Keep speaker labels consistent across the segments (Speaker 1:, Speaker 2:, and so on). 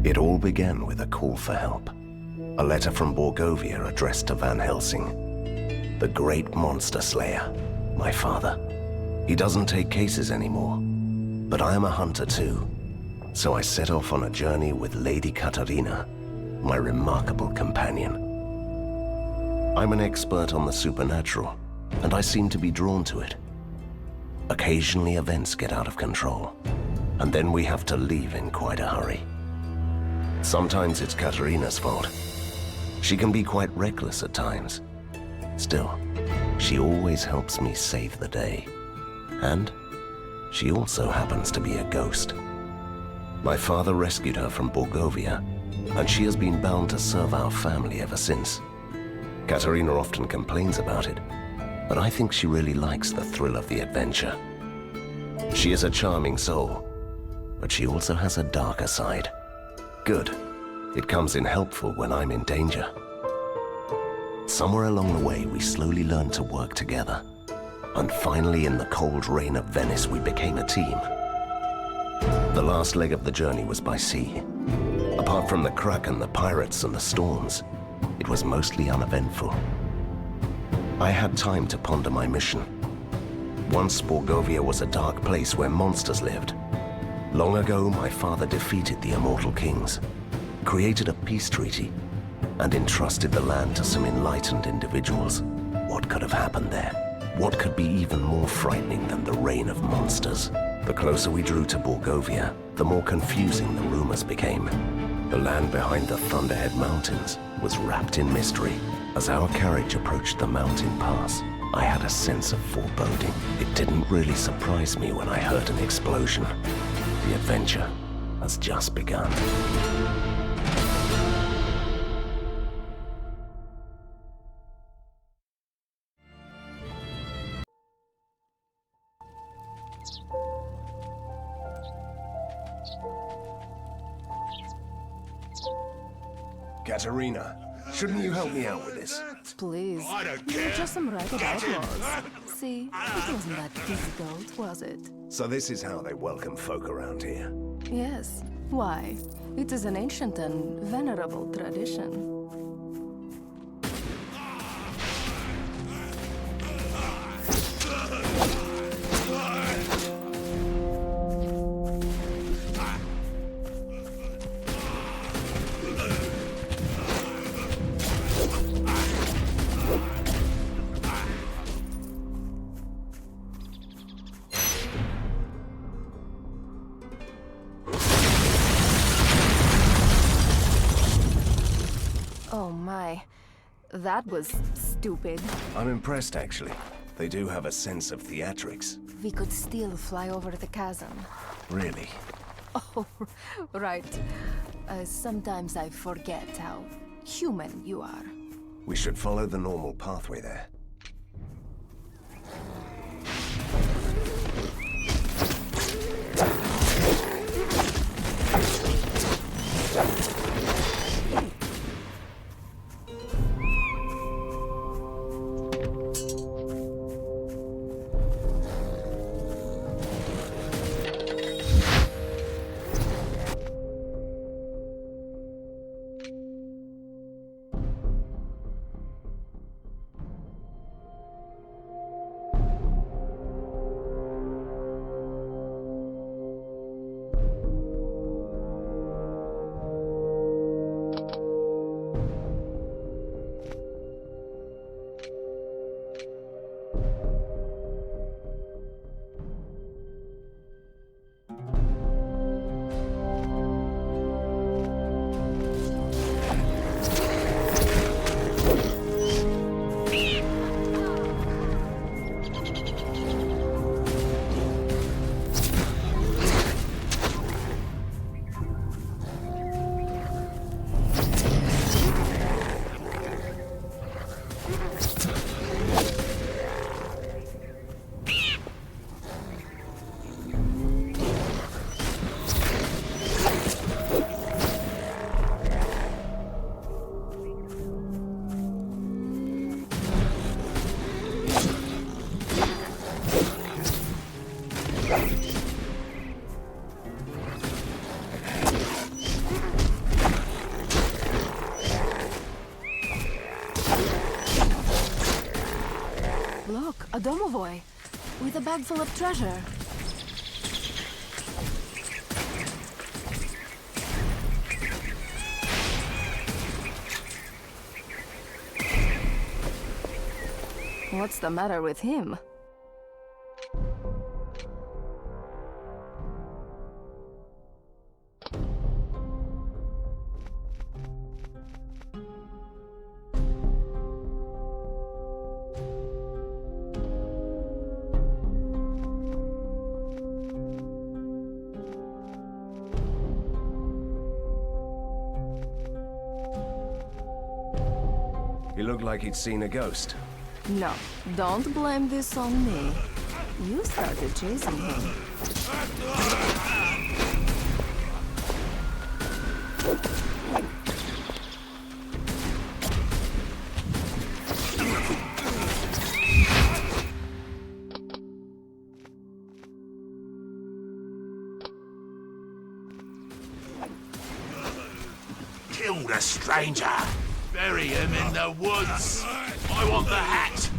Speaker 1: It all began with a call for help. A letter from Borgovia addressed to Van Helsing, the great monster slayer, my father. He doesn't take cases anymore, but I am a hunter too. So I set off on a journey with Lady Katarina, my remarkable companion. I'm an expert on the supernatural, and I seem to be drawn to it. Occasionally events get out of control, and then we have to leave in quite a hurry. Sometimes it's Katarina's fault. She can be quite reckless at times. Still, she always helps me save the day. And she also happens to be a ghost. My father rescued her from Borgovia, and she has been bound to serve our family ever since. Katarina often complains about it, but I think she really likes the thrill of the adventure. She is a charming soul, but she also has a darker side. Good. It comes in helpful when I'm in danger. Somewhere along the way, we slowly learned to work together. And finally, in the cold rain of Venice, we became a team. The last leg of the journey was by sea. Apart from the Kraken, the pirates, and the storms, it was mostly uneventful. I had time to ponder my mission. Once Borgovia was a dark place where monsters lived. Long ago, my father defeated the immortal kings, created a peace treaty, and entrusted the land to some enlightened individuals. What could have happened there? What could be even more frightening than the reign of monsters? The closer we drew to Borgovia, the more confusing the rumors became. The land behind the Thunderhead Mountains was wrapped in mystery. As our carriage approached the mountain pass, I had a sense of foreboding. It didn't really surprise me when I heard an explosion. The adventure has just begun. Katarina, shouldn't you help me out with this?
Speaker 2: Please.
Speaker 3: I don't
Speaker 2: You're
Speaker 3: care.
Speaker 2: just some ragged outlaws. See, it wasn't that difficult, was it?
Speaker 1: So this is how they welcome folk around here.
Speaker 2: Yes. Why? It is an ancient and venerable tradition. Oh my. That was stupid.
Speaker 1: I'm impressed, actually. They do have a sense of theatrics.
Speaker 2: We could still fly over the chasm.
Speaker 1: Really?
Speaker 2: Oh, right. Sometimes I forget how human you are.
Speaker 1: We should follow the normal pathway there.
Speaker 2: Look, a domovoi with a bag full of treasure. What's the matter with him?
Speaker 1: He looked like he'd seen a ghost.
Speaker 2: No, don't blame this on me. You started chasing him.
Speaker 3: Kill the stranger! Bury him in the woods! I want the hat!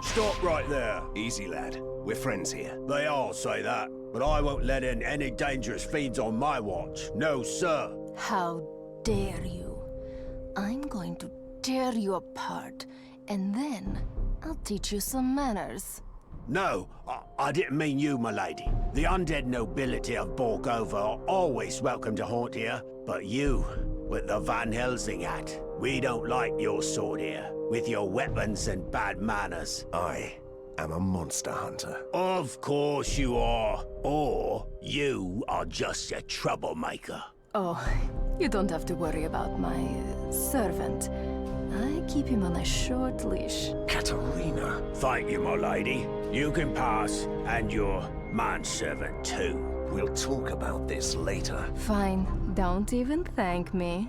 Speaker 4: Stop right there.
Speaker 1: Easy, lad. We're friends here.
Speaker 4: They all say that, but I won't let in any dangerous fiends on my watch. No, sir.
Speaker 2: How dare you? I'm going to tear you apart, and then I'll teach you some manners.
Speaker 4: No, I didn't mean you, my lady. The undead nobility of Borgovia are always welcome to haunt here, but you, with the Van Helsing hat, we don't like your sword here, with your weapons and bad manners.
Speaker 1: I am a monster hunter.
Speaker 4: Of course you are. Or you are just a troublemaker.
Speaker 2: Oh, you don't have to worry about my servant. I keep him on a short leash.
Speaker 1: Katarina.
Speaker 4: Thank you, my lady. You can pass, and your manservant too.
Speaker 1: We'll talk about this later.
Speaker 2: Fine, don't even thank me.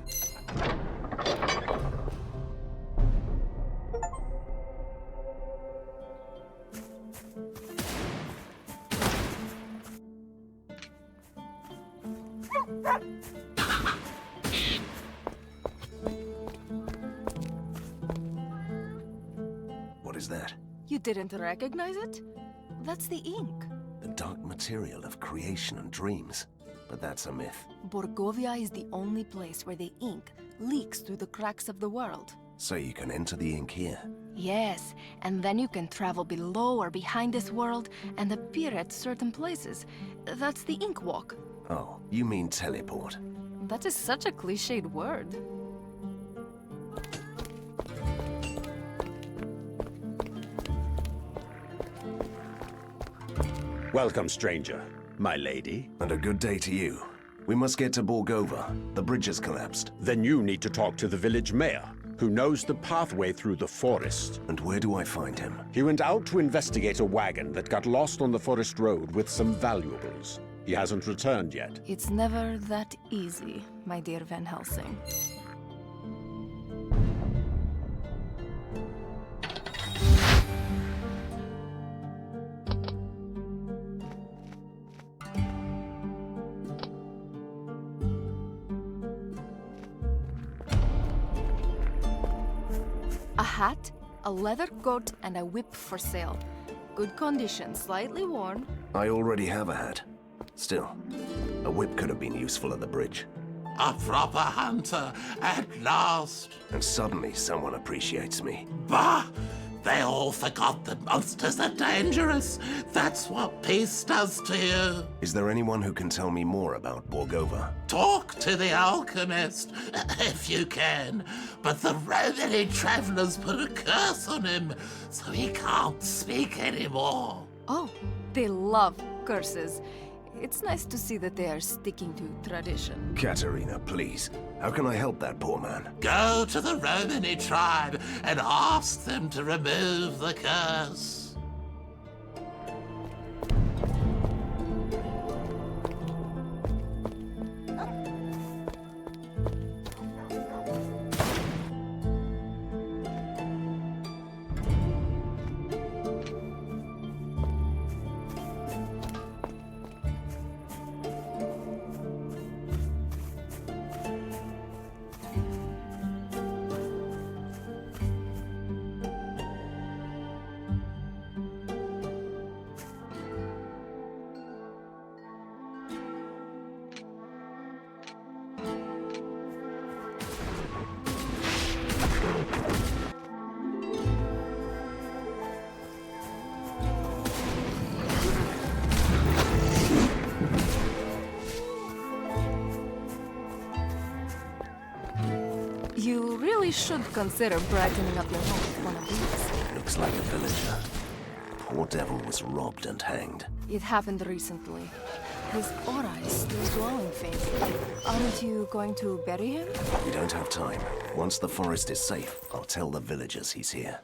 Speaker 1: What is that?
Speaker 2: You didn't recognize it? That's the ink.
Speaker 1: The dark material of creation and dreams. But that's a myth.
Speaker 2: Borgovia is the only place where the ink leaks through the cracks of the world.
Speaker 1: So you can enter the ink here.
Speaker 2: Yes, and then you can travel below or behind this world and appear at certain places. That's the ink walk.
Speaker 1: Oh, you mean teleport.
Speaker 2: That is such a cliched word.
Speaker 4: Welcome, stranger. My lady.
Speaker 1: And a good day to you. We must get to Borgovia. The bridge has collapsed.
Speaker 4: Then you need to talk to the village mayor, who knows the pathway through the forest.
Speaker 1: And where do I find him?
Speaker 4: He went out to investigate a wagon that got lost on the forest road with some valuables. He hasn't returned yet.
Speaker 2: It's never that easy, my dear Van Helsing. hat, a leather coat, and a whip for sale. Good condition, slightly worn.
Speaker 1: I already have a hat. Still, a whip could have been useful at the bridge.
Speaker 3: A proper hunter, at last.
Speaker 1: And suddenly someone appreciates me.
Speaker 3: Bah! They all forgot that monsters are dangerous. That's what peace does to you.
Speaker 1: Is there anyone who can tell me more about Borgova?
Speaker 3: Talk to the alchemist, if you can. But the Romany travelers put a curse on him, so he can't speak anymore.
Speaker 2: Oh, they love curses. It's nice to see that they are sticking to tradition.
Speaker 1: Katarina, please. How can I help that poor man?
Speaker 3: Go to the Romany tribe and ask them to remove the curse.
Speaker 2: You really should consider brightening up your home with one of these.
Speaker 1: Looks like a villager. Poor devil was robbed and hanged.
Speaker 2: It happened recently. His aura is still glowing faintly. Aren't you going to bury him?
Speaker 1: We don't have time. Once the forest is safe, I'll tell the villagers he's here.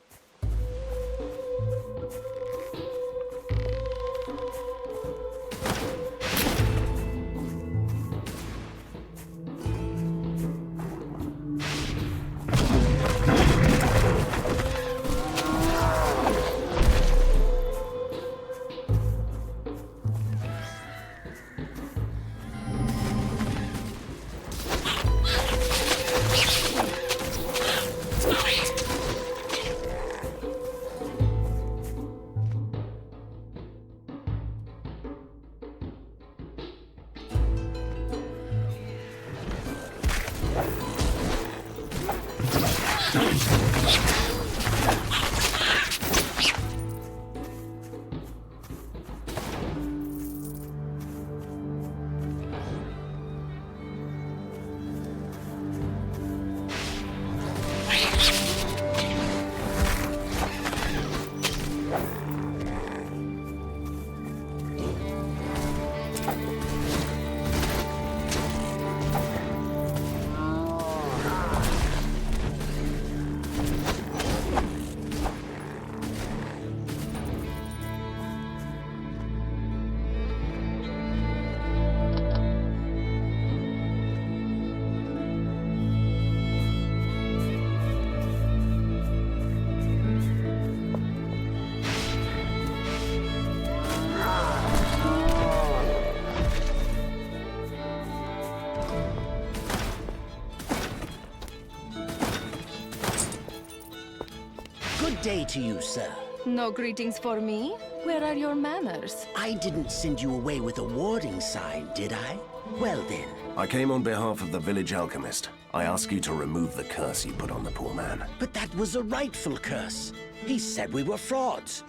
Speaker 5: Good day to you, sir.
Speaker 2: No greetings for me? Where are your manners?
Speaker 5: I didn't send you away with a warning sign, did I? Well then.
Speaker 1: I came on behalf of the village alchemist. I ask you to remove the curse you put on the poor man.
Speaker 5: But that was a rightful curse. He said we were frauds.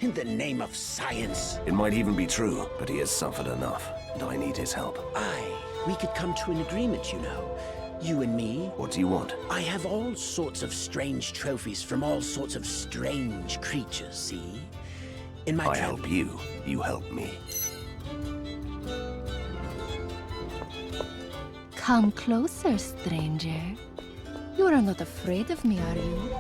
Speaker 5: In the name of science.
Speaker 1: It might even be true, but he has suffered enough, and I need his help.
Speaker 5: Aye, we could come to an agreement, you know. You and me.
Speaker 1: What do you want?
Speaker 5: I have all sorts of strange trophies from all sorts of strange creatures, see? In my
Speaker 1: I help you, you help me.
Speaker 2: Come closer, stranger. You are not afraid of me, are you?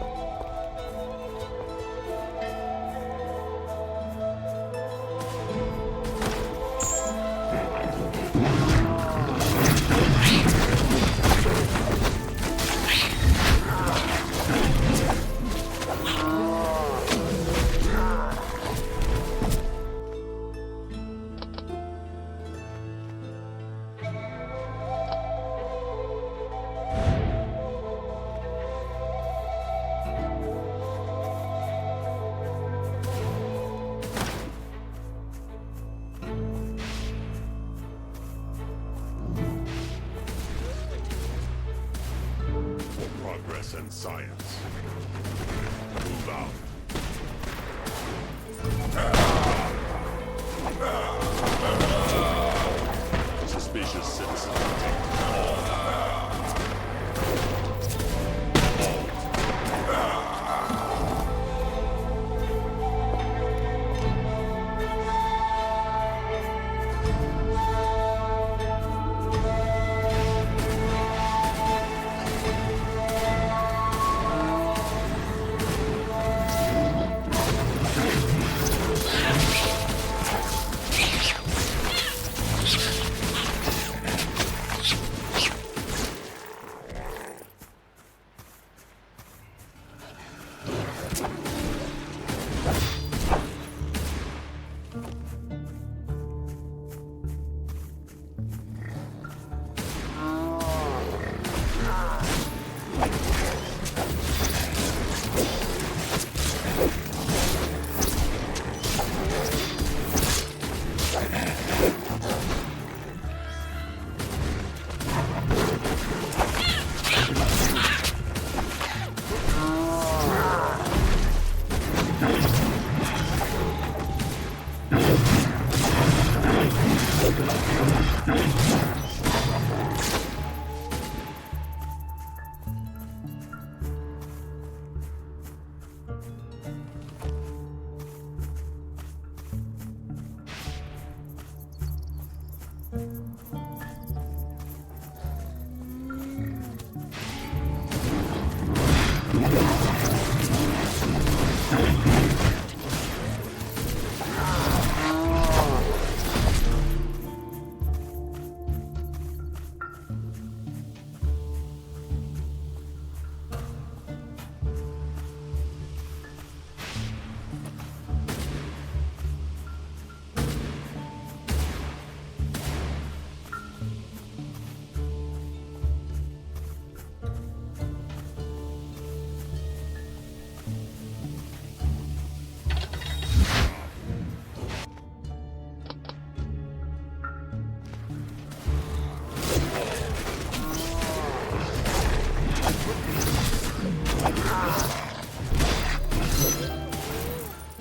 Speaker 6: and science. Move out. Suspicious citizens detected.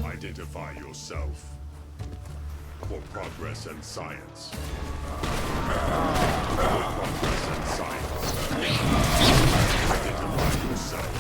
Speaker 6: Identify yourself for progress and science. For progress and science. Identify yourself.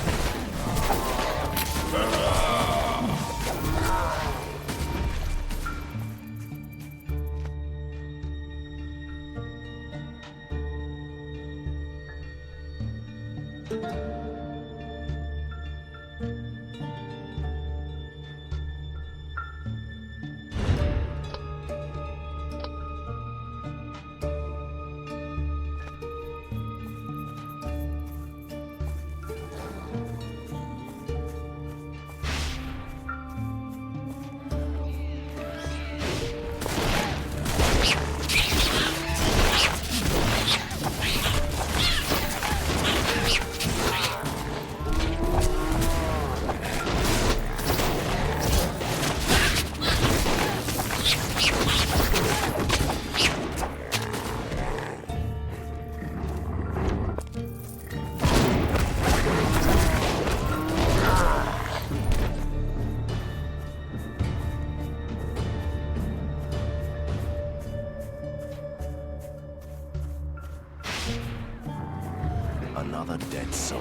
Speaker 1: Another dead soul.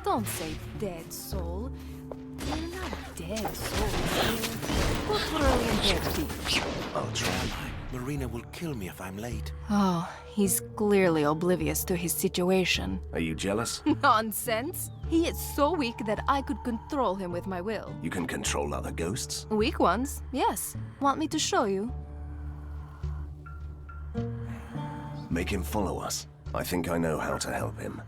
Speaker 2: Don't say dead soul. You're not dead soul. What brilliant dead thief.
Speaker 1: I'll try.
Speaker 7: Marina will kill me if I'm late.
Speaker 2: Oh, he's clearly oblivious to his situation.
Speaker 1: Are you jealous?
Speaker 2: Nonsense! He is so weak that I could control him with my will.
Speaker 1: You can control other ghosts?
Speaker 2: Weak ones, yes. Want me to show you?
Speaker 1: Make him follow us. I think I know how to help him.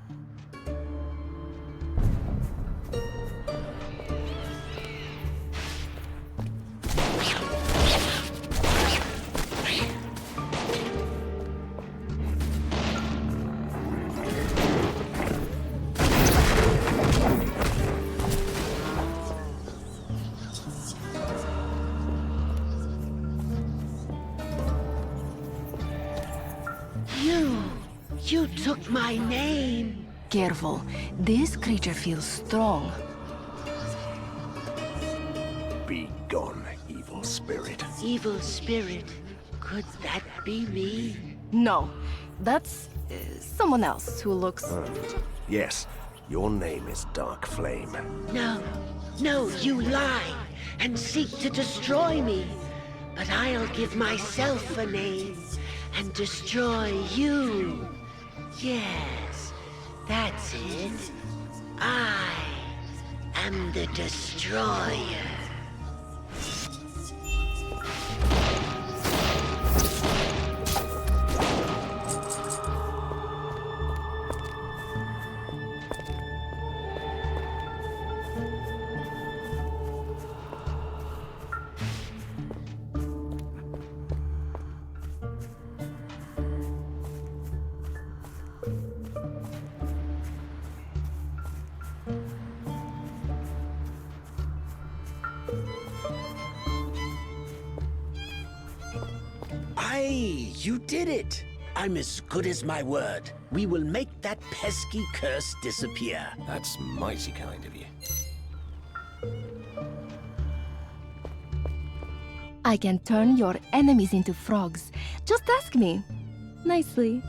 Speaker 5: You took my name.
Speaker 2: careful. This creature feels strong.
Speaker 1: Be gone, evil spirit.
Speaker 5: Evil spirit. Could that be me?
Speaker 2: No, that's someone else who looks...
Speaker 1: Yes, your name is Dark Flame.
Speaker 5: No, you lie and seek to destroy me. But I'll give myself a name and destroy you. Yes, that's it. I am the destroyer.
Speaker 4: Aye, you did it! I'm as good as my word. We will make that pesky curse disappear.
Speaker 1: That's mighty kind of you.
Speaker 2: I can turn your enemies into frogs. Just ask me. Nicely.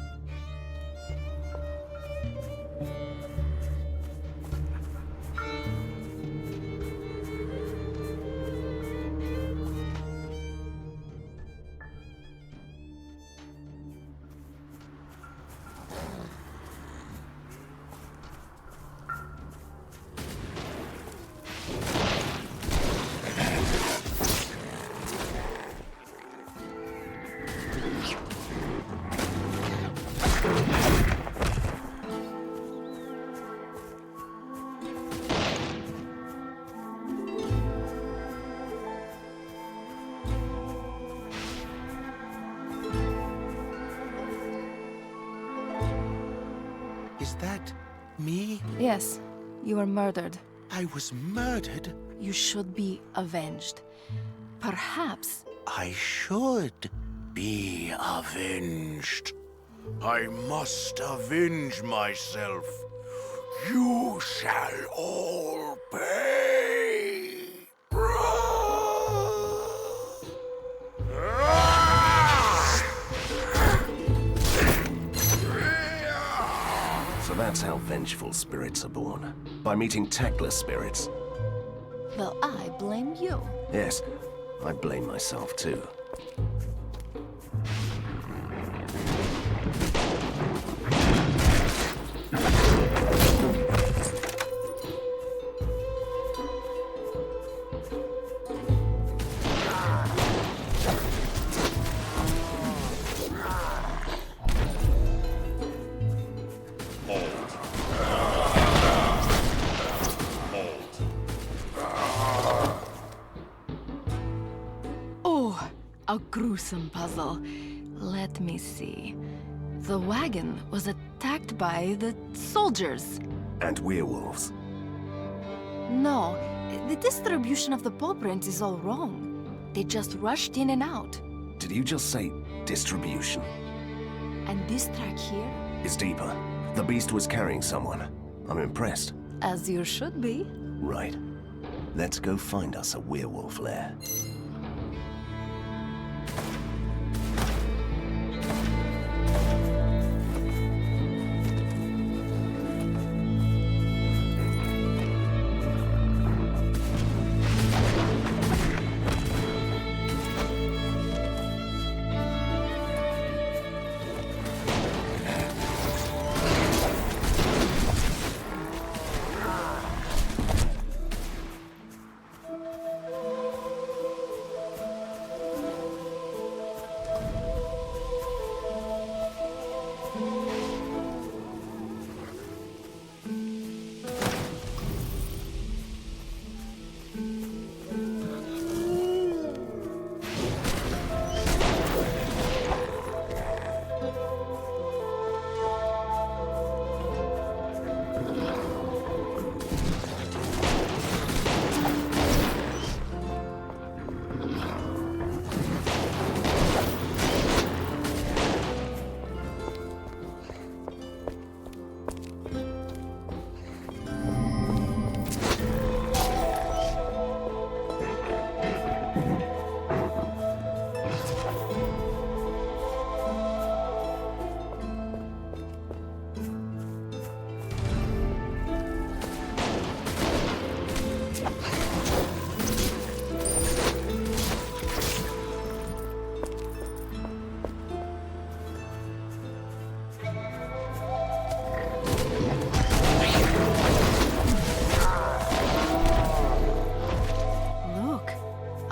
Speaker 7: Is that me?
Speaker 2: Yes, you were murdered.
Speaker 7: I was murdered?
Speaker 2: You should be avenged. Perhaps...
Speaker 7: I should be avenged. I must avenge myself. You shall all pay.
Speaker 1: So that's how vengeful spirits are born. By meeting tactless spirits.
Speaker 2: Well, I blame you.
Speaker 1: Yes, I blame myself too.
Speaker 2: A gruesome puzzle. Let me see. The wagon was attacked by the soldiers.
Speaker 1: And werewolves.
Speaker 2: No, the distribution of the paw prints is all wrong. They just rushed in and out.
Speaker 1: Did you just say distribution?
Speaker 2: And this track here?
Speaker 1: Is deeper. The beast was carrying someone. I'm impressed.
Speaker 2: As you should be.
Speaker 1: Right. Let's go find us a werewolf lair.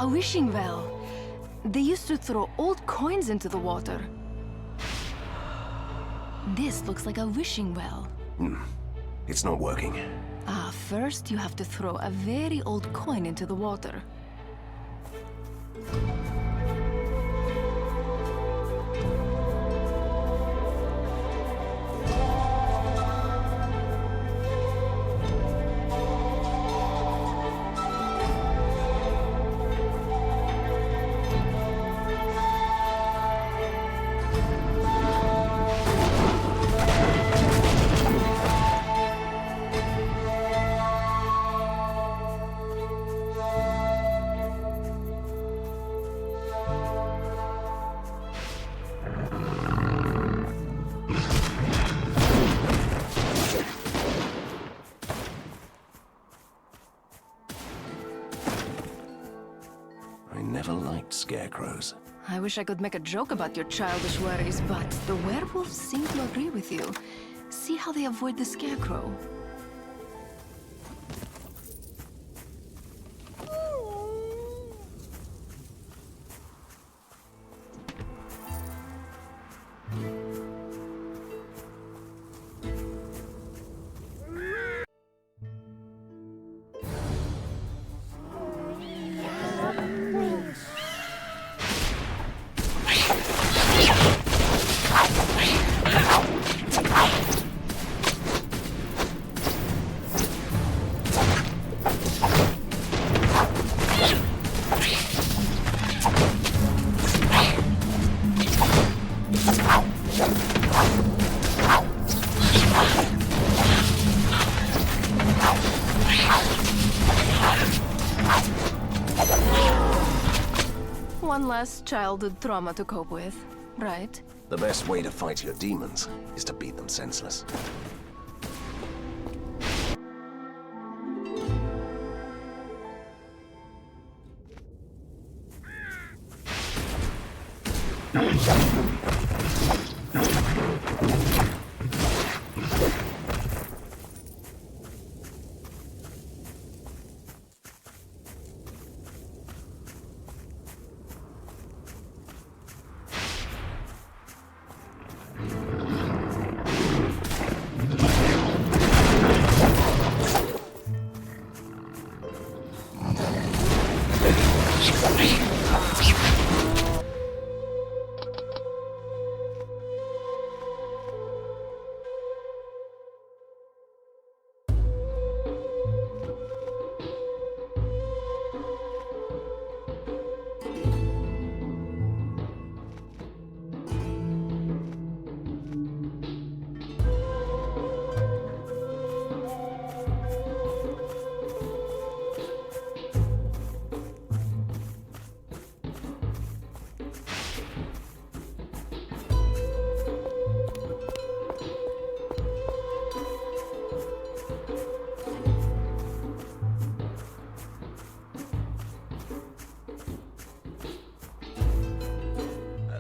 Speaker 2: A wishing well. They used to throw old coins into the water. This looks like a wishing well.
Speaker 1: It's not working.
Speaker 2: First you have to throw a very old coin into the water.
Speaker 1: I never liked scarecrows.
Speaker 2: I wish I could make a joke about your childish worries, but the werewolves seem to agree with you. See how they avoid the scarecrow. One less childhood trauma to cope with, right?
Speaker 1: The best way to fight your demons is to beat them senseless.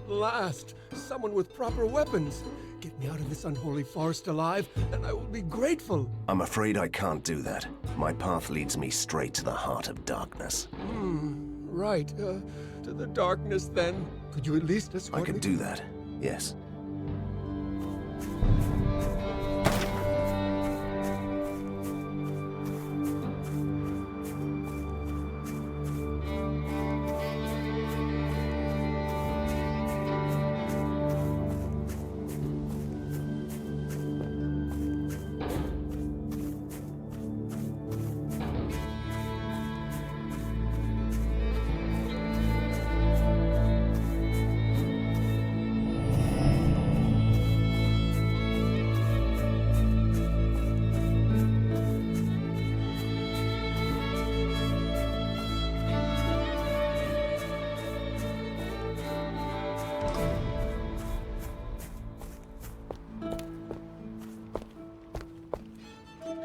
Speaker 8: Last, someone with proper weapons. Get me out of this unholy forest alive, and I will be grateful.
Speaker 1: I'm afraid I can't do that. My path leads me straight to the heart of darkness.
Speaker 8: Right, to the darkness then. Could you at least escort
Speaker 1: I could
Speaker 8: me?
Speaker 1: do that, yes.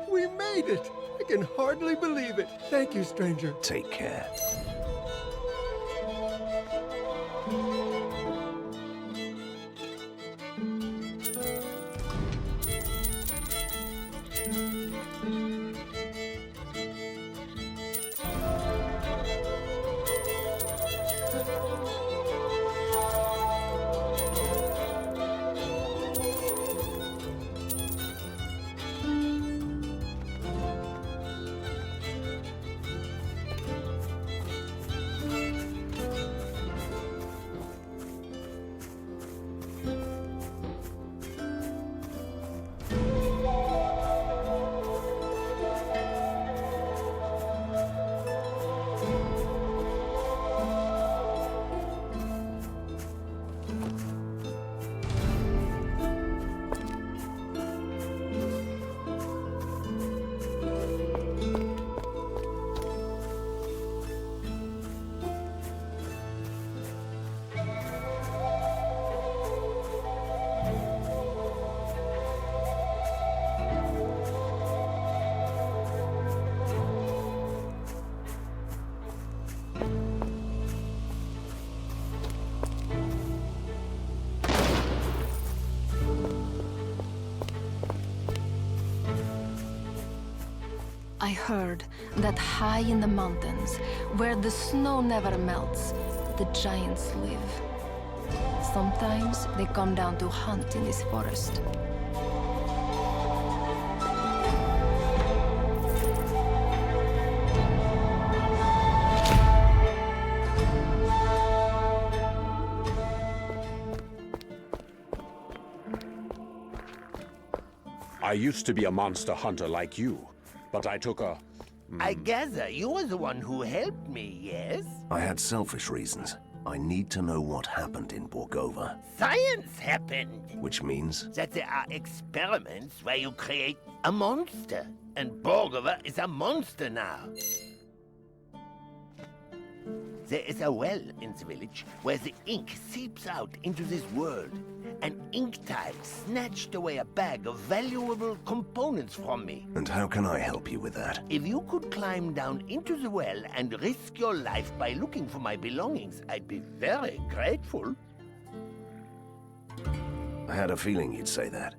Speaker 8: We made it! I can hardly believe it. Thank you, stranger.
Speaker 1: Take care.
Speaker 2: I heard that high in the mountains, where the snow never melts, the giants live. Sometimes they come down to hunt in this forest.
Speaker 4: I used to be a monster hunter like you, but I took a...
Speaker 9: I gather you're the one who helped me, yes?
Speaker 1: I had selfish reasons. I need to know what happened in Borgova.
Speaker 9: Science happened!
Speaker 1: Which means?
Speaker 9: That there are experiments where you create a monster. And Borgova is a monster now. There is a well in the village where the ink seeps out into this world. An ink tide snatched away a bag of valuable components from me.
Speaker 1: And how can I help you with that?
Speaker 9: If you could climb down into the well and risk your life by looking for my belongings, I'd be very grateful.
Speaker 1: I had a feeling you'd say that.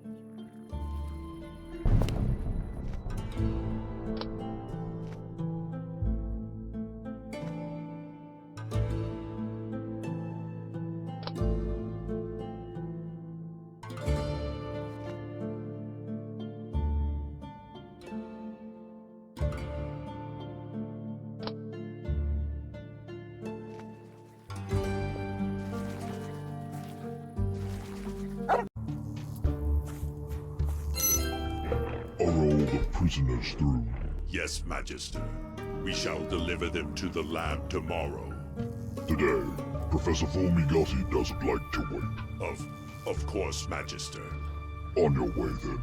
Speaker 6: Are all the prisoners through? Yes, Magister. We shall deliver them to the lab tomorrow. Today, Professor Formigotti doesn't like to wait. Of course, Magister. On your way, then.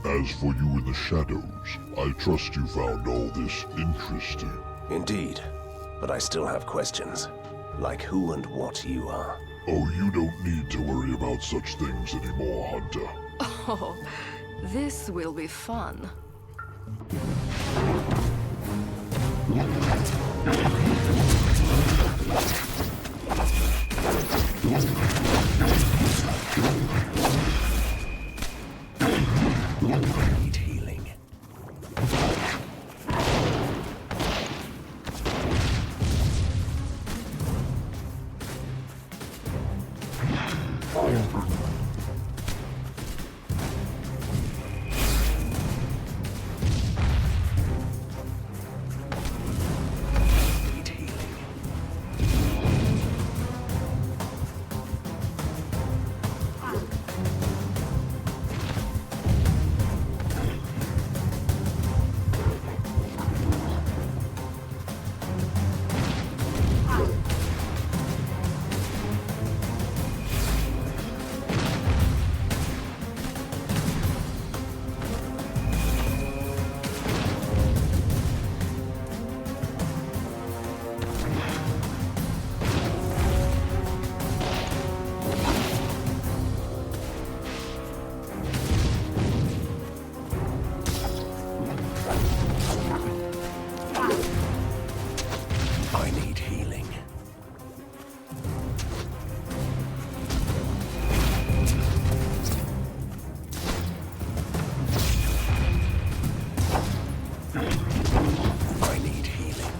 Speaker 6: As for you in the shadows, I trust you found all this interesting.
Speaker 1: Indeed. But I still have questions. Like who and what you are.
Speaker 6: Oh, you don't need to worry about such things anymore, Hunter.
Speaker 2: Oh, this will be fun.
Speaker 1: Need healing. I need healing. I need healing.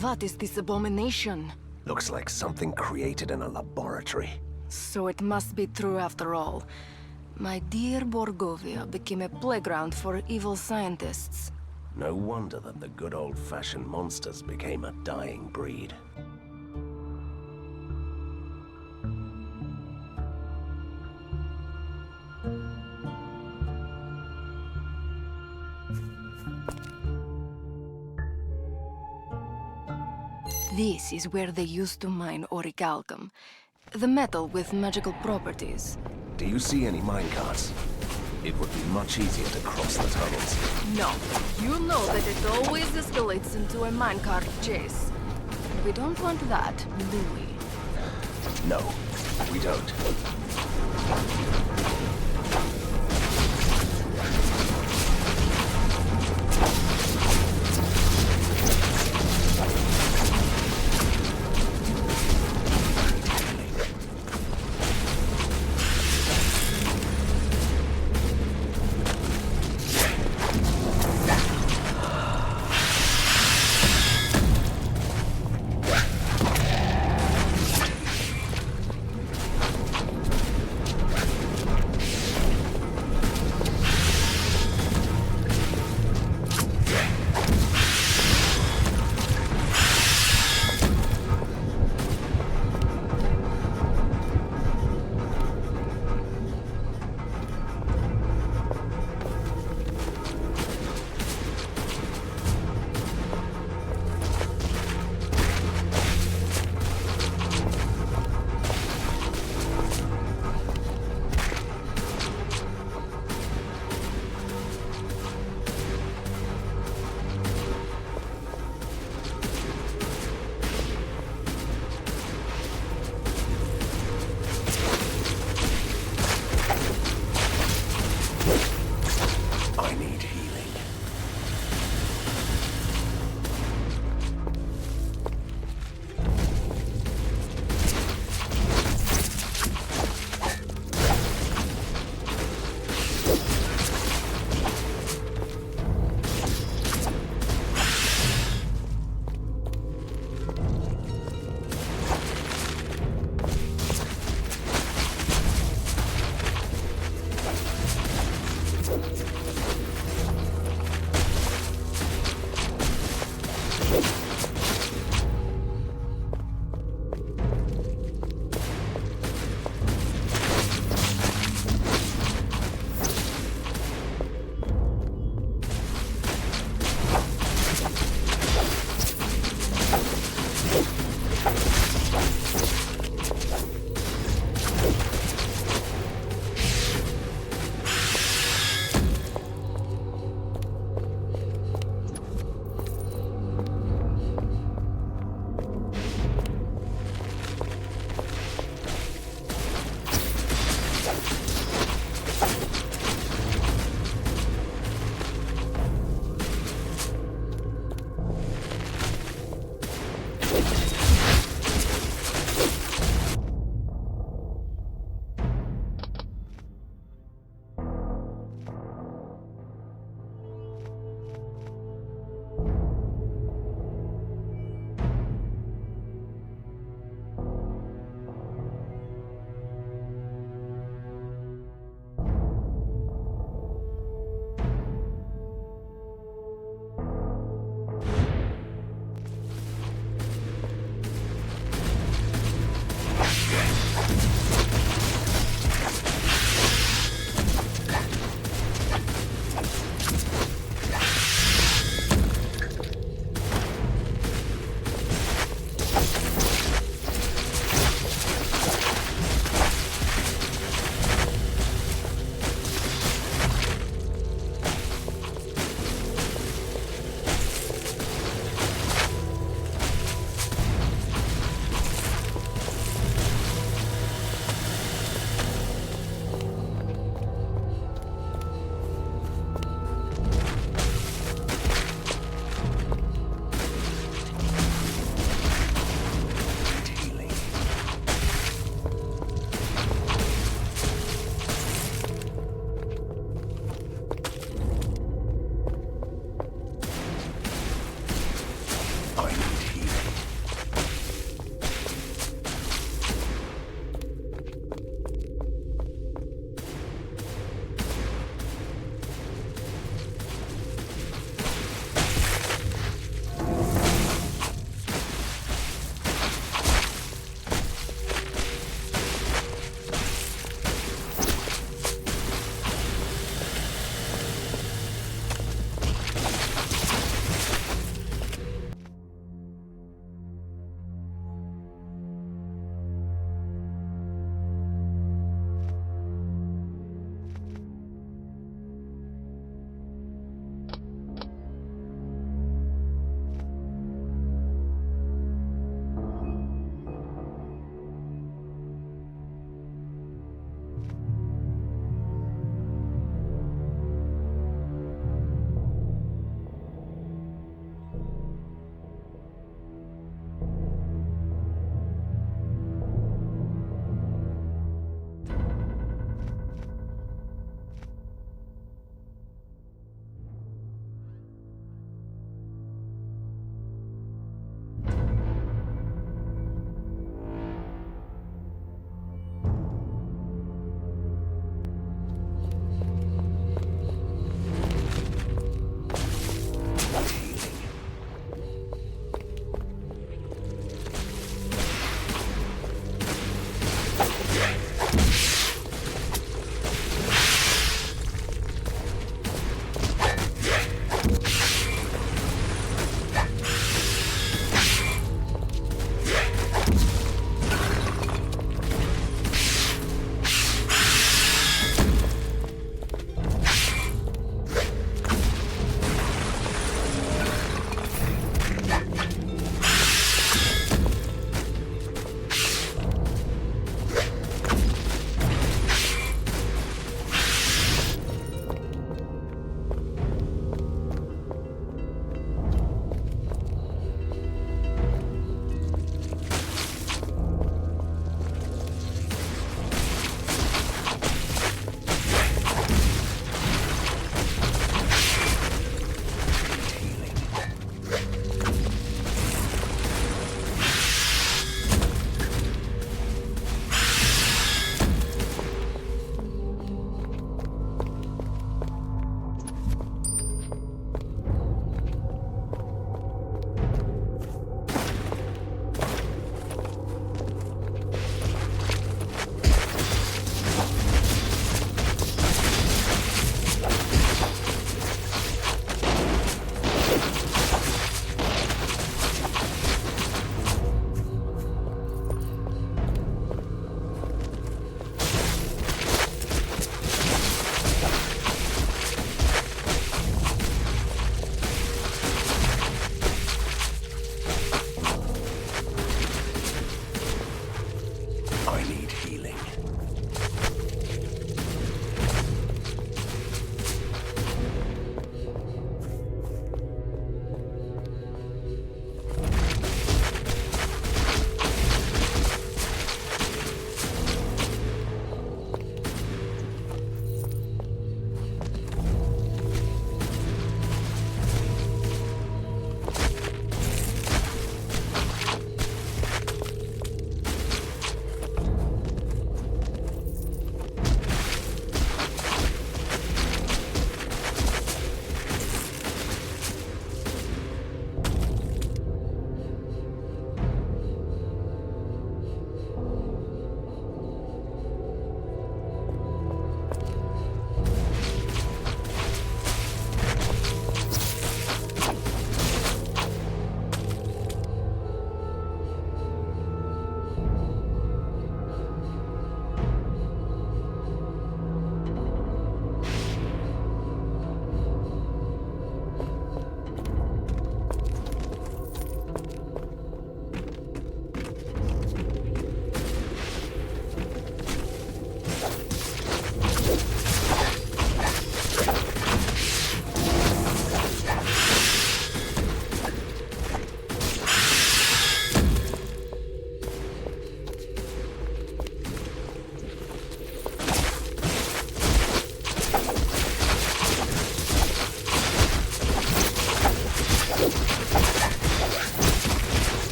Speaker 2: What is this abomination?
Speaker 1: Looks like something created in a laboratory.
Speaker 2: So it must be true after all. My dear Borgovia became a playground for evil scientists.
Speaker 1: No wonder that the good old-fashioned monsters became a dying breed.
Speaker 2: This is where they used to mine orichalcum, the metal with magical properties.
Speaker 1: Do you see any minecarts? It would be much easier to cross the tunnels.
Speaker 2: No, you know that it always escalates into a minecart chase. We don't want that, do we?
Speaker 1: No, we don't.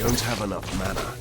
Speaker 1: don't have enough mana.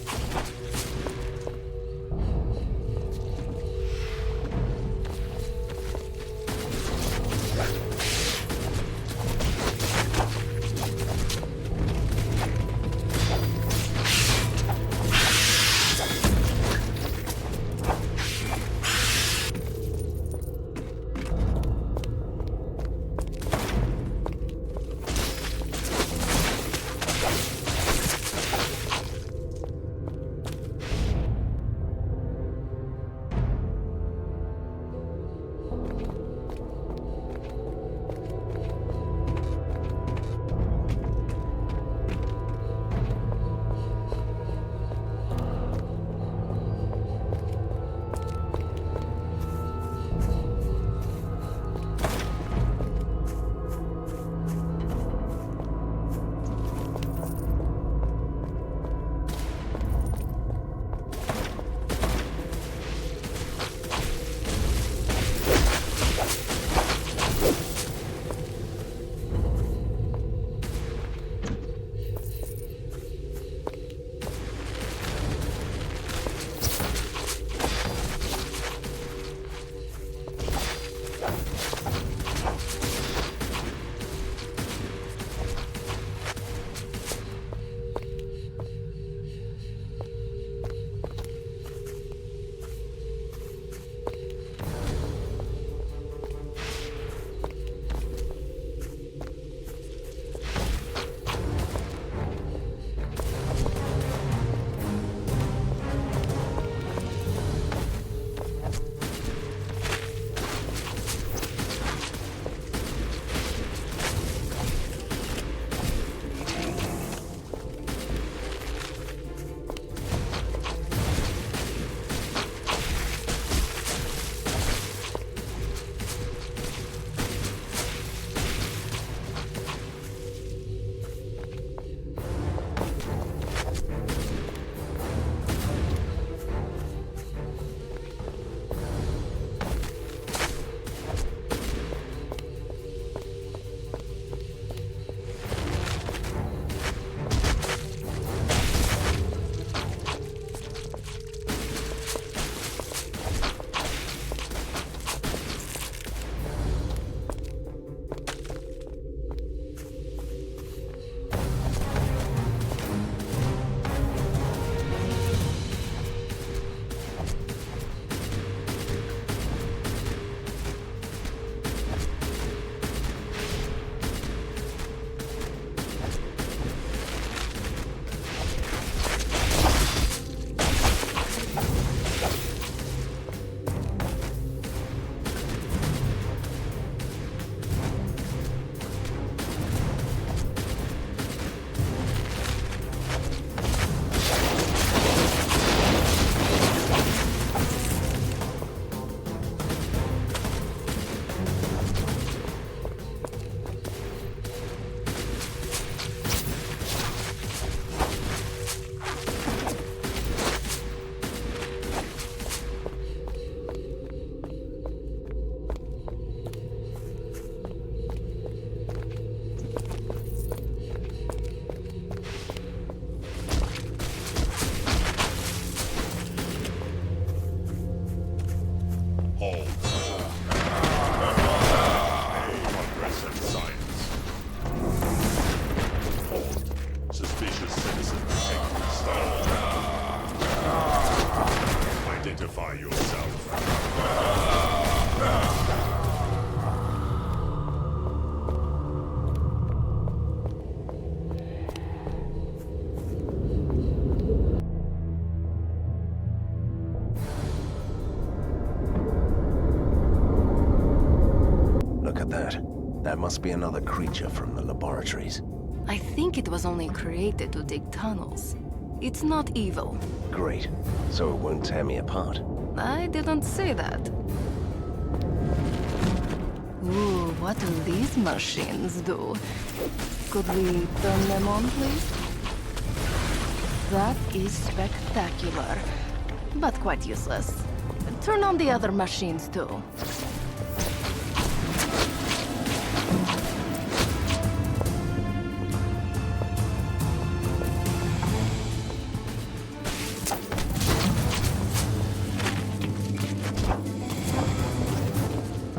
Speaker 1: That must be another creature from the laboratories.
Speaker 2: I think it was only created to dig tunnels. It's not evil.
Speaker 1: Great. So it won't tear me apart.
Speaker 2: I didn't say that. Ooh, what do these machines do? Could we turn them on, please? That is spectacular, but quite useless. Turn on the other machines, too.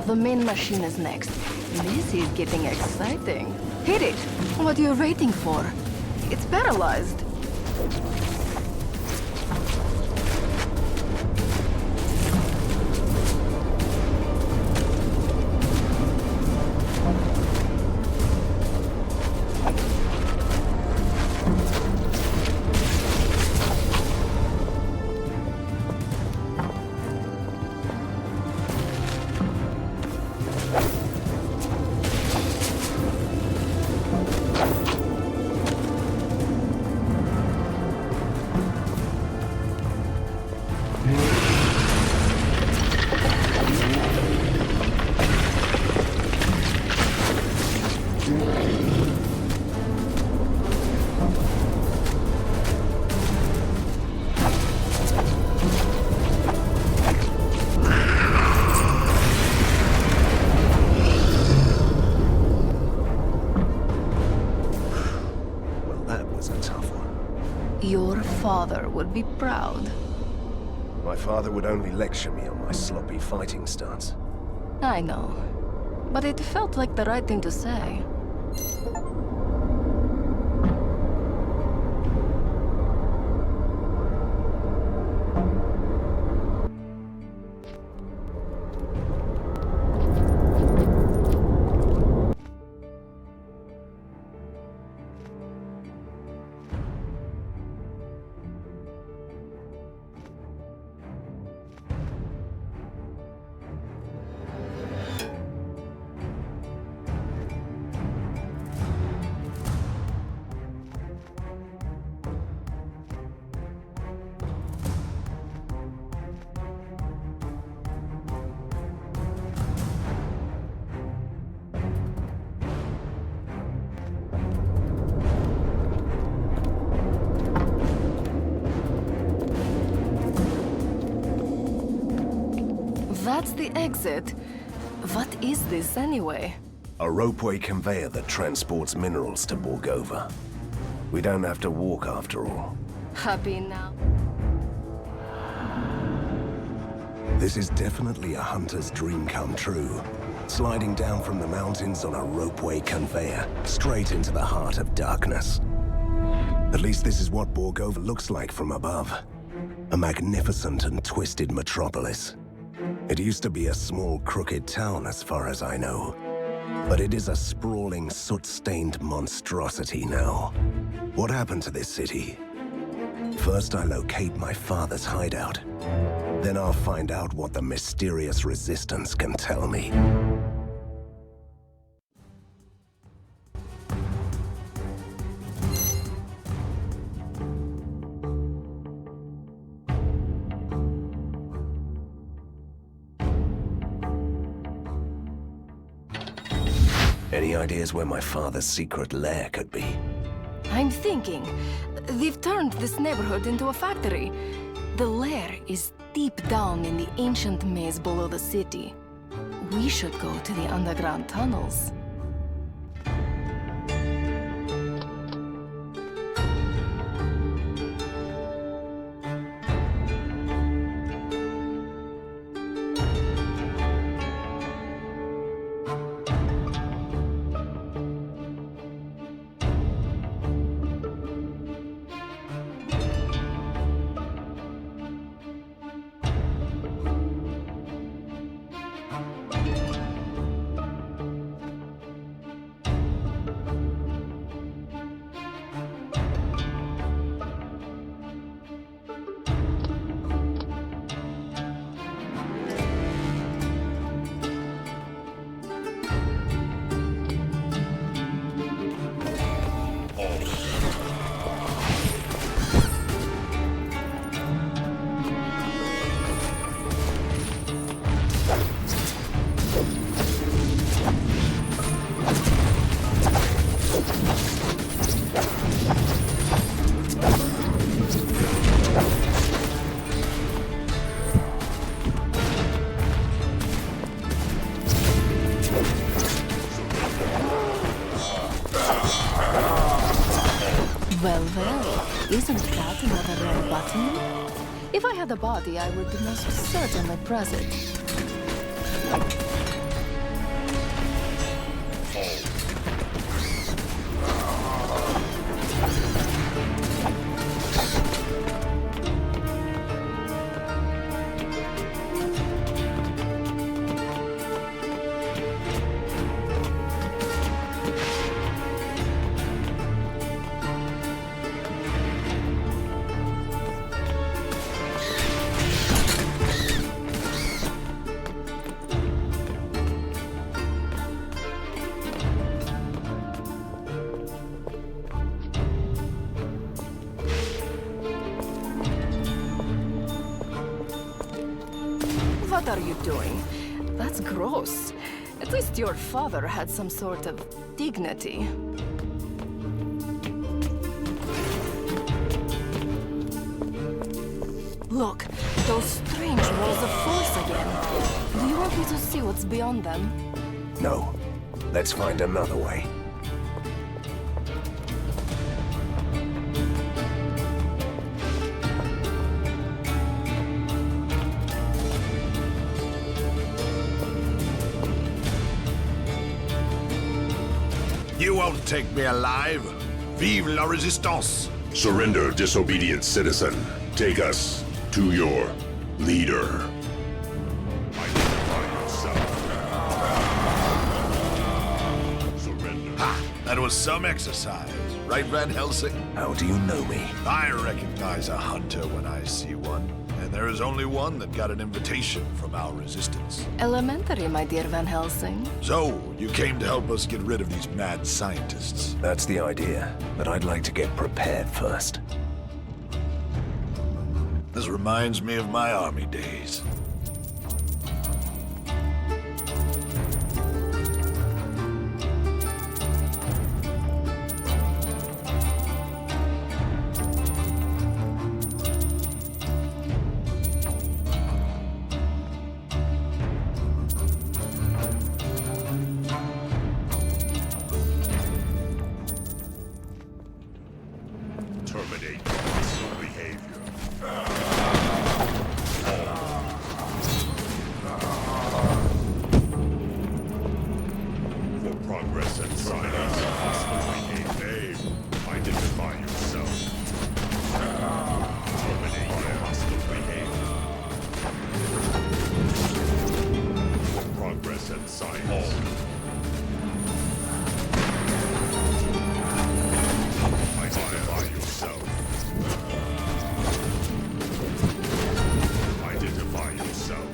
Speaker 2: The main machine is next. This is getting exciting. Hit it! What are you waiting for? It's paralyzed. Your father would be proud.
Speaker 1: My father would only lecture me on my sloppy fighting stance.
Speaker 2: I know. But it felt like the right thing to say. That's the exit. What is this anyway?
Speaker 1: A ropeway conveyor that transports minerals to Borgovia. We don't have to walk after all.
Speaker 2: Happy now?
Speaker 1: This is definitely a hunter's dream come true. Sliding down from the mountains on a ropeway conveyor, straight into the heart of darkness. At least this is what Borgovia looks like from above. A magnificent and twisted metropolis. It used to be a small, crooked town as far as I know. But it is a sprawling, soot-stained monstrosity now. What happened to this city? First I locate my father's hideout. Then I'll find out what the mysterious resistance can tell me. Any ideas where my father's secret lair could be?
Speaker 2: I'm thinking. They've turned this neighborhood into a factory. The lair is deep down in the ancient maze below the city. We should go to the underground tunnels. Well, isn't that another red button? If I had a body, I would most certainly press it. What are you doing? That's gross. At least your father had some sort of dignity. Look, those strange walls of force again. Do you want me to see what's beyond them?
Speaker 1: No. Let's find another way.
Speaker 10: You won't take me alive. Vive la résistance!
Speaker 6: Surrender, disobedient citizen. Take us to your leader. Identify yourself. Surrender.
Speaker 10: Ha! That was some exercise, right, Van Helsing?
Speaker 1: How do you know me?
Speaker 10: I recognize a hunter when I see one, and there is only one that got an invitation from our resistance.
Speaker 2: Elementary, my dear Van Helsing.
Speaker 10: So, you came to help us get rid of these mad scientists.
Speaker 1: That's the idea, but I'd like to get prepared first.
Speaker 10: This reminds me of my army days.
Speaker 6: Terminate hostile behavior. For progress and science, hostile behavior. Identify yourself. Terminate your hostile behavior. For progress and science. Identify yourself. Identify yourself.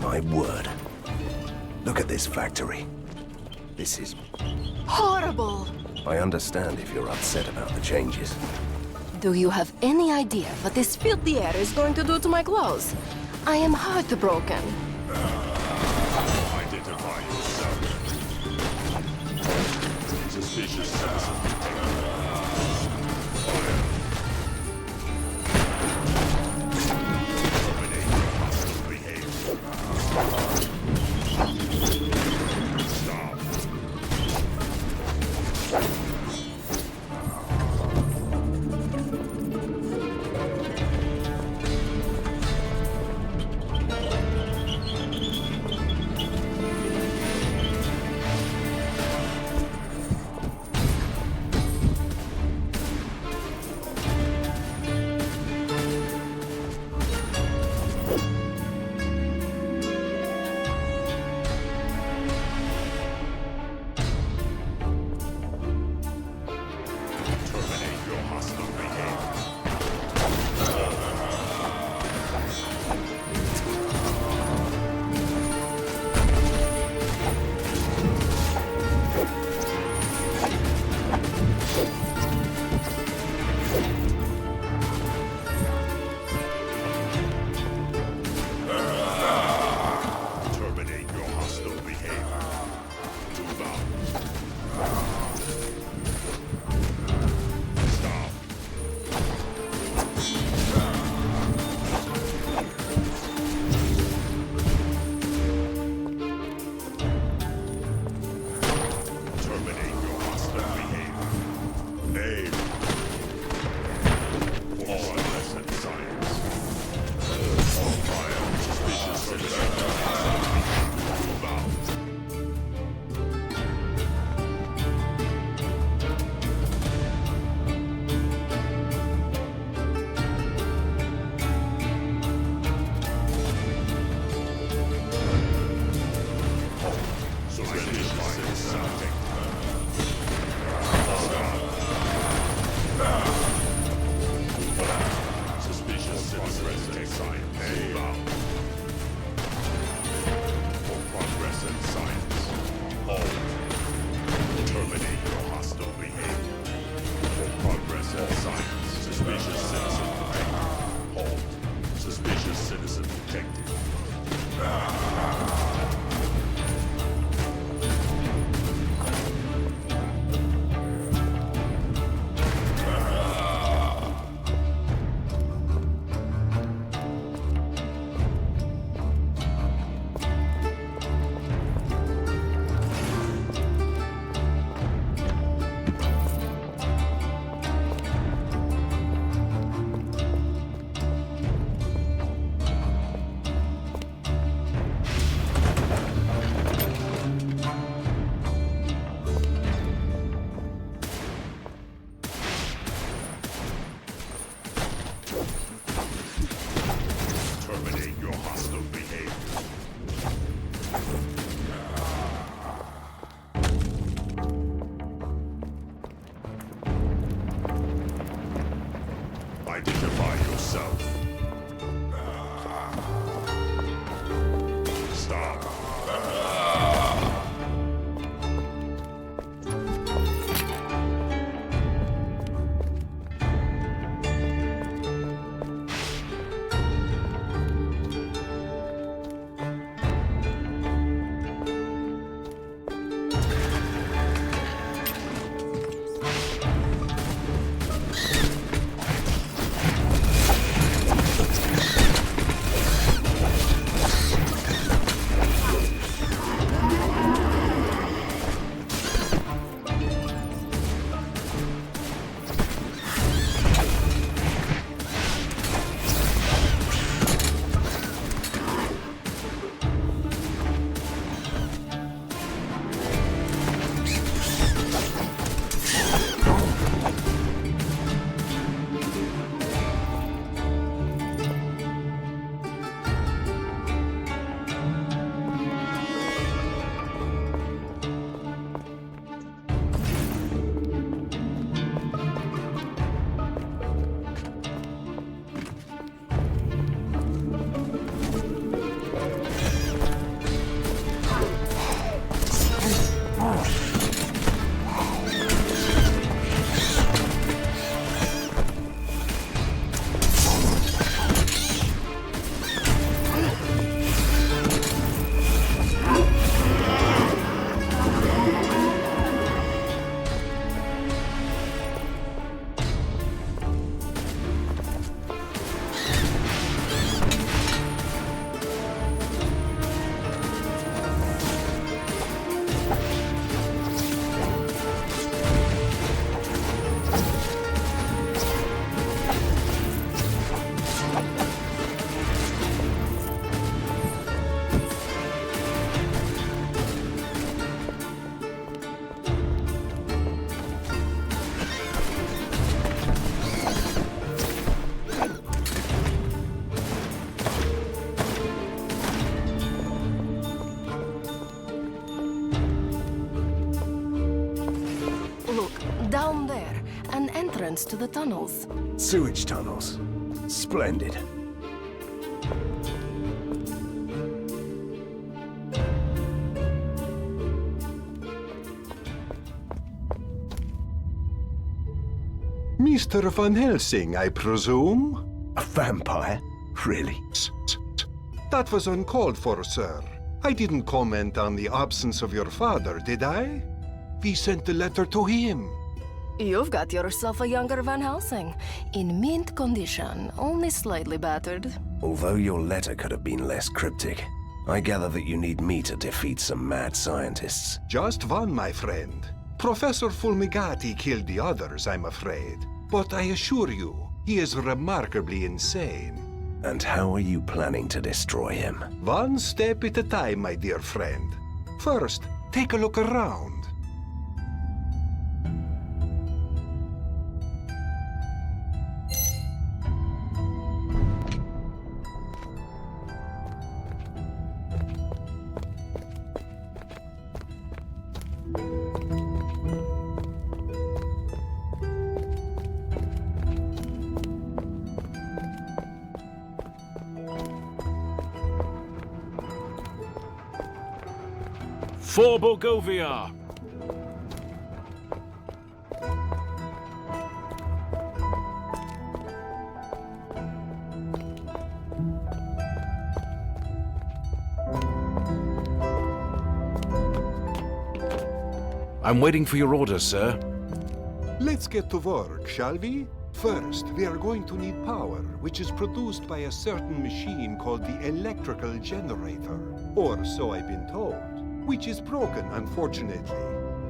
Speaker 1: My word. Look at this factory. This is...
Speaker 2: Horrible!
Speaker 1: I understand if you're upset about the changes.
Speaker 2: Do you have any idea what this filthy air is going to do to my clothes? I am heartbroken.
Speaker 6: Identify yourself. Suspicious citizen. Terminate your hostile behavior. Stop. Terminate your hostile behavior. Terminate your hostile behavior. Move out. Stop. Terminate your hostile behavior. Name. For progress and science. On fire. Suspicious citizen. Move out. Surrender yourself. yourself. Stop.
Speaker 2: Down there, an entrance to the tunnels.
Speaker 1: Sewage tunnels. Splendid.
Speaker 11: Mr. Van Helsing, I presume?
Speaker 1: A vampire? Really?
Speaker 11: That was uncalled for, sir. I didn't comment on the absence of your father, did I? We sent the letter to him.
Speaker 2: You've got yourself a younger Van Helsing. In mint condition, only slightly battered.
Speaker 1: Although your letter could have been less cryptic, I gather that you need me to defeat some mad scientists.
Speaker 11: Just one, my friend. Professor Fulmigati killed the others, I'm afraid. But I assure you, he is remarkably insane.
Speaker 1: And how are you planning to destroy him?
Speaker 11: One step at a time, my dear friend. First, take a look around.
Speaker 12: For Borgovia! I'm waiting for your orders, sir.
Speaker 11: Let's get to work, shall we? First, we are going to need power, which is produced by a certain machine called the electrical generator. Or so I've been told. Which is broken, unfortunately.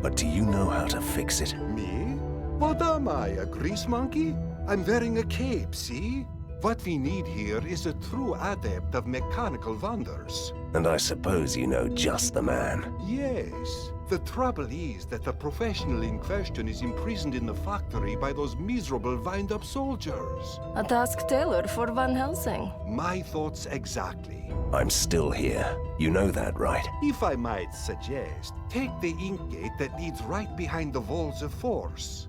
Speaker 1: But do you know how to fix it?
Speaker 11: Me? What am I, a grease monkey? I'm wearing a cape, see? What we need here is a true adept of mechanical wonders.
Speaker 1: And I suppose you know just the man.
Speaker 11: Yes. The trouble is that the professional in question is imprisoned in the factory by those miserable wind-up soldiers.
Speaker 2: A task tailored for Van Helsing.
Speaker 11: My thoughts exactly.
Speaker 1: I'm still here. You know that, right?
Speaker 11: If I might suggest, take the ink gate that leads right behind the walls of force.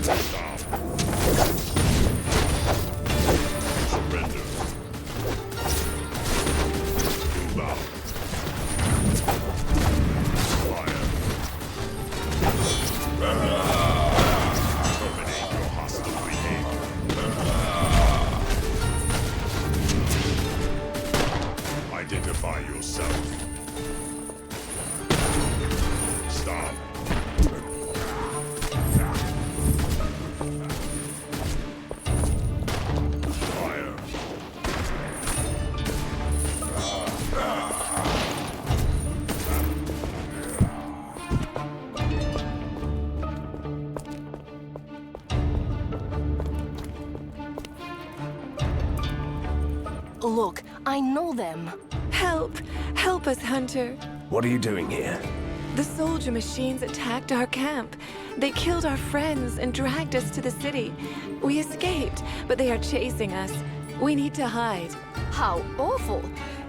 Speaker 6: Stop. Surrender. Move out. Fire. Terminate your hostile behavior. Identify yourself. Stop. Fire.
Speaker 2: Look, I know them.
Speaker 13: Help! Help us, Hunter.
Speaker 1: What are you doing here?
Speaker 13: The soldier machines attacked our camp. They killed our friends and dragged us to the city. We escaped, but they are chasing us. We need to hide.
Speaker 2: How awful!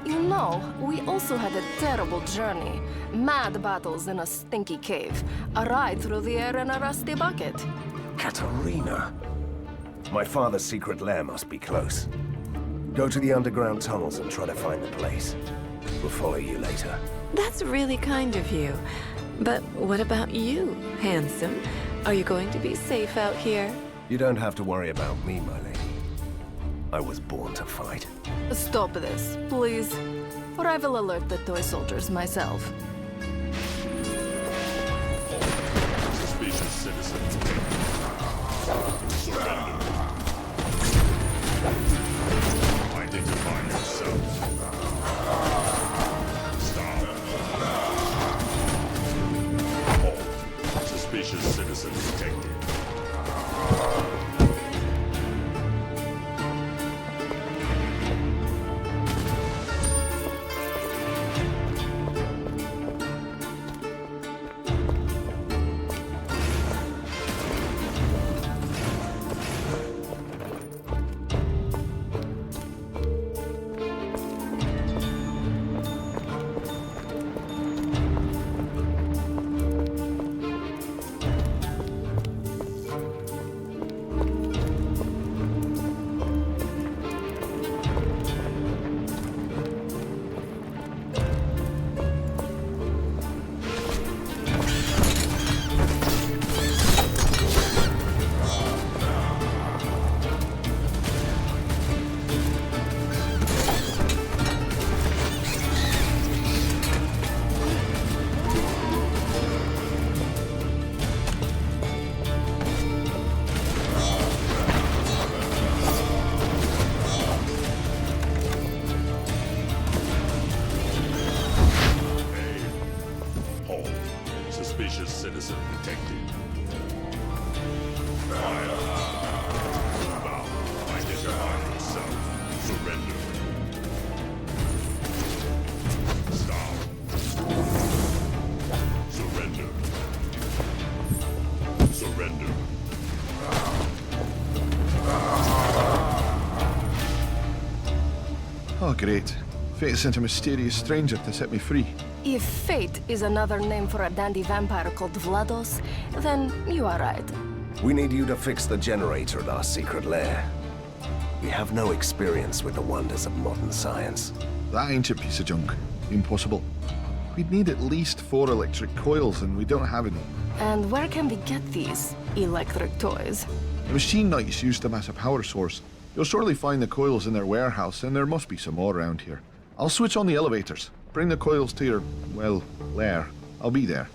Speaker 2: You know, we also had a terrible journey. Mad battles in a stinky cave. A ride through the air in a rusty bucket.
Speaker 1: Katarina. My father's secret lair must be close. Go to the underground tunnels and try to find the place. We'll follow you later.
Speaker 13: That's really kind of you. But what about you, handsome? Are you going to be safe out here?
Speaker 1: You don't have to worry about me, my lady. I was born to fight.
Speaker 2: Stop this, please. Or I will alert the toy soldiers myself.
Speaker 6: Suspicious citizen. Surrender. Identify yourself. Stop. Halt. Suspicious citizen detected. Suspicious citizen detected. Fire. Bow. Identify yourself. Surrender. Stop. Surrender. Surrender.
Speaker 10: Oh, great. Fate sent a mysterious stranger to set me free.
Speaker 2: If fate is another name for a dandy vampire called Vlados, then you are right.
Speaker 1: We need you to fix the generator at our secret lair. We have no experience with the wonders of modern science.
Speaker 10: That ancient piece of junk. Impossible. We'd need at least 4 electric coils, and we don't have any.
Speaker 2: And where can we get these electric toys?
Speaker 10: The machine knights used them as a power source. You'll surely find the coils in their warehouse, and there must be some more around here. I'll switch on the elevators. Bring the coils to your, well, lair. I'll be there.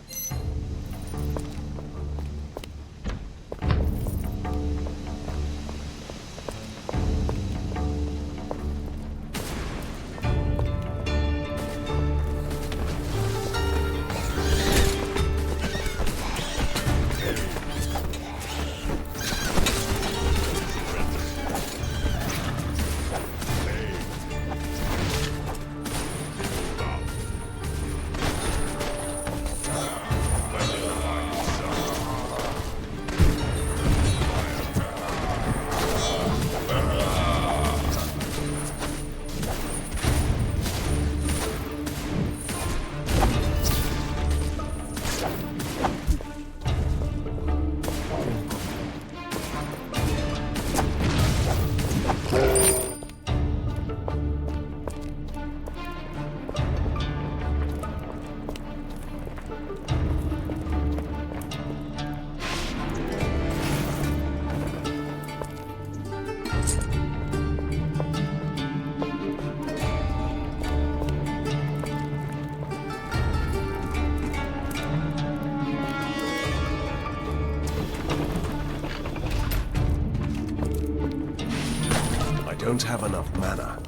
Speaker 1: don't have enough mana.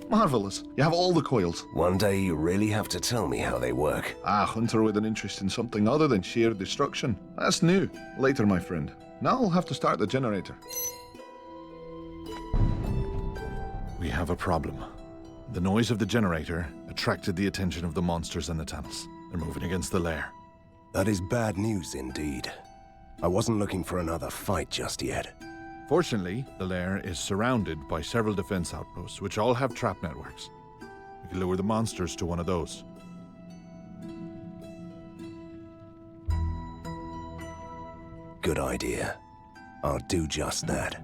Speaker 10: Marvelous. You have all the coils.
Speaker 1: One day you really have to tell me how they work.
Speaker 10: Ah, hunter with an interest in something other than sheer destruction. That's new. Later, my friend. Now I'll have to start the generator.
Speaker 12: We have a problem. The noise of the generator attracted the attention of the monsters in the tunnels. They're moving against the lair.
Speaker 1: That is bad news indeed. I wasn't looking for another fight just yet.
Speaker 12: Fortunately, the lair is surrounded by several defense outposts, which all have trap networks. We can lure the monsters to one of those.
Speaker 1: Good idea. I'll do just that.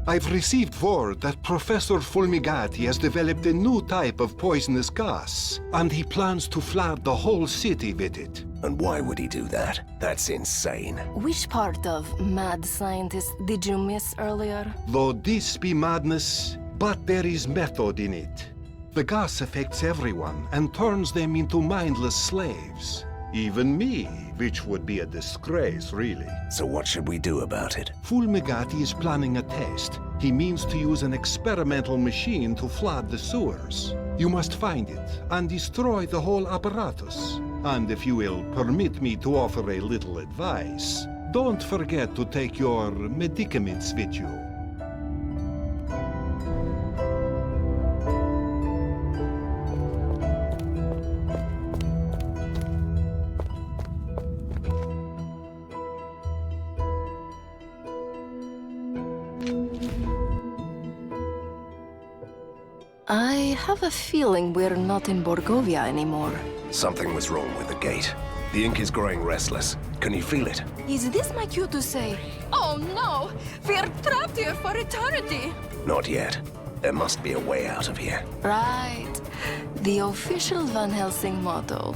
Speaker 11: I've received word that Professor Fulmigati has developed a new type of poisonous gas, and he plans to flood the whole city with it.
Speaker 1: And why would he do that? That's insane.
Speaker 2: Which part of mad scientist did you miss earlier?
Speaker 11: Though this be madness, but there is method in it. The gas affects everyone and turns them into mindless slaves. Even me, which would be a disgrace, really.
Speaker 1: So what should we do about it?
Speaker 11: Fulmigati is planning a test. He means to use an experimental machine to flood the sewers. You must find it and destroy the whole apparatus. And if you will permit me to offer a little advice, don't forget to take your medicaments with you.
Speaker 2: I have a feeling we're not in Borgovia anymore.
Speaker 1: Something was wrong with the gate. The ink is growing restless. Can you feel it?
Speaker 2: Is this my cue to say, "Oh no, we're trapped here for eternity"?
Speaker 1: Not yet. There must be a way out of here.
Speaker 2: Right. The official Van Helsing motto.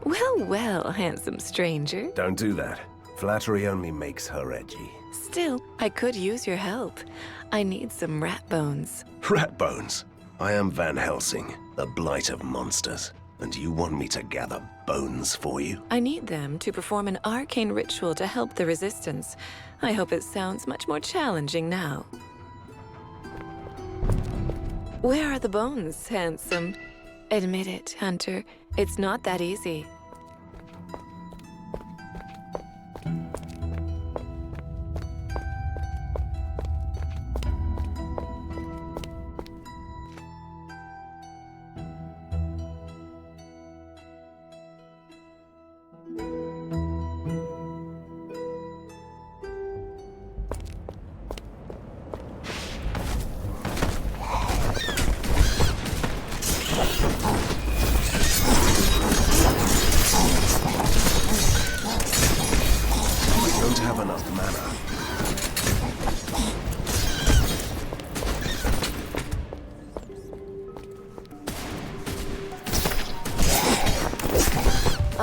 Speaker 13: Well, well, handsome stranger.
Speaker 1: Don't do that. Flattery only makes her edgy.
Speaker 13: Still, I could use your help. I need some rat bones.
Speaker 1: Rat bones? I am Van Helsing, the blight of monsters. And you want me to gather bones for you?
Speaker 13: I need them to perform an arcane ritual to help the resistance. I hope it sounds much more challenging now. Where are the bones, handsome? Admit it, Hunter. It's not that easy.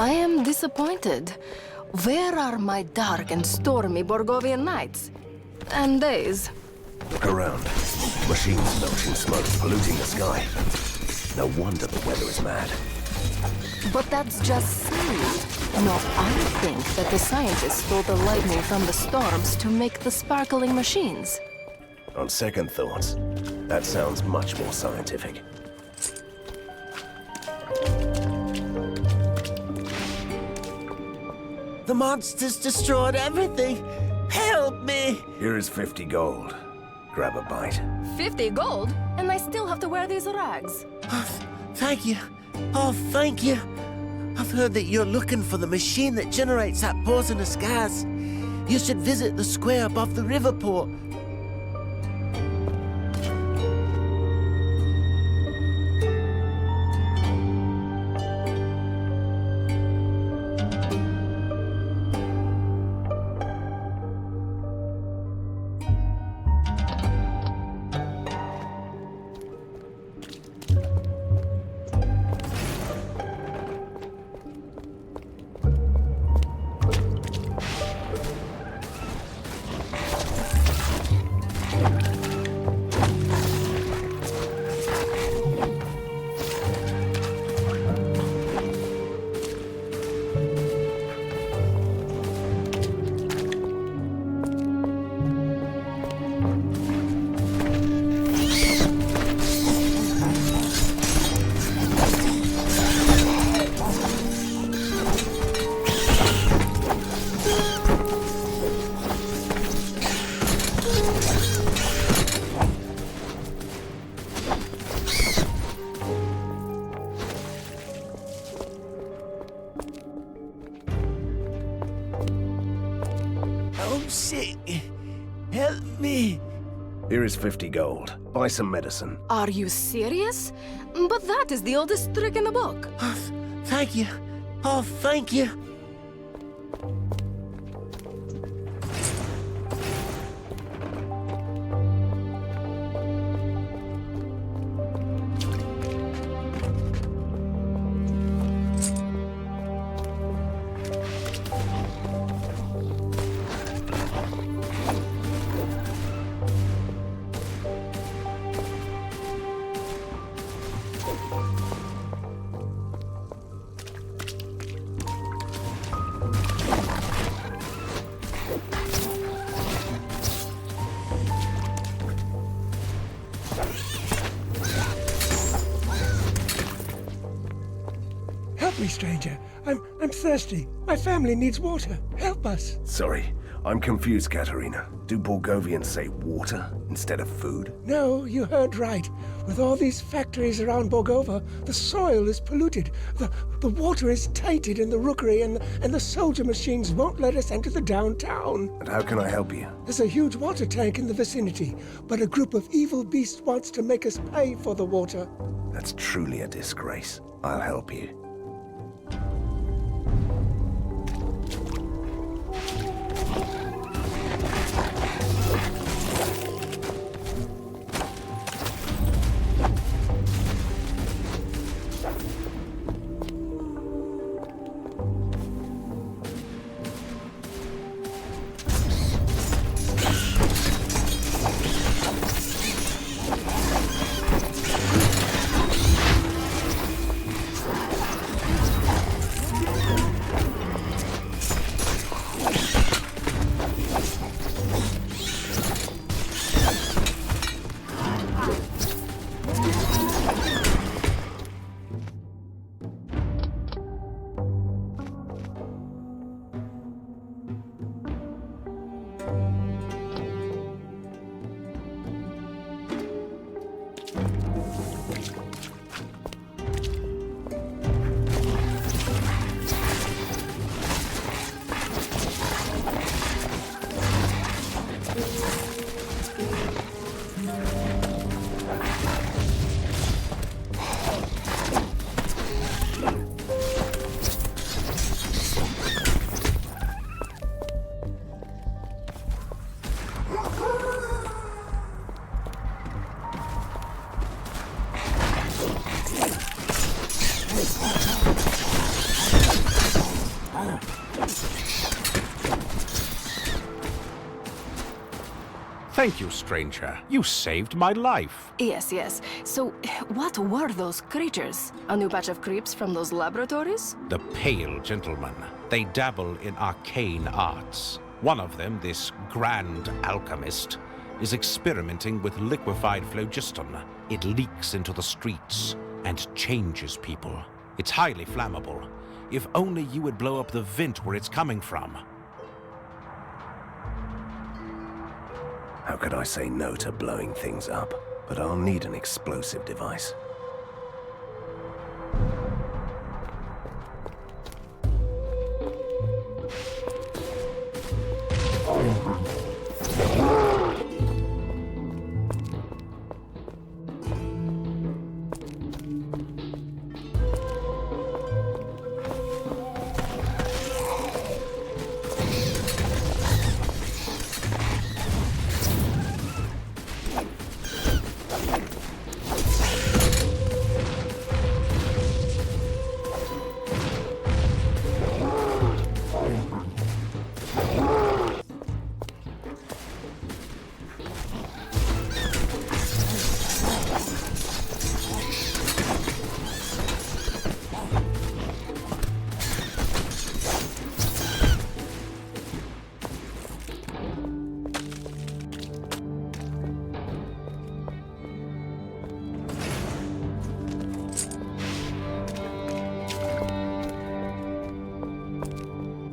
Speaker 2: I am disappointed. Where are my dark and stormy Borgovian nights? And days?
Speaker 1: Look around. Machines belching smoke, polluting the sky. No wonder the weather is mad.
Speaker 2: But that's just silly. No, I think that the scientists stole the lightning from the storms to make the sparkling machines.
Speaker 1: On second thoughts, that sounds much more scientific.
Speaker 9: The monsters destroyed everything. Help me!
Speaker 1: Here is 50 gold. Grab a bite.
Speaker 2: 50 gold? and I still have to wear these rags.
Speaker 5: Thank you. Oh, thank you. I've heard that you're looking for the machine that generates that poisonous gas. You should visit the square above the river port. I'm sick. Help me.
Speaker 1: Here is 50 gold. Buy some medicine.
Speaker 2: Are you serious? But that is the oldest trick in the book.
Speaker 5: Oh, thank you. Oh, thank you.
Speaker 8: Help me, stranger. I'm thirsty. My family needs water. Help us.
Speaker 1: Sorry, I'm confused, Katarina. Do Borgovians say water instead of food?
Speaker 8: No, you heard right. With all these factories around Borgova, the soil is polluted. The water is tainted in the rookery, and the soldier machines won't let us enter the downtown.
Speaker 1: And how can I help you?
Speaker 8: There's a huge water tank in the vicinity, but a group of evil beasts wants to make us pay for the water.
Speaker 1: That's truly a disgrace. I'll help you.
Speaker 14: Thank you, stranger. You saved my life.
Speaker 2: Yes. So, what were those creatures? A new batch of creeps from those laboratories?
Speaker 14: The Pale Gentlemen. They dabble in arcane arts. One of them, this grand alchemist, is experimenting with liquefied phlogiston. It leaks into the streets and changes people. It's highly flammable. If only you would blow up the vent where it's coming from.
Speaker 1: How could I say no to blowing things up? but I'll need an explosive device.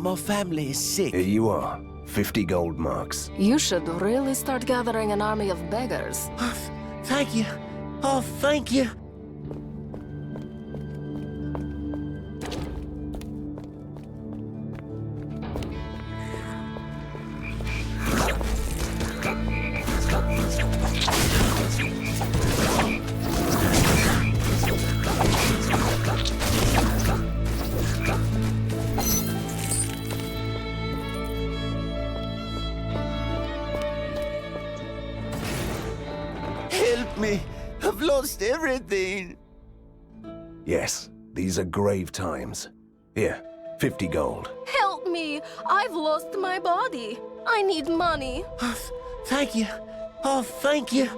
Speaker 5: My family is sick.
Speaker 1: Here you are. 50 gold marks.
Speaker 2: You should really start gathering an army of beggars.
Speaker 5: Thank you. Oh, thank you. Help me. I've lost everything.
Speaker 1: Yes, these are grave times. Here, 50 gold.
Speaker 2: Help me! I've lost my body. I need money.
Speaker 5: Thank you. Oh, thank you.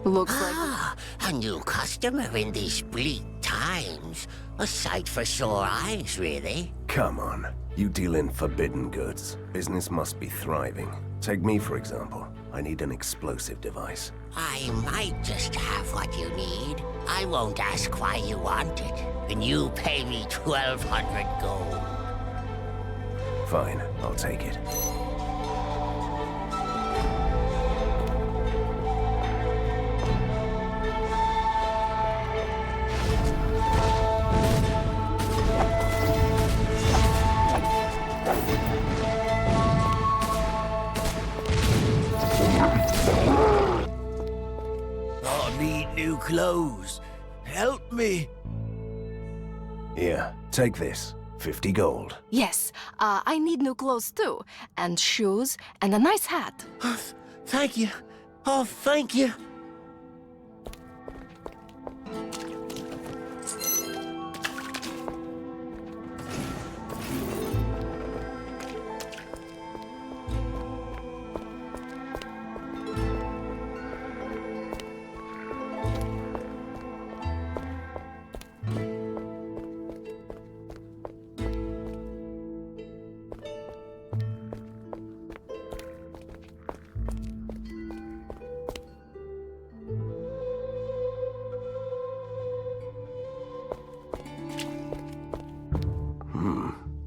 Speaker 2: Looks like...
Speaker 9: A new customer in these bleak times. A sight for sore eyes, really.
Speaker 1: Come on. You deal in forbidden goods. Business must be thriving. Take me, for example. I need an explosive device.
Speaker 9: I might just have what you need. I won't ask why you want it. And you pay me 1,200 gold.
Speaker 1: Fine, I'll take it.
Speaker 5: I need new clothes. Help me.
Speaker 1: Here, take this. 50 gold.
Speaker 2: Yes, I need new clothes too. And shoes, and a nice hat.
Speaker 5: Thank you. Oh, thank you.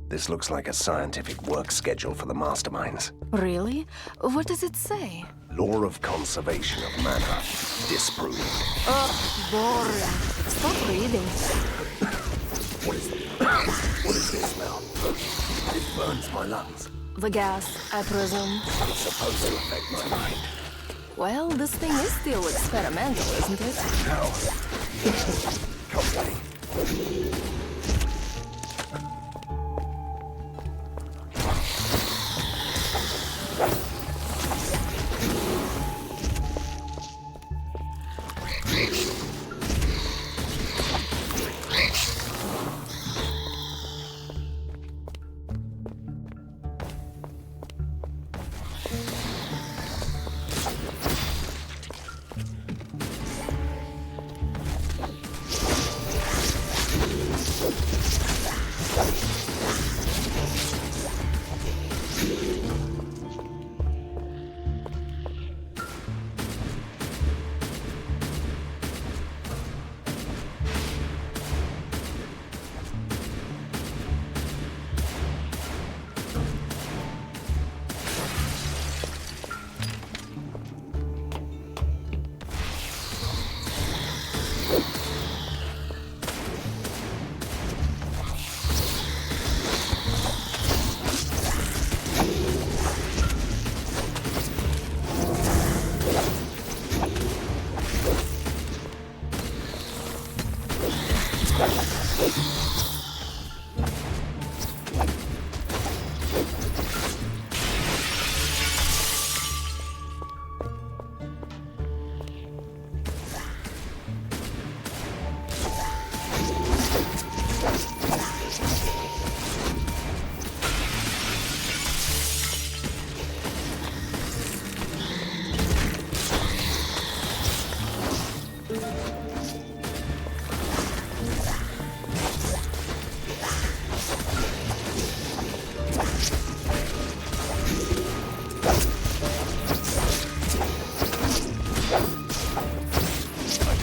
Speaker 1: This looks like a scientific work schedule for the masterminds.
Speaker 2: Really? What does it say?
Speaker 1: Law of conservation of mana. Disproved.
Speaker 2: Oh, boring. Stop reading.
Speaker 1: What is this smell? It burns my lungs.
Speaker 2: The gas, I presume.
Speaker 1: It's supposed to affect my mind.
Speaker 2: Well, this thing is still experimental, isn't it?
Speaker 1: How? Comforting.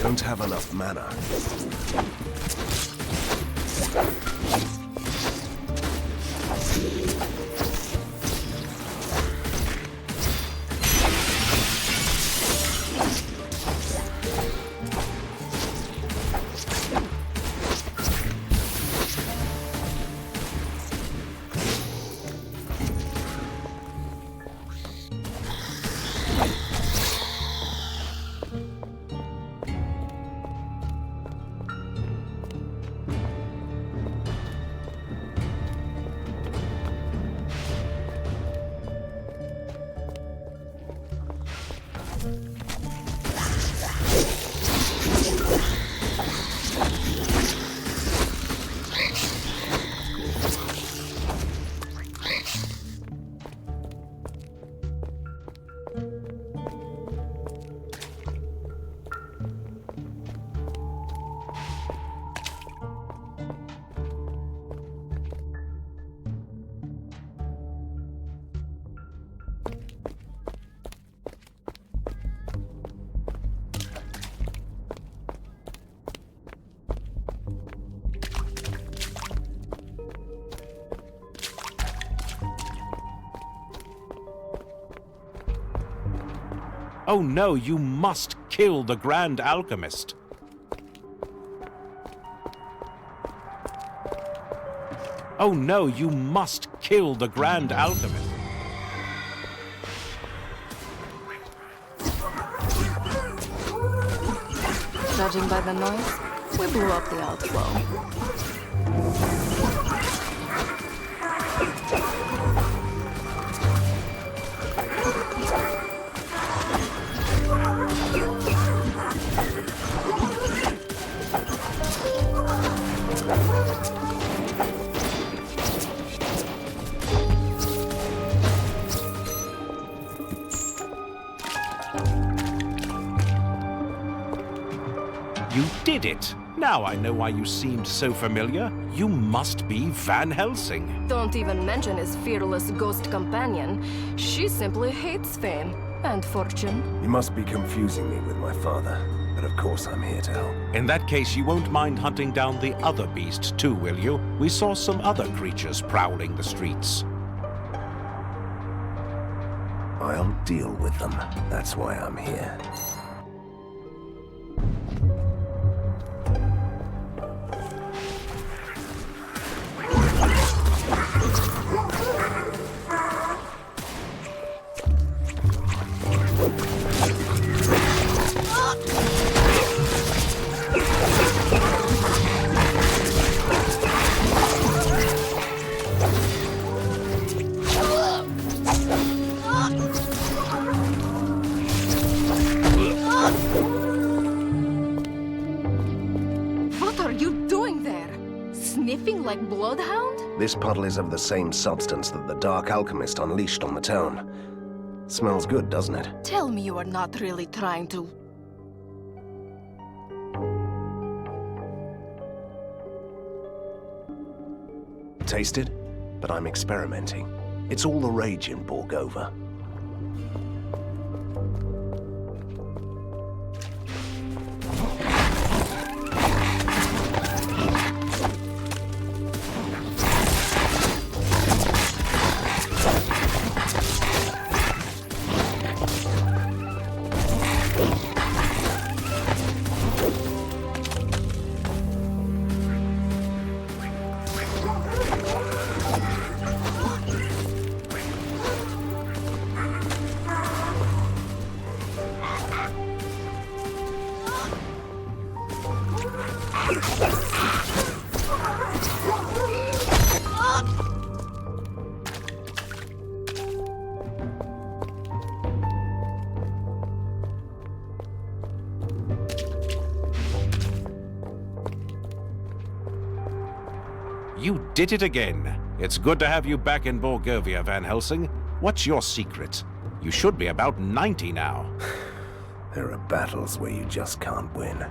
Speaker 1: Don't have enough mana.
Speaker 14: Oh no, you must kill the Grand Alchemist. Oh no, you must kill the Grand Alchemist.
Speaker 2: Judging by the noise, we blew up the outflow.
Speaker 14: You did it! Now I know why you seemed so familiar. You must be Van Helsing.
Speaker 2: Don't even mention his fearless ghost companion. She simply hates fame and fortune.
Speaker 1: You must be confusing me with my father, but of course I'm here to help.
Speaker 14: In that case, you won't mind hunting down the other beast too, will you? We saw some other creatures prowling the streets.
Speaker 1: I'll deal with them. That's why I'm here.
Speaker 2: like bloodhound?
Speaker 1: This puddle is of the same substance that the Dark Alchemist unleashed on the town. Smells good, doesn't it?
Speaker 2: Tell me you are not really trying to...
Speaker 1: Tasted? But I'm experimenting. It's all the rage in Borgovia.
Speaker 14: You did it again. It's good to have you back in Borgovia, Van Helsing. What's your secret? You should be about 90 now.
Speaker 1: There are battles where you just can't win.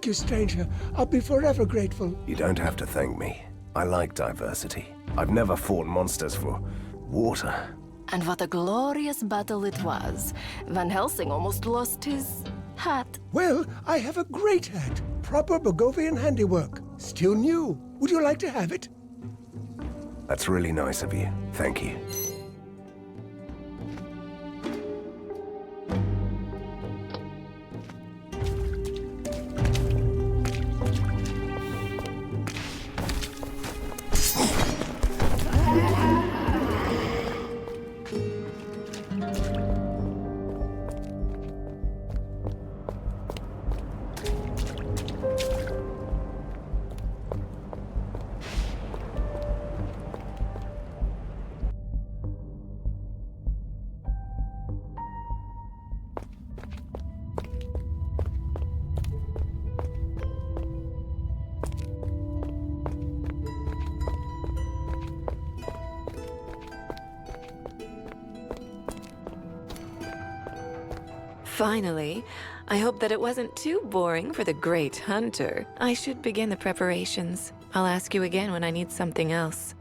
Speaker 8: Thank you, stranger. I'll be forever grateful.
Speaker 1: You don't have to thank me. I like diversity. I've never fought monsters for water.
Speaker 2: And what a glorious battle it was. Van Helsing almost lost his hat.
Speaker 8: Well, I have a great hat. Proper Borgovian handiwork. Still new. Would you like to have it?
Speaker 1: That's really nice of you. Thank you.
Speaker 13: Finally, I hope that it wasn't too boring for the great hunter. I should begin the preparations. I'll ask you again when I need something else.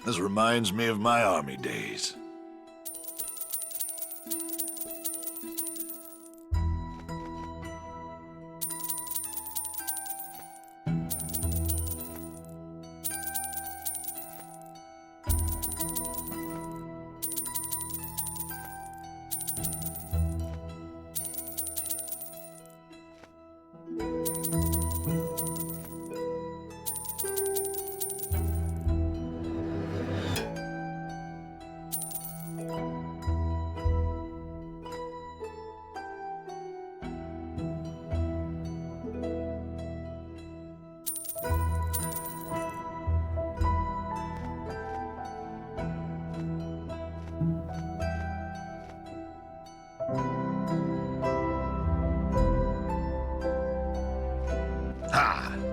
Speaker 15: This reminds me of my army days.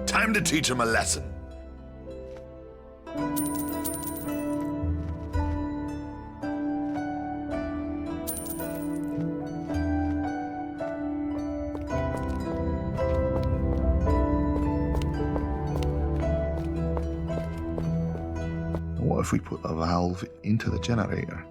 Speaker 15: Time to teach him a lesson.
Speaker 10: What if we put a valve into the generator?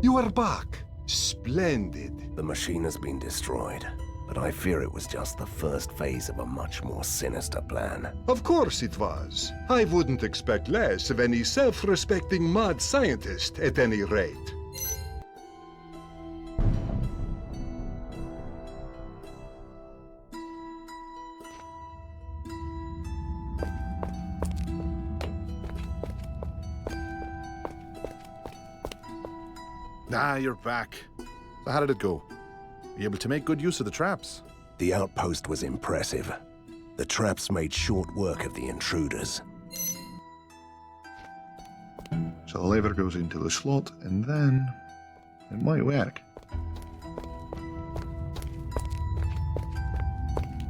Speaker 11: You are back. Splendid.
Speaker 1: The machine has been destroyed, but I fear it was just the first phase of a much more sinister plan.
Speaker 11: Of course it was. I wouldn't expect less of any self-respecting mad scientist, at any rate.
Speaker 12: Ah, you're back. So how did it go? Be able to make good use of the traps?
Speaker 1: The outpost was impressive. The traps made short work of the intruders.
Speaker 10: So the lever goes into the slot, and then it might work.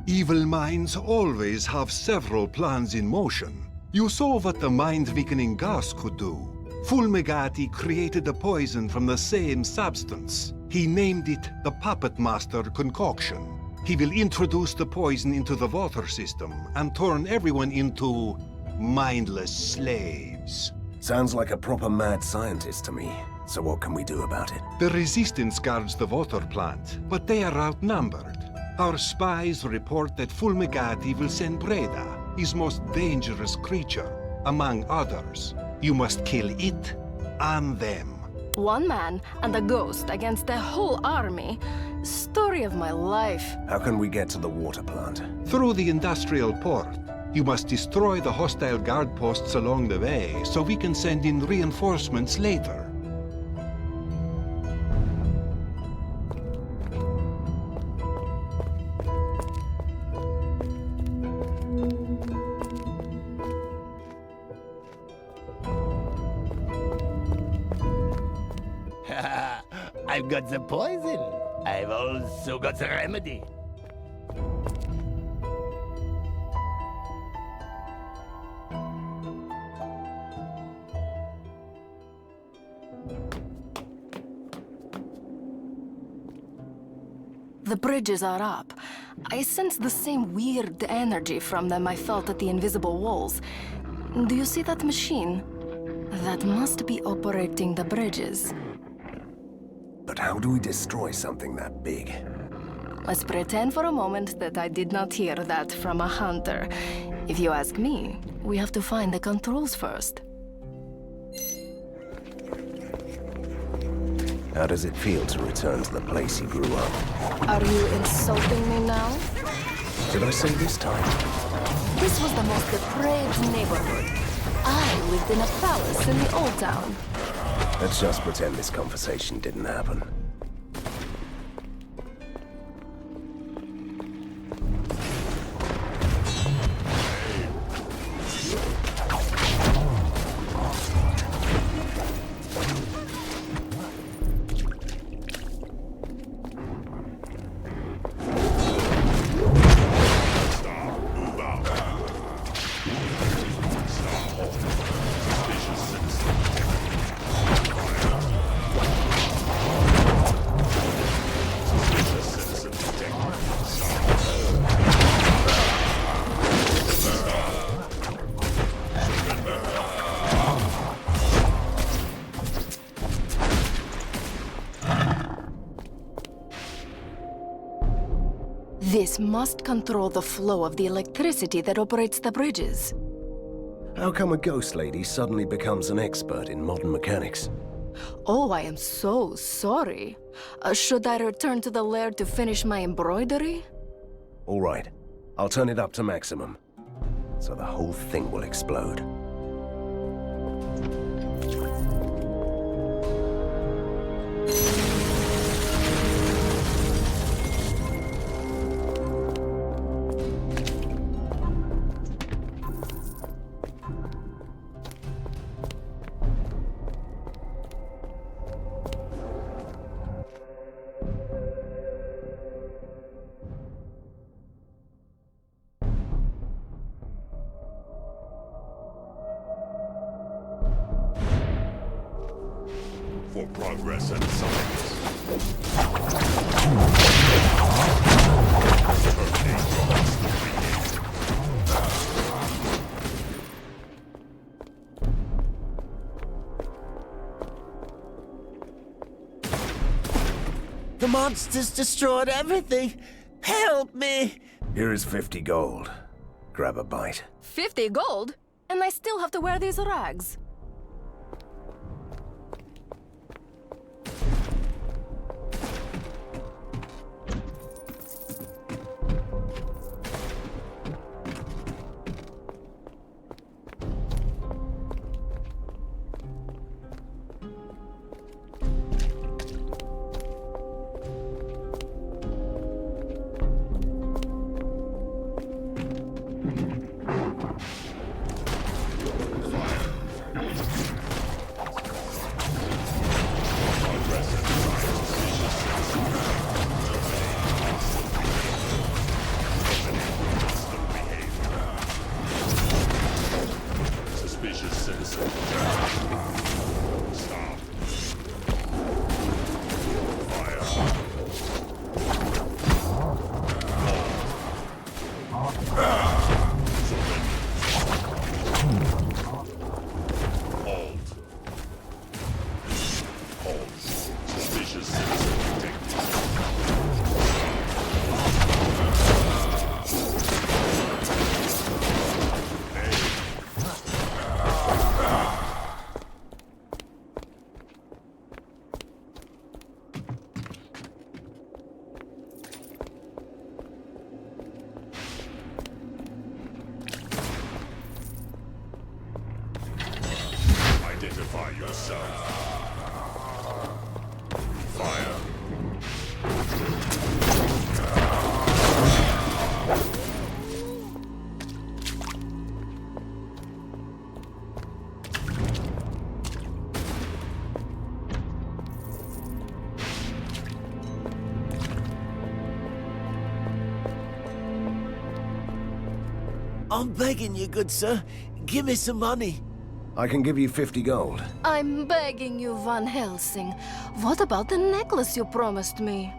Speaker 11: Evil minds always have several plans in motion. You saw what the mind-weakening gas could do. Fulmigati created a poison from the same substance. He named it the Puppet Master Concoction. He will introduce the poison into the water system and turn everyone into mindless slaves.
Speaker 1: Sounds like a proper mad scientist to me. So what can we do about it?
Speaker 11: The Resistance guards the water plant, but they are outnumbered. Our spies report that Fulmigati will send Breda, his most dangerous creature, among others. You must kill it and them.
Speaker 2: One man and a ghost against the whole army. Story of my life.
Speaker 1: How can we get to the water plant?
Speaker 11: Through the industrial port. You must destroy the hostile guard posts along the way, so we can send in reinforcements later.
Speaker 9: I've got the poison. I've also got the remedy.
Speaker 2: The bridges are up. I sense the same weird energy from them I felt at the invisible walls. Do you see that machine? That must be operating the bridges.
Speaker 1: But how do we destroy something that big?
Speaker 2: Let's pretend for a moment that I did not hear that from a hunter. If you ask me, we have to find the controls first.
Speaker 1: How does it feel to return to the place you grew up?
Speaker 2: Are you insulting me now?
Speaker 1: Did I say this time?
Speaker 2: This was the most depraved neighborhood. I lived in a palace in the old town.
Speaker 1: Let's just pretend this conversation didn't happen.
Speaker 2: This must control the flow of the electricity that operates the bridges.
Speaker 1: How come a ghost lady suddenly becomes an expert in modern mechanics?
Speaker 2: Oh, I am so sorry. Should I return to the lair to finish my embroidery?
Speaker 1: All right, I'll turn it up to maximum, so the whole thing will explode.
Speaker 6: For progress and science.
Speaker 5: The monsters destroyed everything. Help me!
Speaker 1: Here is 50 gold. Grab a bite.
Speaker 2: 50 gold? And I still have to wear these rags.
Speaker 6: Identify yourself. Fire.
Speaker 5: I'm begging you, good sir. Give me some money.
Speaker 1: I can give you 50 gold.
Speaker 2: I'm begging you, Van Helsing. What about the necklace you promised me?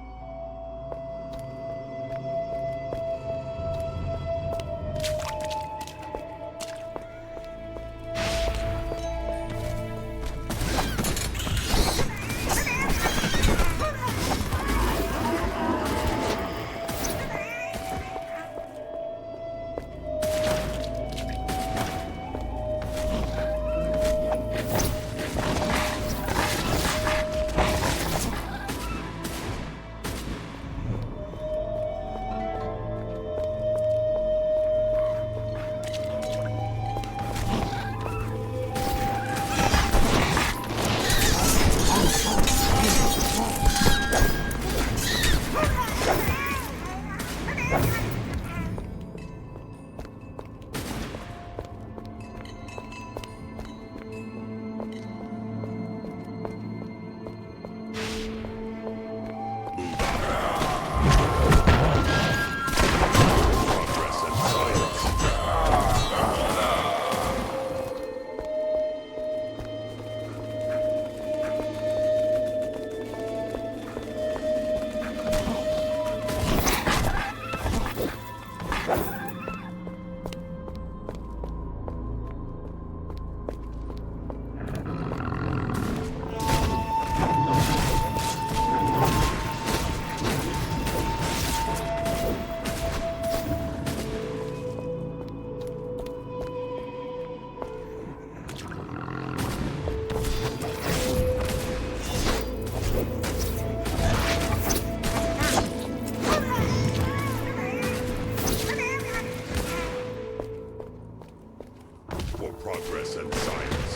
Speaker 6: Progress and science.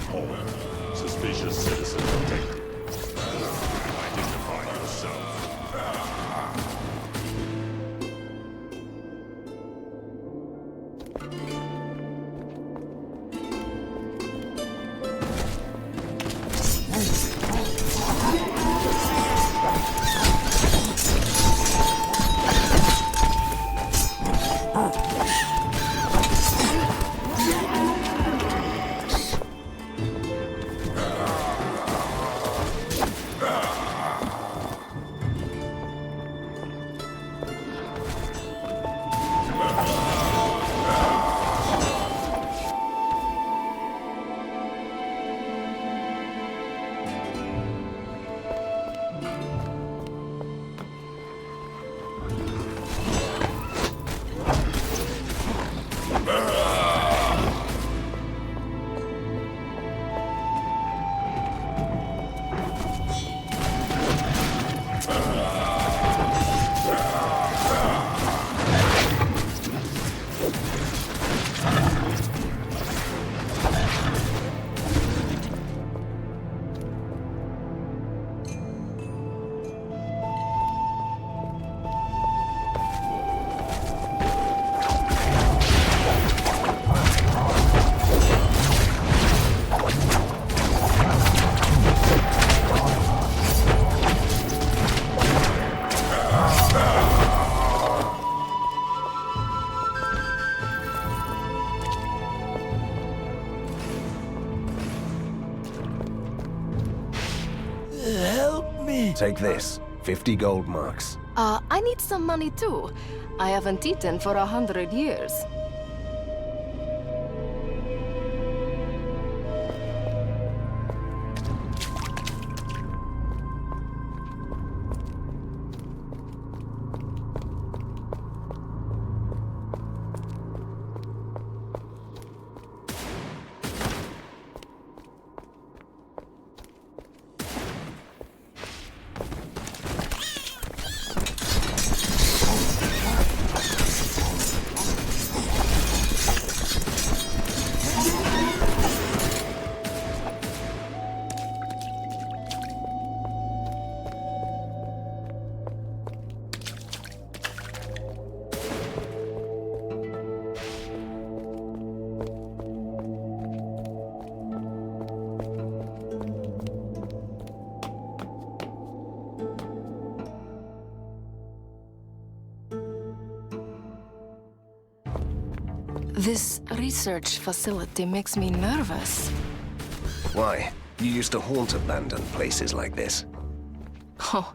Speaker 6: Hold. Suspicious citizen detected. Identify yourself.
Speaker 1: Take this. 50 gold marks.
Speaker 2: I need some money too. I haven't eaten for 100 years. This research facility makes me nervous.
Speaker 1: Why? You used to haunt abandoned places like this.
Speaker 2: Oh,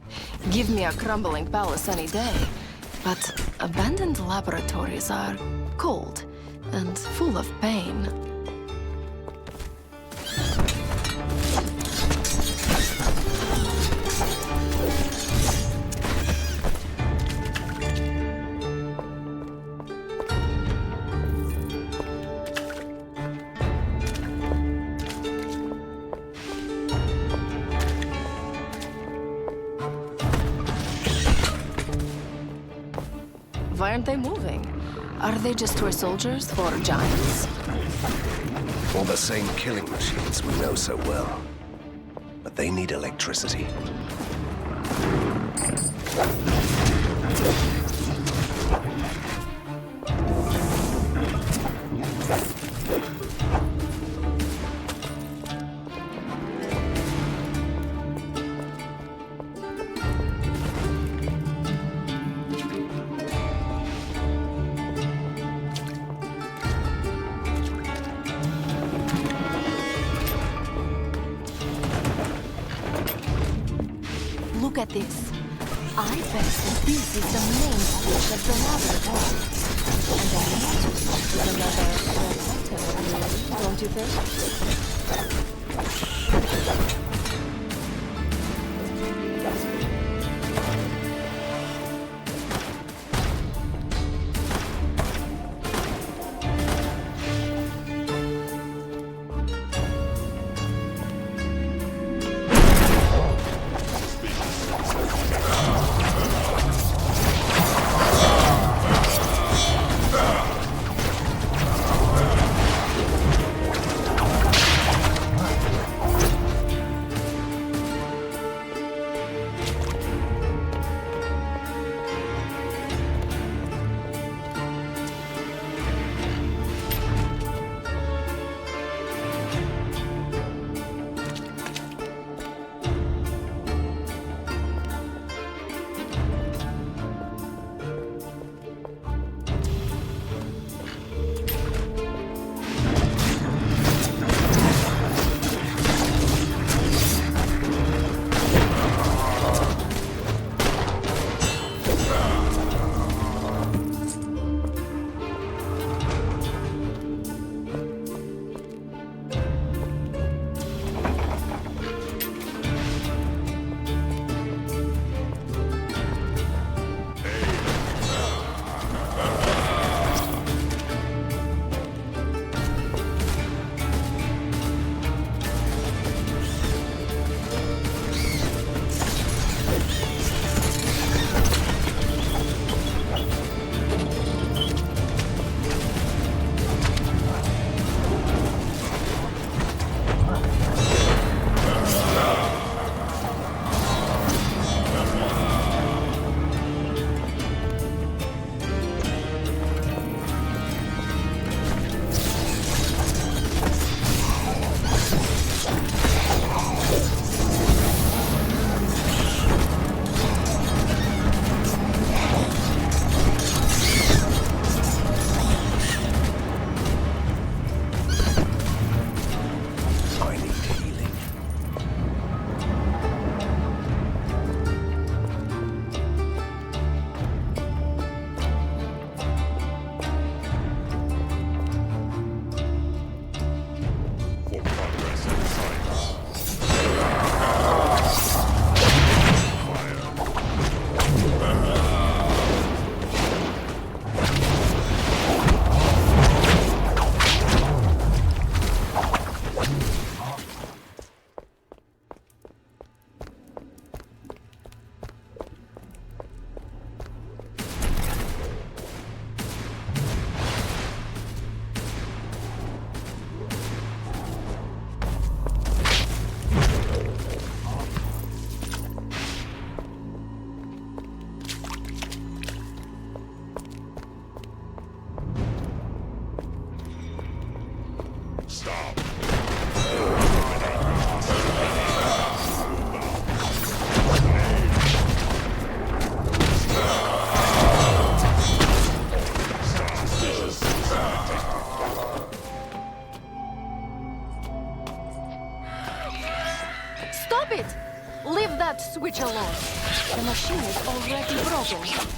Speaker 2: give me a crumbling palace any day. But abandoned laboratories are cold and full of pain. Why aren't they moving? Are they just toy soldiers or giants?
Speaker 1: Or the same killing machines we know so well. But they need electricity.
Speaker 2: Look at this. I bet that this is the main switch of the laboratory. And the main switch is another button, don't you think? switch along. The machine is already broken.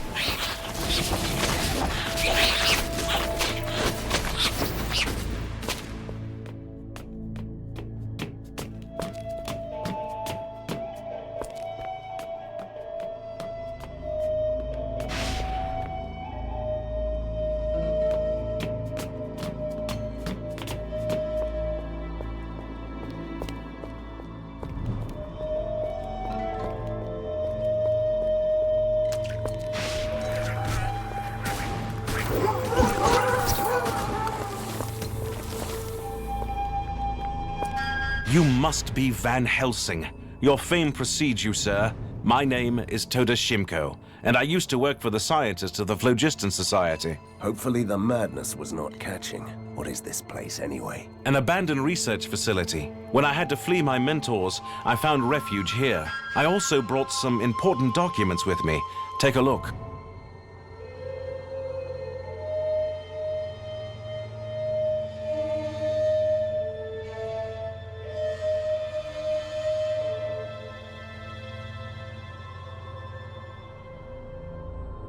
Speaker 14: You must be Van Helsing. Your fame precedes you, sir. My name is Toda Shimko, and I used to work for the scientists of the Phlogiston Society.
Speaker 1: Hopefully the madness was not catching. What is this place anyway?
Speaker 14: An abandoned research facility. When I had to flee my mentors, I found refuge here. I also brought some important documents with me. Take a look.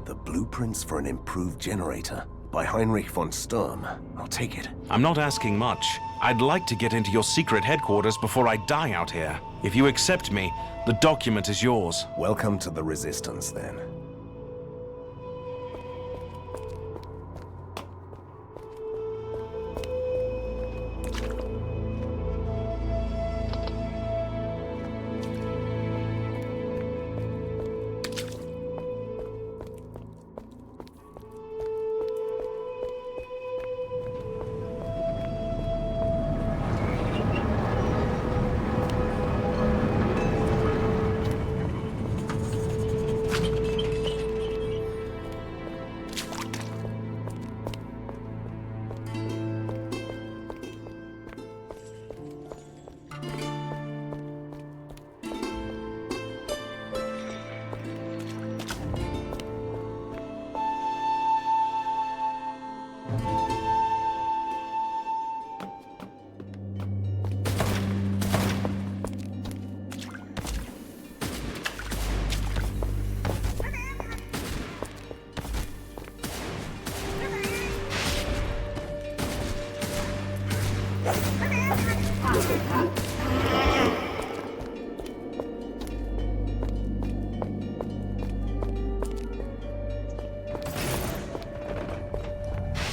Speaker 1: The blueprints for an improved generator by Heinrich von Sturm. I'll take it.
Speaker 14: I'm not asking much. I'd like to get into your secret headquarters before I die out here. If you accept me, the document is yours.
Speaker 1: Welcome to the Resistance, then.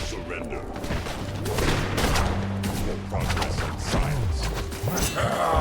Speaker 6: Surrender. For progress and science. Surrender.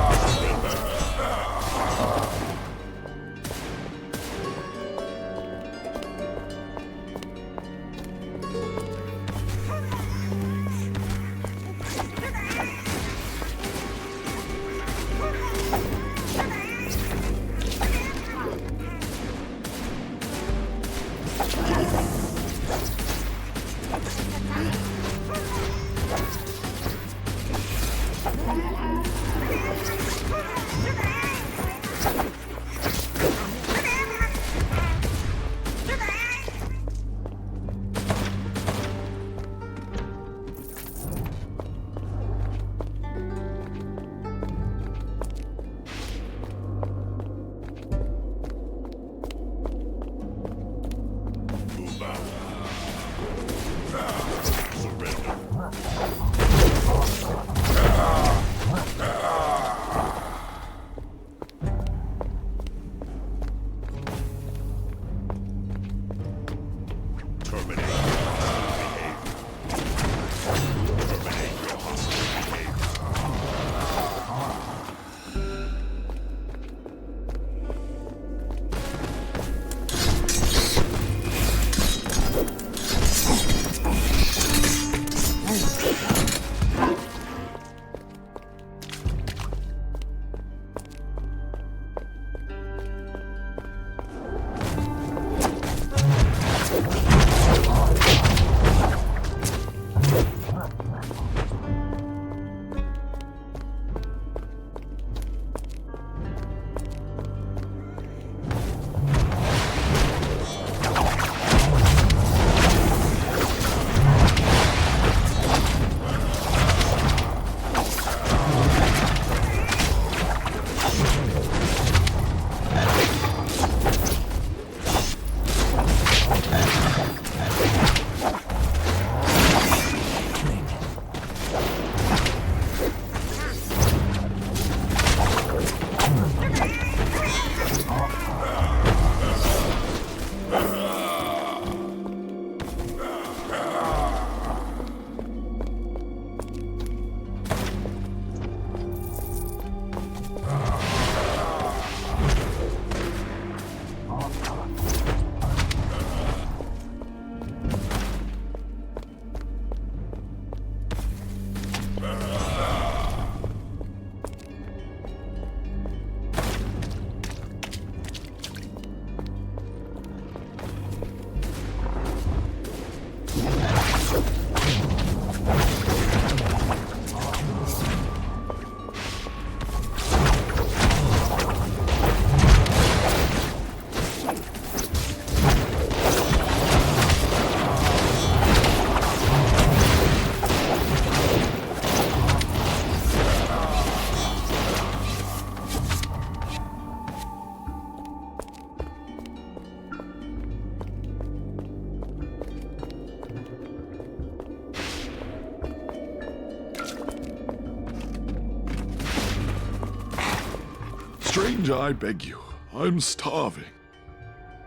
Speaker 10: Stranger, I beg you. I'm starving.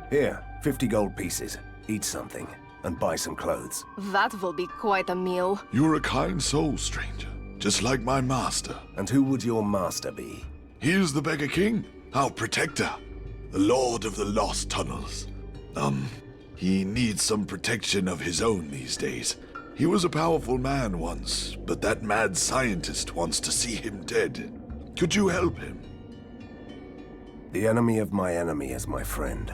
Speaker 1: Here, 50 gold pieces. Eat something, and buy some clothes.
Speaker 2: That will be quite a meal.
Speaker 10: You're a kind soul, stranger. Just like my master.
Speaker 1: And who would your master be?
Speaker 10: He is the Beggar King, our protector. The Lord of the Lost Tunnels. He needs some protection of his own these days. He was a powerful man once, but that mad scientist wants to see him dead. Could you help him?
Speaker 1: The enemy of my enemy is my friend.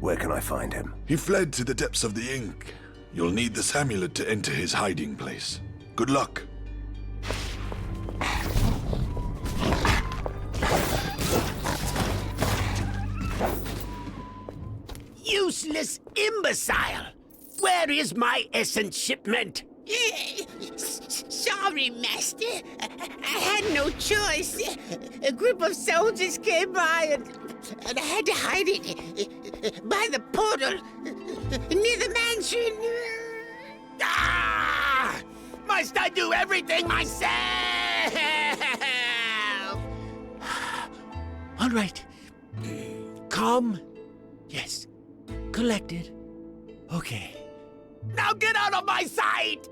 Speaker 1: Where can I find him?
Speaker 10: He fled to the depths of the ink. You'll need this amulet to enter his hiding place. Good luck.
Speaker 4: Useless imbecile! Where is my essence shipment?
Speaker 16: Sorry, Master. I had no choice. A group of soldiers came by and I had to hide it by the portal near the mansion.
Speaker 4: Ah! Must I do everything myself? All right. Calm. Yes. Collected. Okay. Now get out of my sight!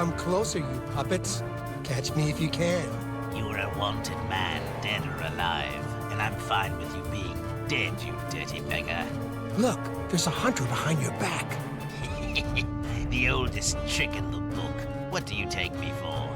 Speaker 8: Come closer, you puppets. Catch me if you can.
Speaker 17: You're a wanted man, dead or alive, and I'm fine with you being dead, you dirty beggar.
Speaker 8: Look, there's a hunter behind your back.
Speaker 17: The oldest trick in the book. What do you take me for?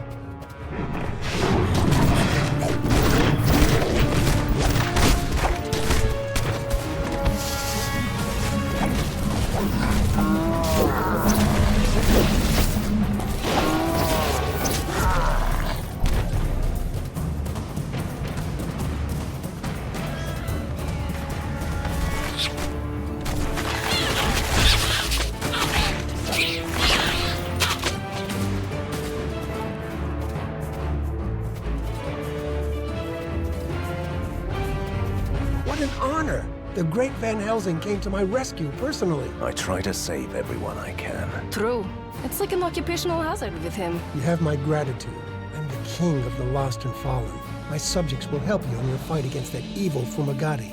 Speaker 8: What an honor! The great Van Helsing came to my rescue personally.
Speaker 1: I try to save everyone I can.
Speaker 2: True. It's like an occupational hazard with him.
Speaker 8: You have my gratitude. I'm the king of the lost and fallen. My subjects will help you in your fight against that evil Fumagati.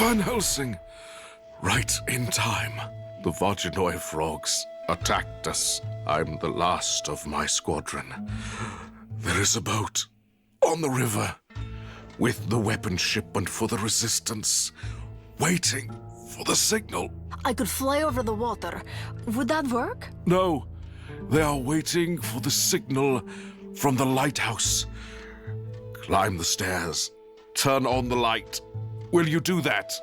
Speaker 7: Van Helsing! Right in time. The Voginoi frogs attacked us. I'm the last of my squadron. There is a boat on the river with the weapon shipment for the Resistance, waiting for the signal.
Speaker 2: I could fly over the water. Would that work?
Speaker 7: No, they are waiting for the signal from the lighthouse. Climb the stairs, turn on the light, Will you do that?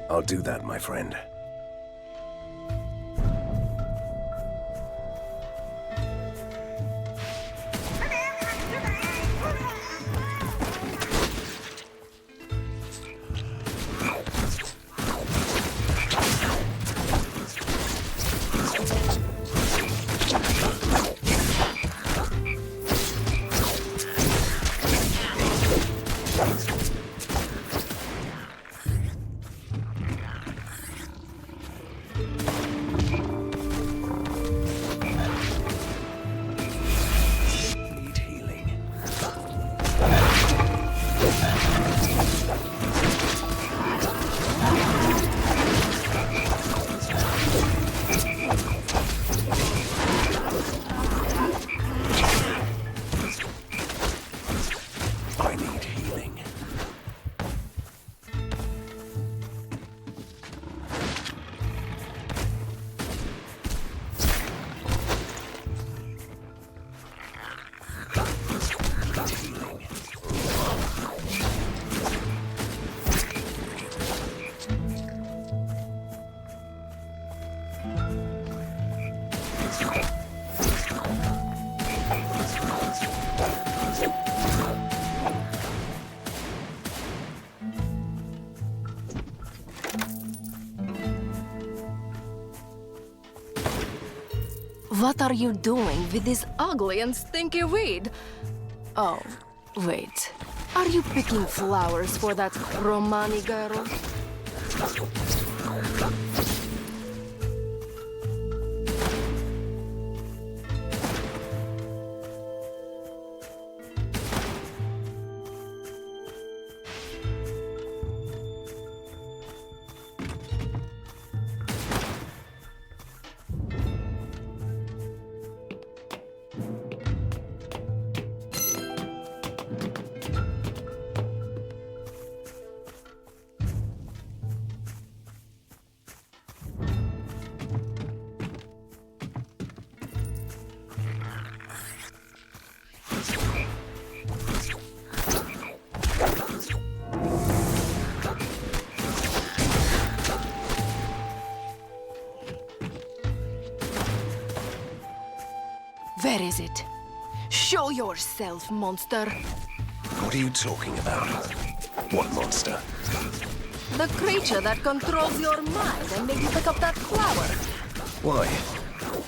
Speaker 1: I'll do that, my friend.
Speaker 2: What are you doing with this ugly and stinky weed? Oh, wait. Are you picking flowers for that Romani girl? Where is it? Show yourself, monster!
Speaker 1: What are you talking about? What monster?
Speaker 2: The creature that controls your mind and makes you pick up that flower.
Speaker 1: Why?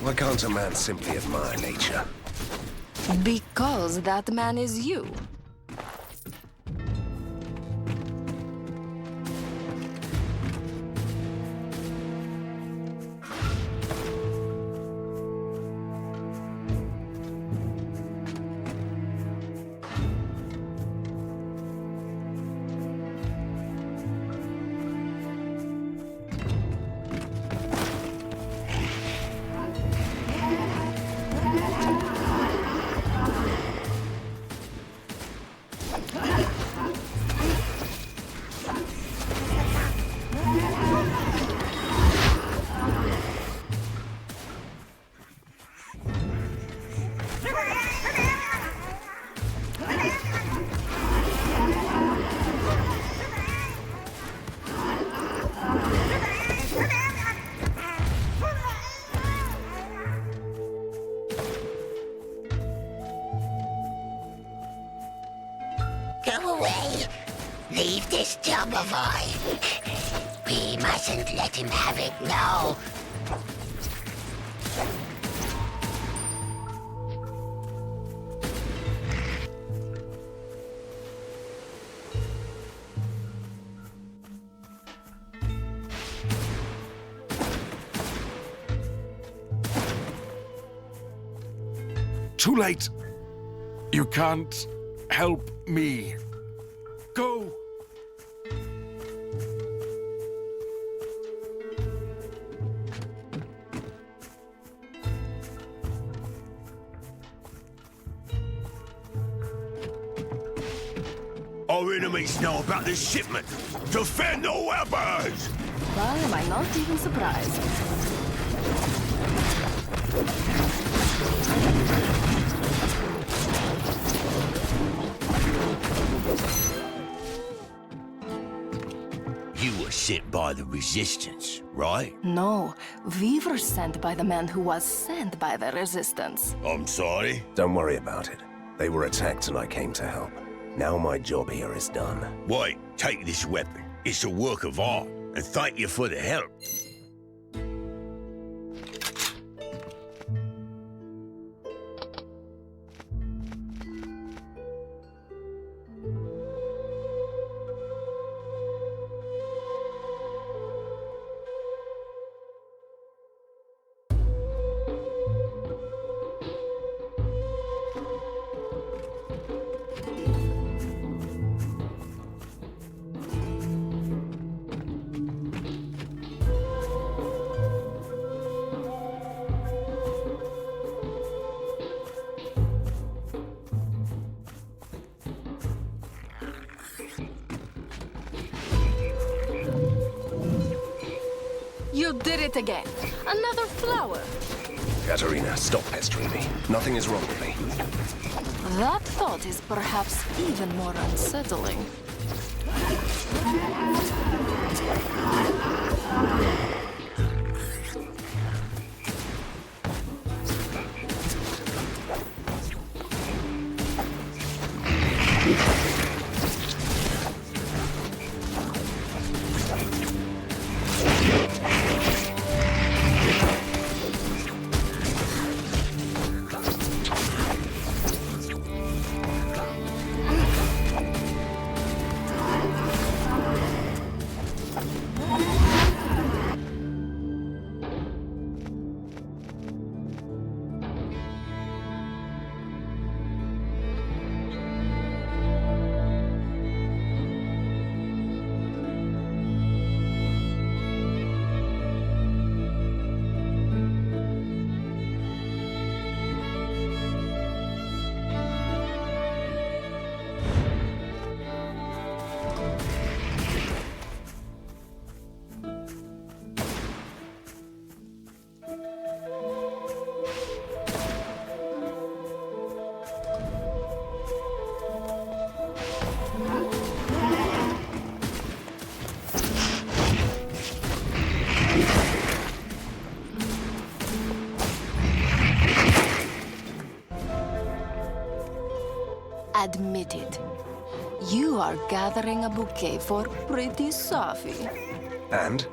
Speaker 1: Why can't a man simply admire nature?
Speaker 2: Because that man is you.
Speaker 16: Go away. Leave this job of ours. We mustn't let him have it, no.
Speaker 7: Too late. You can't help me. Go!
Speaker 4: Our enemies know about this shipment. Defend the weapons!
Speaker 2: Why am I not even surprised?
Speaker 9: You were sent by the Resistance, right?
Speaker 2: No, we were sent by the man who was sent by the Resistance.
Speaker 9: I'm sorry?
Speaker 1: Don't worry about it. They were attacked and I came to help. Now my job here is done.
Speaker 9: Wait, take this weapon. It's a work of art, and thank you for the help.
Speaker 2: You did it again. Another flower.
Speaker 1: Katarina, stop pestering me. Nothing is wrong with me.
Speaker 2: That thought is perhaps even more unsettling. Admit it. You are gathering a bouquet for pretty Sophie.
Speaker 1: And?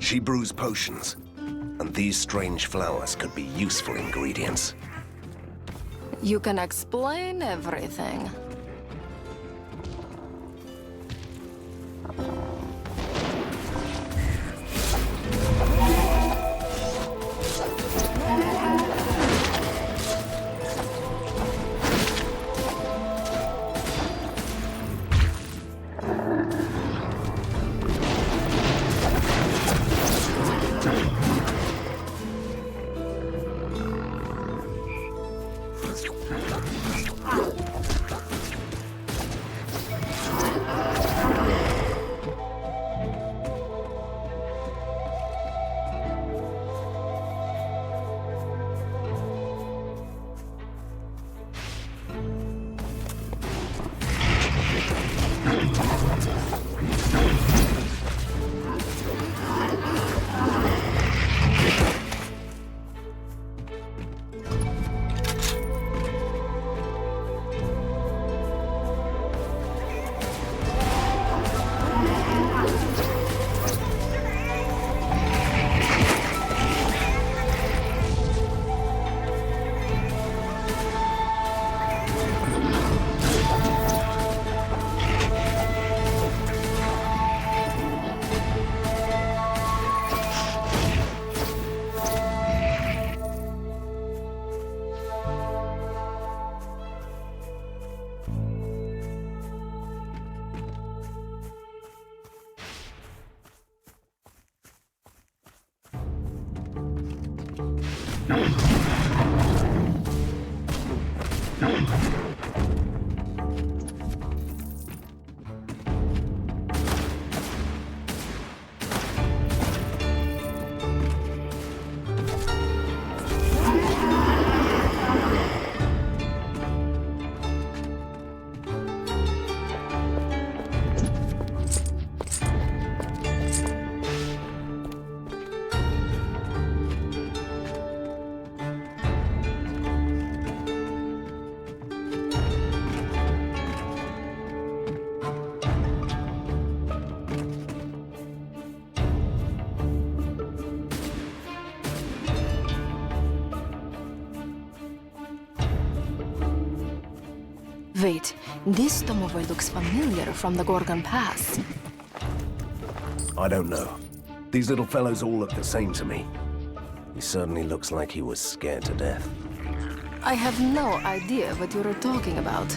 Speaker 1: She brews potions. And these strange flowers could be useful ingredients.
Speaker 2: You can explain everything. Wait, this domovoy looks familiar from the Gorgon Pass.
Speaker 1: I don't know. These little fellows all look the same to me. He certainly looks like he was scared to death.
Speaker 2: I have no idea what you're talking about.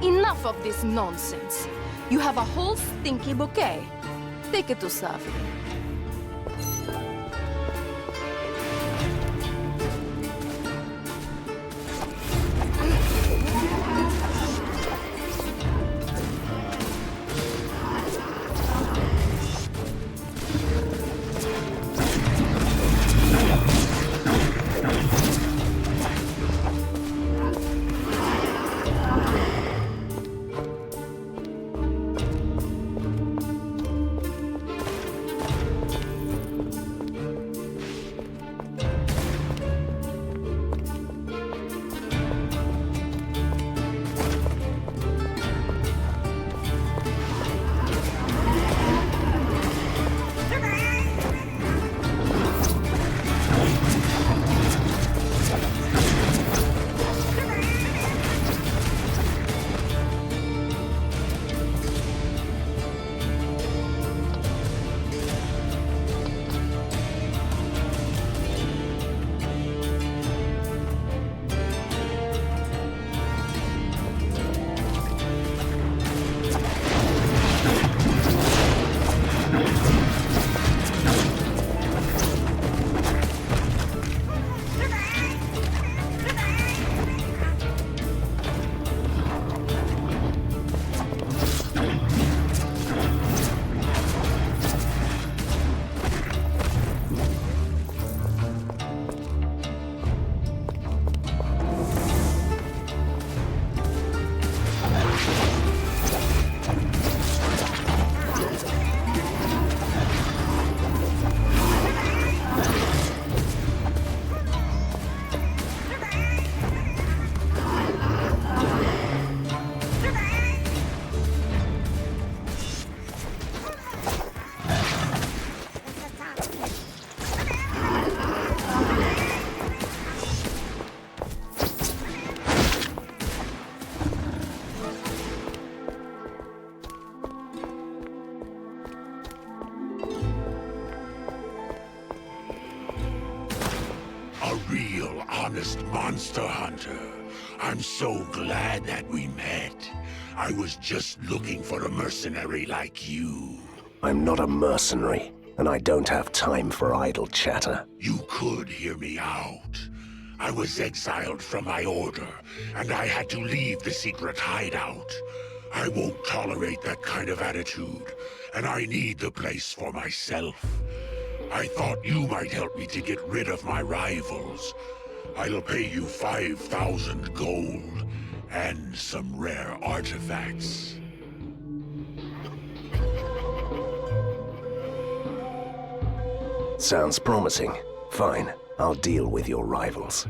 Speaker 2: Enough of this nonsense. You have a whole stinky bouquet. Take it to Safi.
Speaker 6: Real honest monster hunter. I'm so glad that we met. I was just looking for a mercenary like you.
Speaker 1: I'm not a mercenary, and I don't have time for idle chatter.
Speaker 6: You could hear me out. I was exiled from my order, and I had to leave the secret hideout. I won't tolerate that kind of attitude, and I need the place for myself. I thought you might help me to get rid of my rivals. I'll pay you 5,000 gold and some rare artifacts.
Speaker 1: Sounds promising. Fine, I'll deal with your rivals.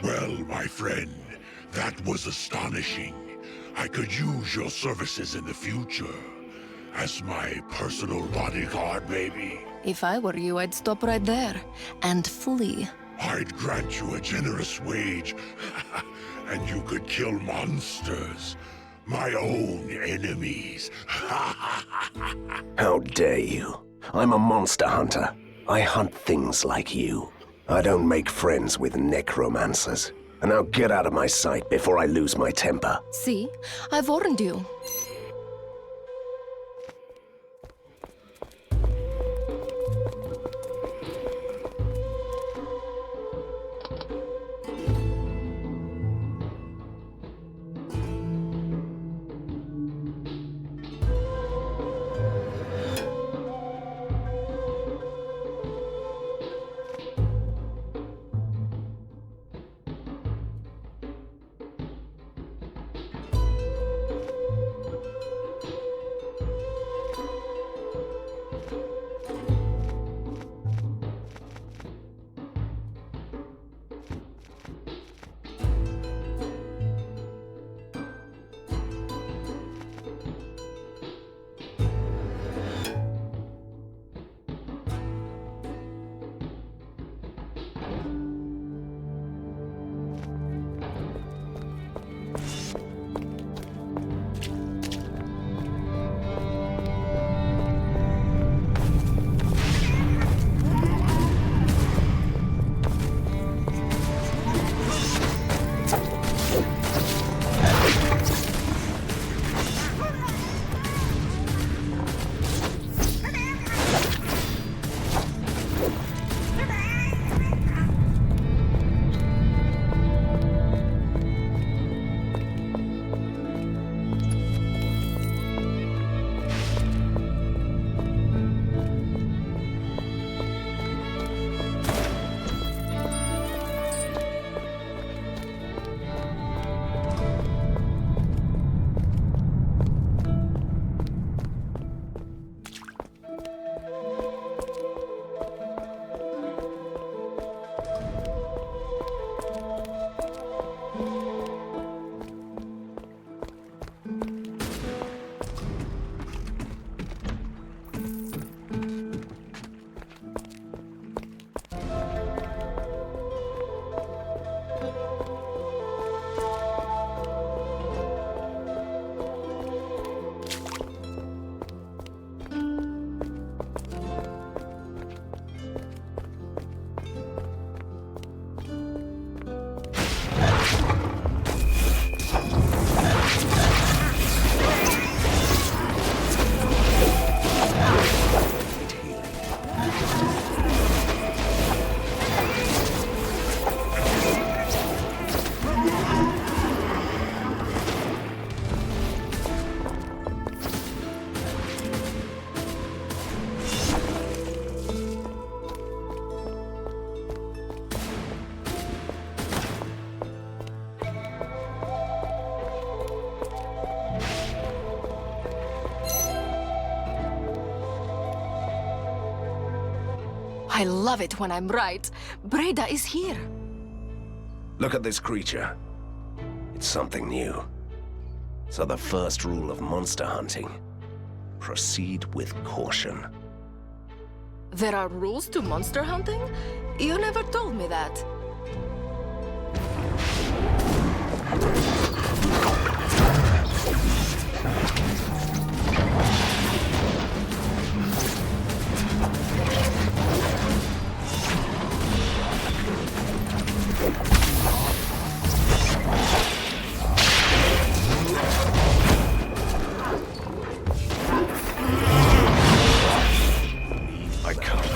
Speaker 6: Well, my friend, that was astonishing. I could use your services in the future. As my personal bodyguard, maybe.
Speaker 2: If I were you, I'd stop right there and flee.
Speaker 6: I'd grant you a generous wage, and you could kill monsters. My own enemies.
Speaker 1: How dare you? I'm a monster hunter. I hunt things like you. I don't make friends with necromancers. And now get out of my sight before I lose my temper.
Speaker 2: See? I warned you. I love it when I'm right. Breda is here.
Speaker 1: Look at this creature. It's something new. So the first rule of monster hunting: proceed with caution.
Speaker 2: There are rules to monster hunting? You never told me that.
Speaker 1: I can't.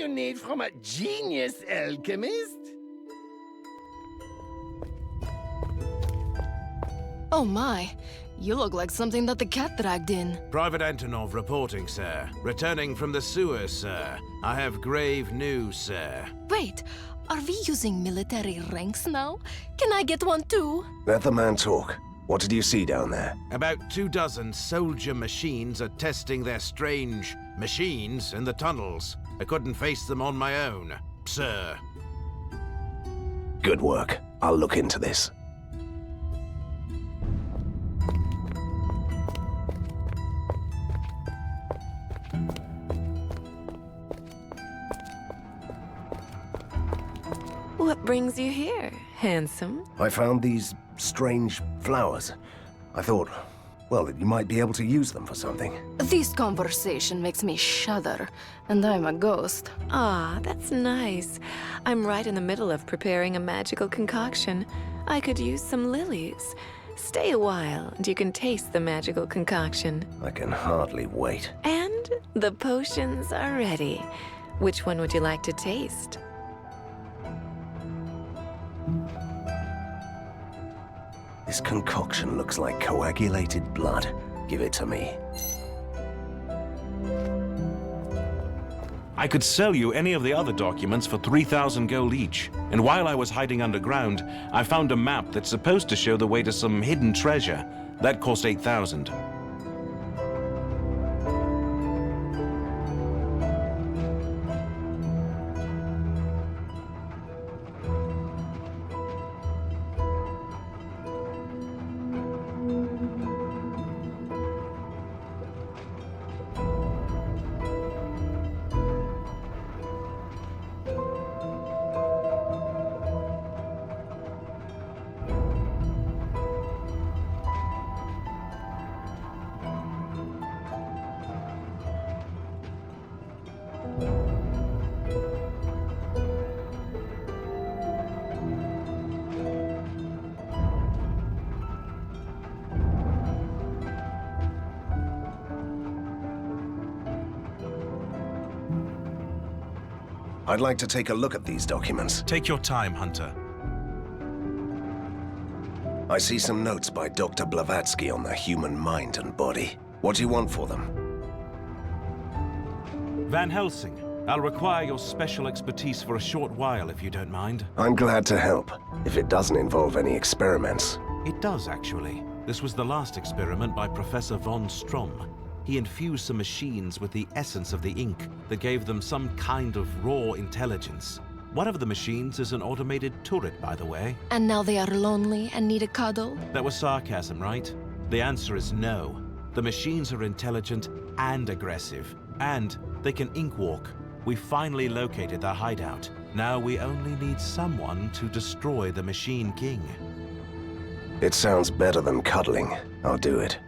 Speaker 9: you need from a genius alchemist?
Speaker 2: Oh my, you look like something that the cat dragged in.
Speaker 14: Private Antonov reporting, sir. Returning from the sewers, sir. I have grave news, sir.
Speaker 2: Wait, are we using military ranks now? Can I get one too?
Speaker 1: Let the man talk. What did you see down there?
Speaker 14: About 24 soldier machines are testing their strange machines in the tunnels. I couldn't face them on my own, sir.
Speaker 1: Good work. I'll look into this.
Speaker 13: What brings you here, handsome?
Speaker 1: I found these strange flowers. I thought, well, that you might be able to use them for something.
Speaker 2: This conversation makes me shudder, and I'm a ghost.
Speaker 13: Ah, that's nice. I'm right in the middle of preparing a magical concoction. I could use some lilies. Stay a while, and you can taste the magical concoction.
Speaker 1: I can hardly wait.
Speaker 13: And the potions are ready. Which one would you like to taste?
Speaker 1: This concoction looks like coagulated blood. Give it to me.
Speaker 14: I could sell you any of the other documents for 3,000 gold each. And while I was hiding underground, I found a map that's supposed to show the way to some hidden treasure. That cost 8,000.
Speaker 1: I'd like to take a look at these documents.
Speaker 14: Take your time, Hunter.
Speaker 1: I see some notes by Dr. Blavatsky on the human mind and body. What do you want for them?
Speaker 14: Van Helsing, I'll require your special expertise for a short while, if you don't mind.
Speaker 1: I'm glad to help, if it doesn't involve any experiments.
Speaker 14: It does, actually. This was the last experiment by Professor von Strom. He infused some machines with the essence of the ink that gave them some kind of raw intelligence. One of the machines is an automated turret, by the way.
Speaker 2: And now they are lonely and need a cuddle?
Speaker 14: That was sarcasm, right? The answer is no. The machines are intelligent and aggressive, and they can ink walk. We finally located their hideout. Now we only need someone to destroy the Machine King.
Speaker 1: It sounds better than cuddling. I'll do it.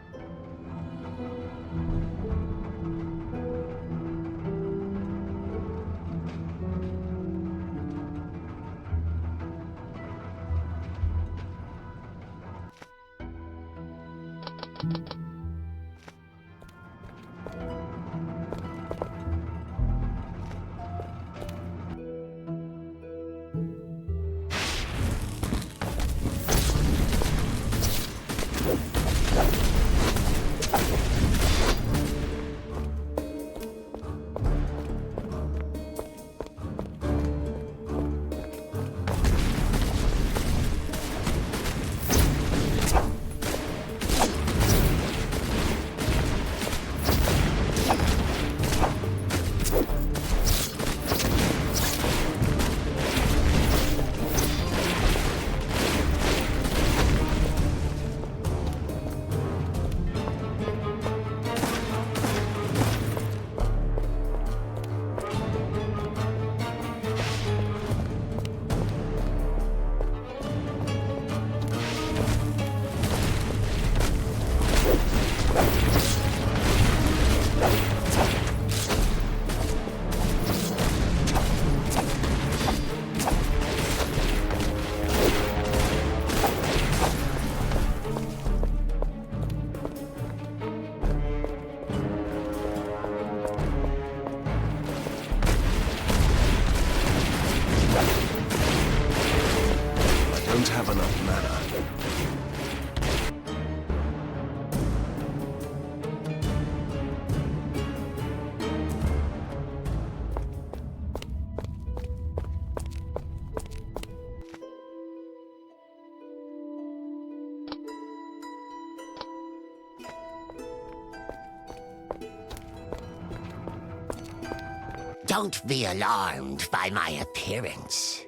Speaker 9: Don't be alarmed by my appearance.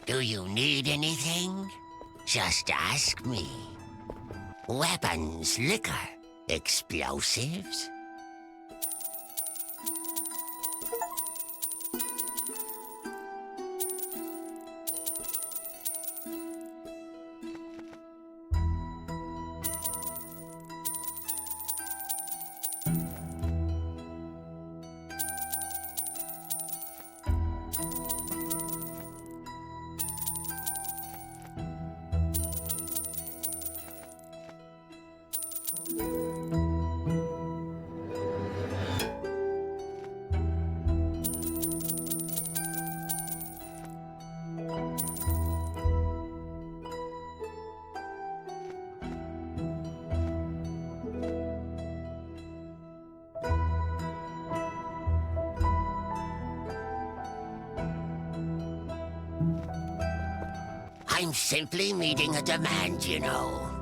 Speaker 9: Do you need anything? Just ask me. Weapons, liquor, explosives? I'm simply meeting a demand, you know.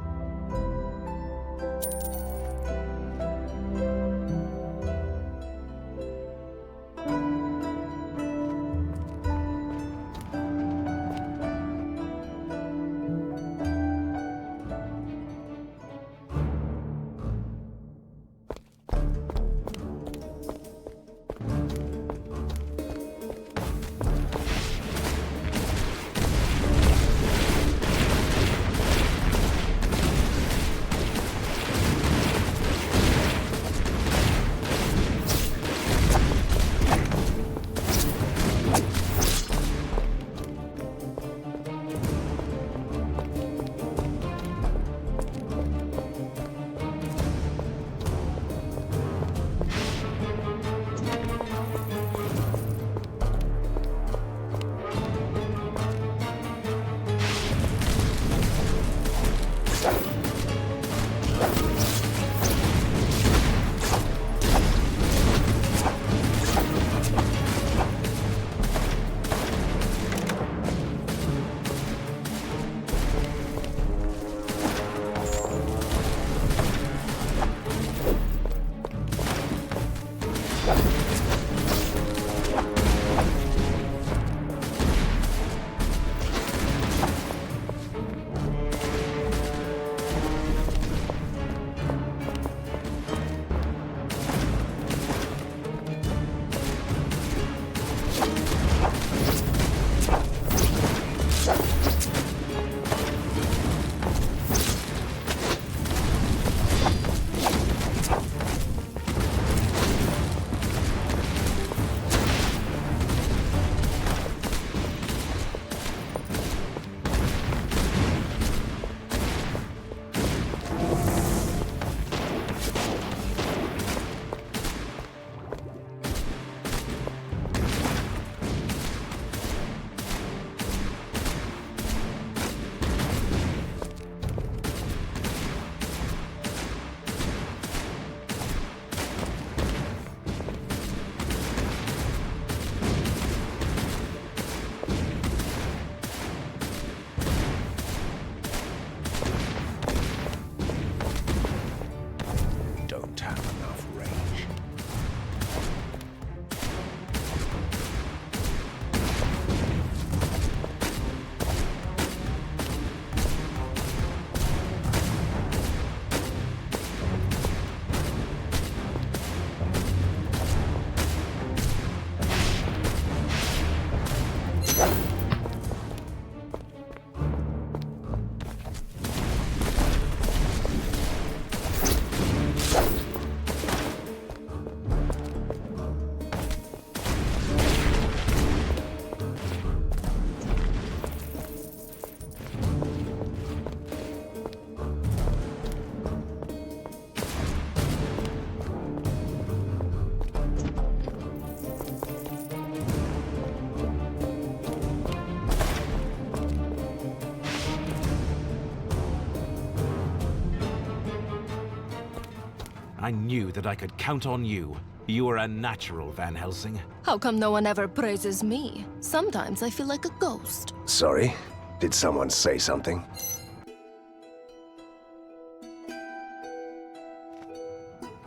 Speaker 14: I knew that I could count on you. You were a natural, Van Helsing.
Speaker 2: How come no one ever praises me? Sometimes I feel like a ghost.
Speaker 1: Sorry? Did someone say something?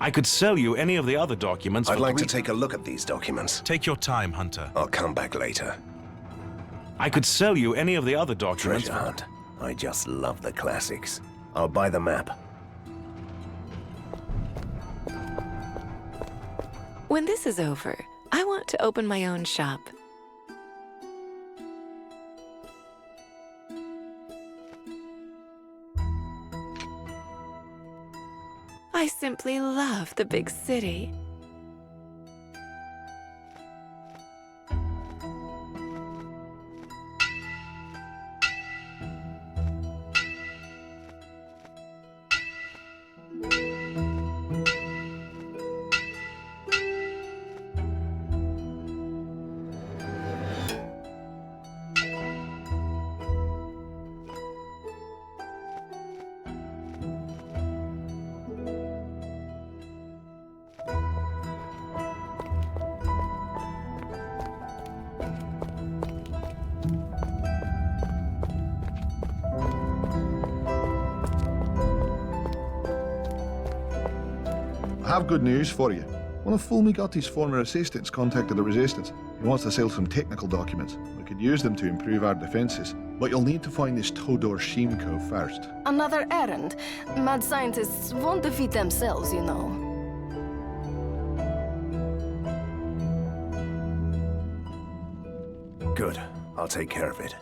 Speaker 14: I could sell you any of the other documents.
Speaker 1: I'd like to take a look at these documents.
Speaker 14: Take your time, Hunter.
Speaker 1: I'll come back later.
Speaker 14: I could sell you any of the other documents.
Speaker 1: Treasure hunt. I just love the classics. I'll buy the map.
Speaker 13: When this is over, I want to open my own shop. I simply love the big city.
Speaker 12: I have good news for you. One of Fulmigotti's former assistants contacted the Resistance. He wants to sell some technical documents. We could use them to improve our defenses. But you'll need to find this Todor Shimko first.
Speaker 2: Another errand. Mad scientists won't defeat themselves, you know.
Speaker 1: Good. I'll take care of it.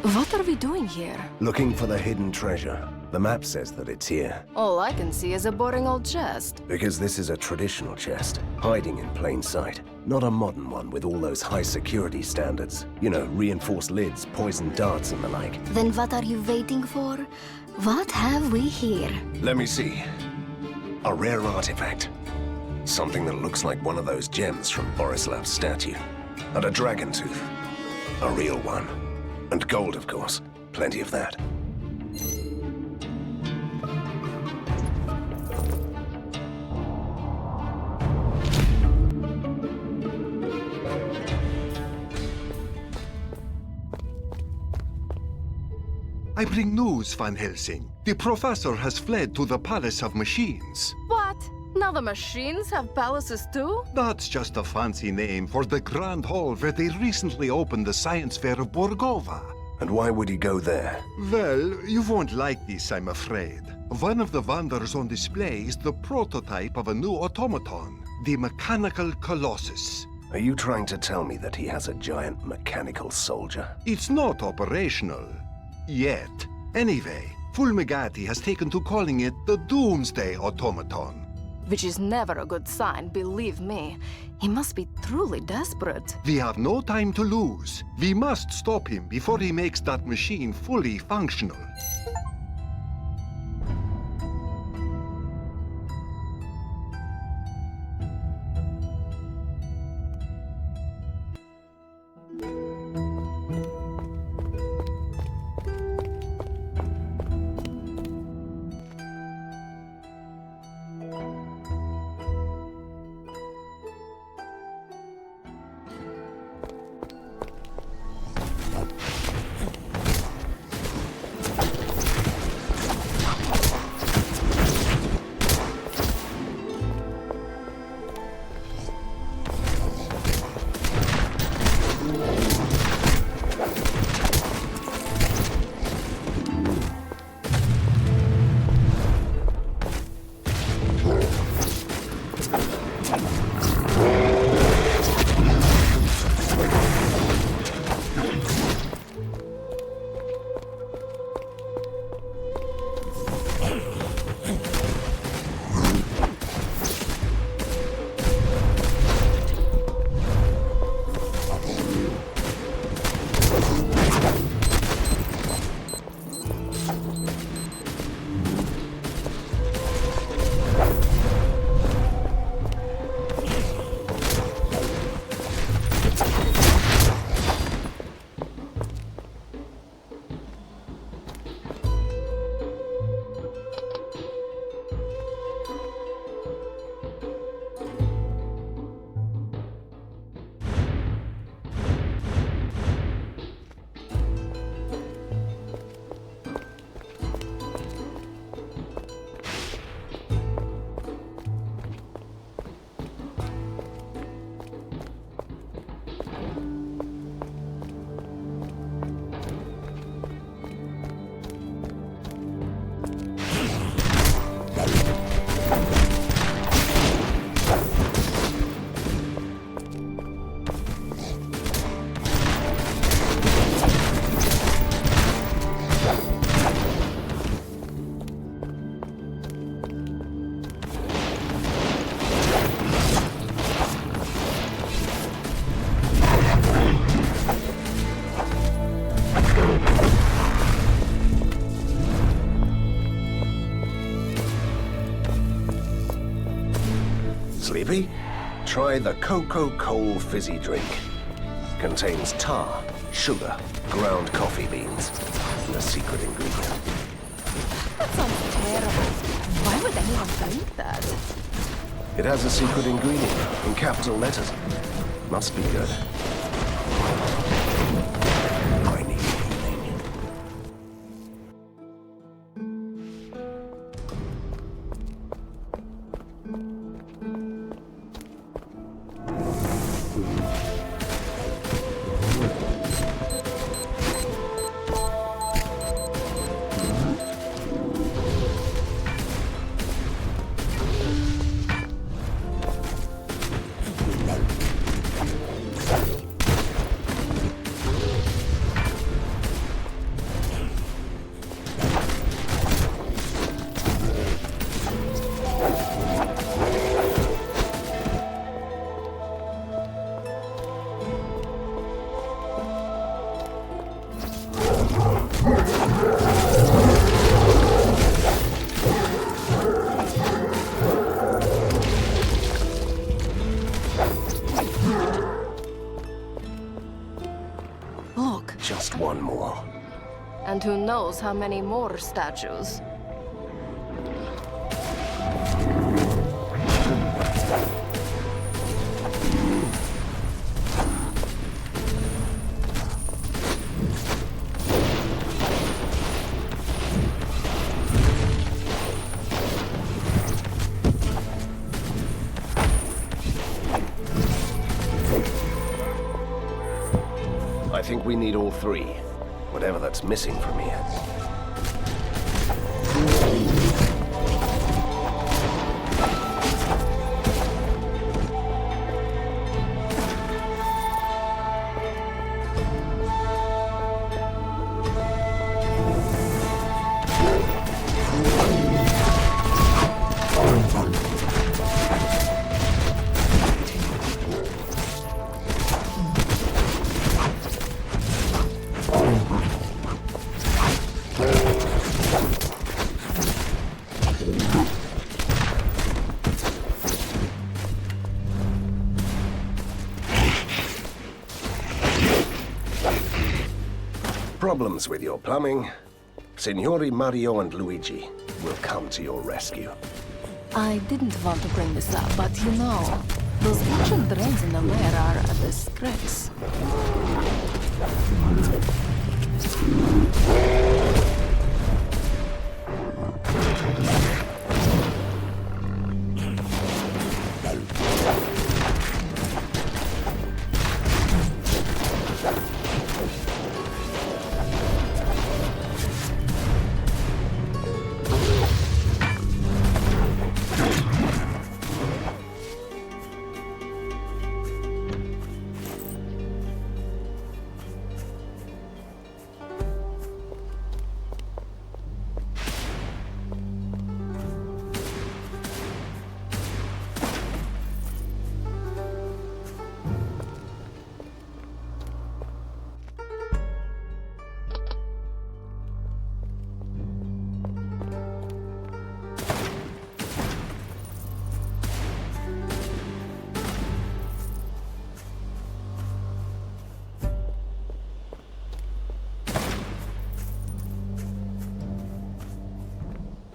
Speaker 2: What are we doing here?
Speaker 1: Looking for the hidden treasure. The map says that it's here.
Speaker 2: All I can see is a boring old chest.
Speaker 1: Because this is a traditional chest, hiding in plain sight. Not a modern one with all those high security standards. You know, reinforced lids, poison darts and the like.
Speaker 18: Then what are you waiting for? What have we here?
Speaker 1: Let me see. A rare artifact. Something that looks like one of those gems from Borislav's statue. And a dragon tooth. A real one. And gold, of course. Plenty of that.
Speaker 11: I bring news, Van Helsing. The professor has fled to the Palace of Machines.
Speaker 2: What? Now the machines have palaces too?
Speaker 11: That's just a fancy name for the grand hall where they recently opened the science fair of Borgovia.
Speaker 1: And why would he go there?
Speaker 11: Well, you won't like this, I'm afraid. One of the wonders on display is the prototype of a new automaton, the Mechanical Colossus.
Speaker 1: Are you trying to tell me that he has a giant mechanical soldier?
Speaker 11: It's not operational. Yet. Anyway, Fulmigati has taken to calling it the Doomsday Automaton.
Speaker 2: Which is never a good sign, believe me. He must be truly desperate.
Speaker 11: We have no time to lose. We must stop him before he makes that machine fully functional.
Speaker 1: Sleepy? Try the Cocoa Coal Fizzy Drink. Contains tar, sugar, ground coffee beans, and a secret ingredient.
Speaker 2: That sounds terrible. Why would anyone drink that?
Speaker 1: It has a secret ingredient in capital letters. Must be good. I need healing.
Speaker 2: Look.
Speaker 1: Just one more.
Speaker 2: And who knows how many more statues.
Speaker 1: I think we need all three. Whatever that's missing from here. Problems with your plumbing? Signori Mario and Luigi will come to your rescue.
Speaker 2: I didn't want to bring this up, but you know, those ancient drains in the lair are a disgrace.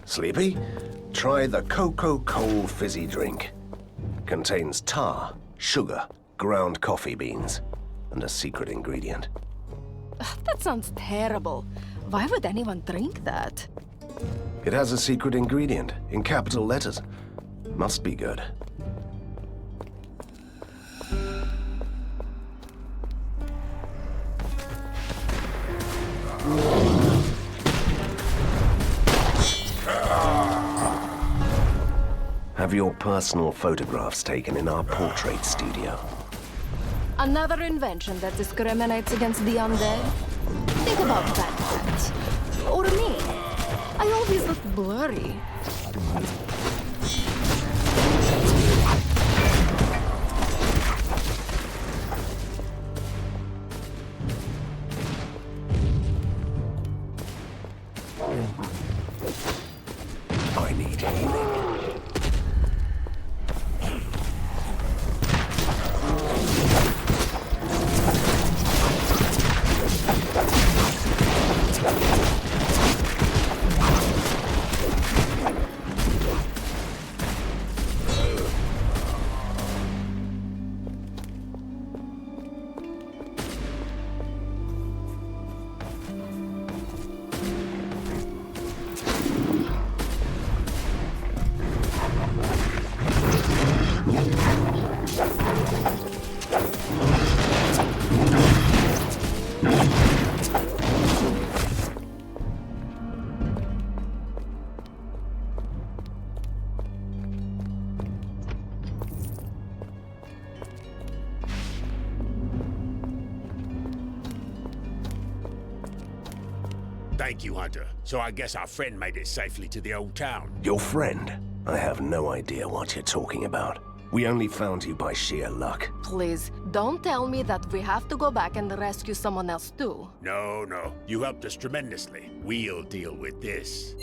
Speaker 1: Sleepy? Try the Cocoa Coal Fizzy Drink. Contains tar, sugar, ground coffee beans, and a secret ingredient.
Speaker 2: That sounds terrible. Why would anyone drink that?
Speaker 1: It has a secret ingredient in capital letters. Must be good. Have your personal photographs taken in our portrait studio.
Speaker 2: Another invention that discriminates against the undead? Think about that. Or me. I always look blurry.
Speaker 1: I need healing.
Speaker 4: Thank you, Hunter. So I guess our friend made it safely to the old town.
Speaker 1: Your friend? I have no idea what you're talking about. We only found you by sheer luck.
Speaker 2: Please, don't tell me that we have to go back and rescue someone else too.
Speaker 4: No, no. You helped us tremendously. We'll deal with this.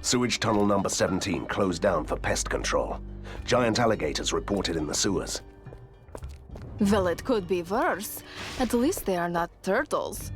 Speaker 1: Sewage tunnel number 17 closed down for pest control. Giant alligators reported in the sewers.
Speaker 2: Well, it could be worse. At least they are not turtles.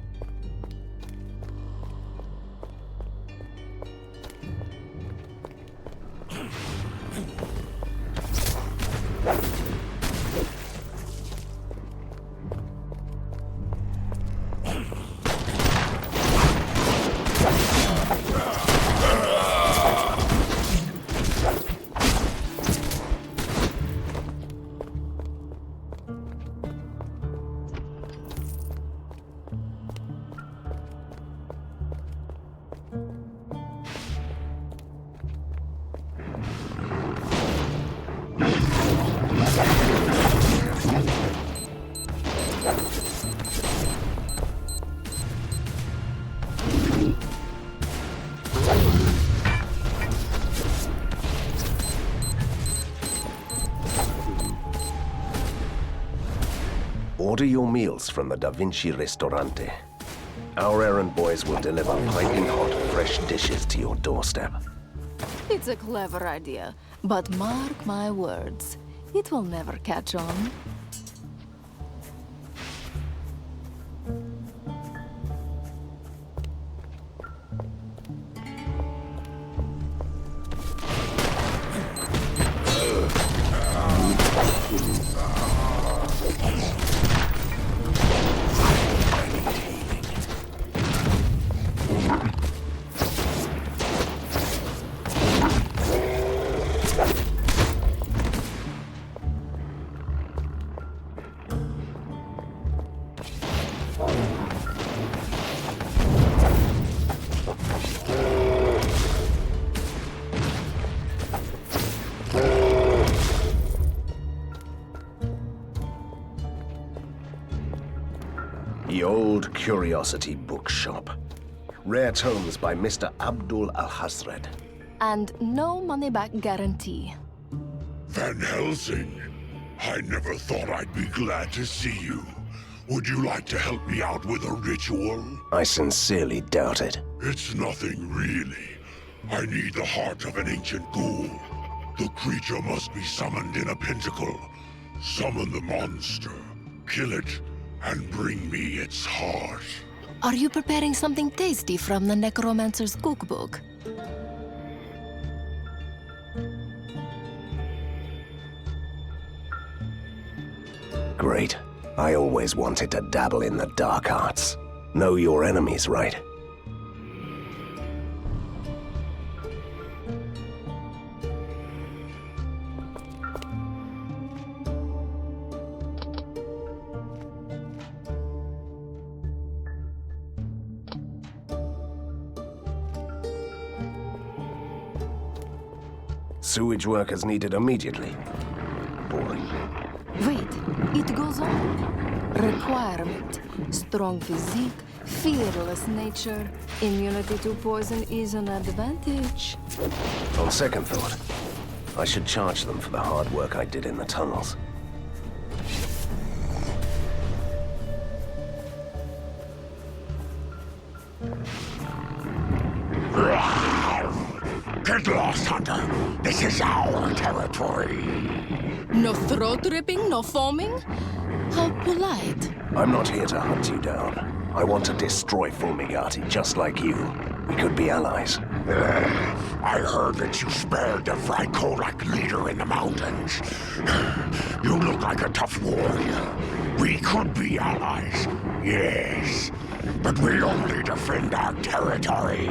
Speaker 1: Order your meals from the Da Vinci Ristorante. Our errand boys will deliver piping hot, fresh dishes to your doorstep.
Speaker 2: It's a clever idea, but mark my words, it will never catch on.
Speaker 1: The Old Curiosity Bookshop. Rare tomes by Mr. Abdul Al-Hasred.
Speaker 2: And no money-back guarantee.
Speaker 6: Van Helsing, I never thought I'd be glad to see you. Would you like to help me out with a ritual?
Speaker 1: I sincerely doubt it.
Speaker 6: It's nothing really. I need the heart of an ancient ghoul. The creature must be summoned in a pentacle. Summon the monster, kill it, and bring me its heart.
Speaker 2: Are you preparing something tasty from the necromancer's cookbook?
Speaker 1: Great. I always wanted to dabble in the dark arts. Know your enemies, right? Sewage workers needed immediately. Boring.
Speaker 2: Wait, it goes on. Requirement: strong physique, fearless nature, immunity to poison is an advantage.
Speaker 1: On second thought, I should charge them for the hard work I did in the tunnels.
Speaker 6: Get lost, Hunter. This is our territory.
Speaker 2: No throat ripping, no foaming? How polite.
Speaker 1: I'm not here to hunt you down. I want to destroy Fumigati, just like you. We could be allies.
Speaker 6: I heard that you spared the Vrykolac leader in the mountains. You look like a tough warrior. We could be allies, yes. But we only defend our territory.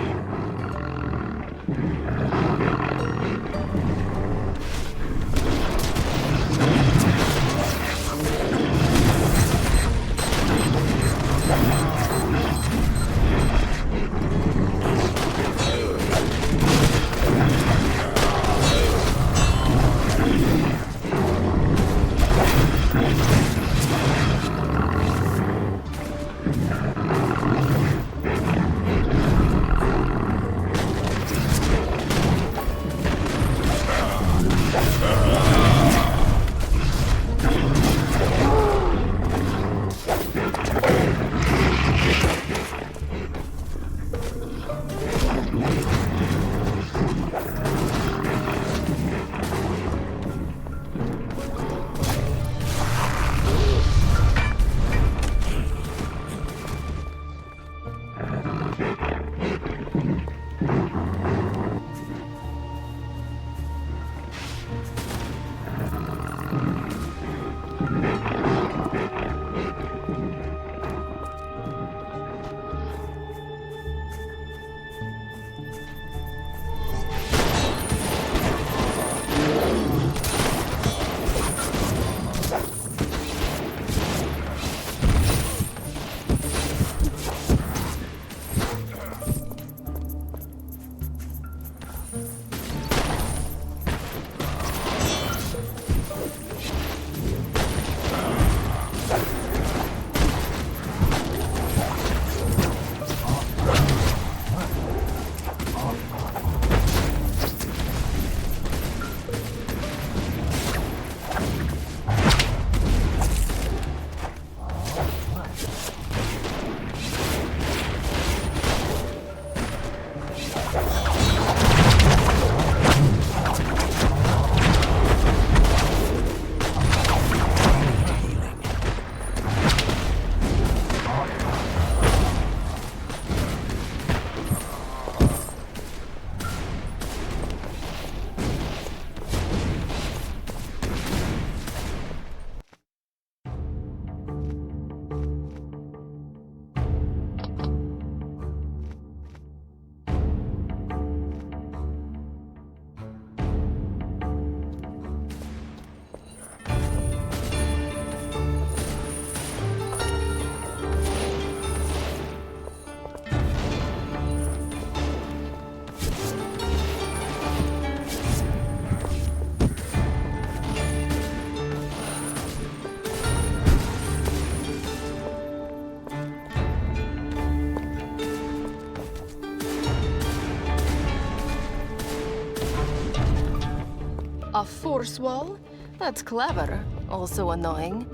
Speaker 2: A force wall? That's clever, also annoying.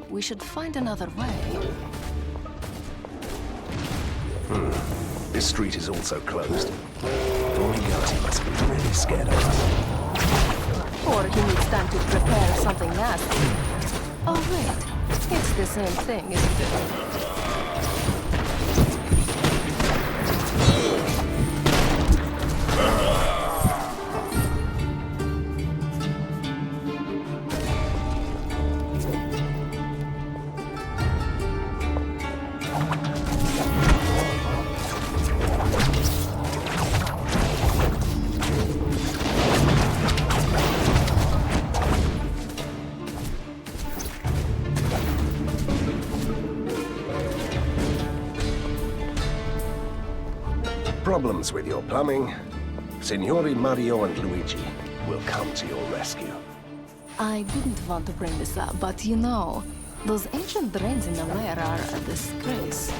Speaker 2: We should find another way.
Speaker 1: This street is also closed. Borgovia must be really scared of us.
Speaker 2: Or he needs time to prepare something nasty. Oh wait, it's the same thing, isn't it?
Speaker 1: Problems with your plumbing? Signori Mario and Luigi will come to your rescue.
Speaker 2: I didn't want to bring this up, but you know, those ancient drains in the lair are a disgrace.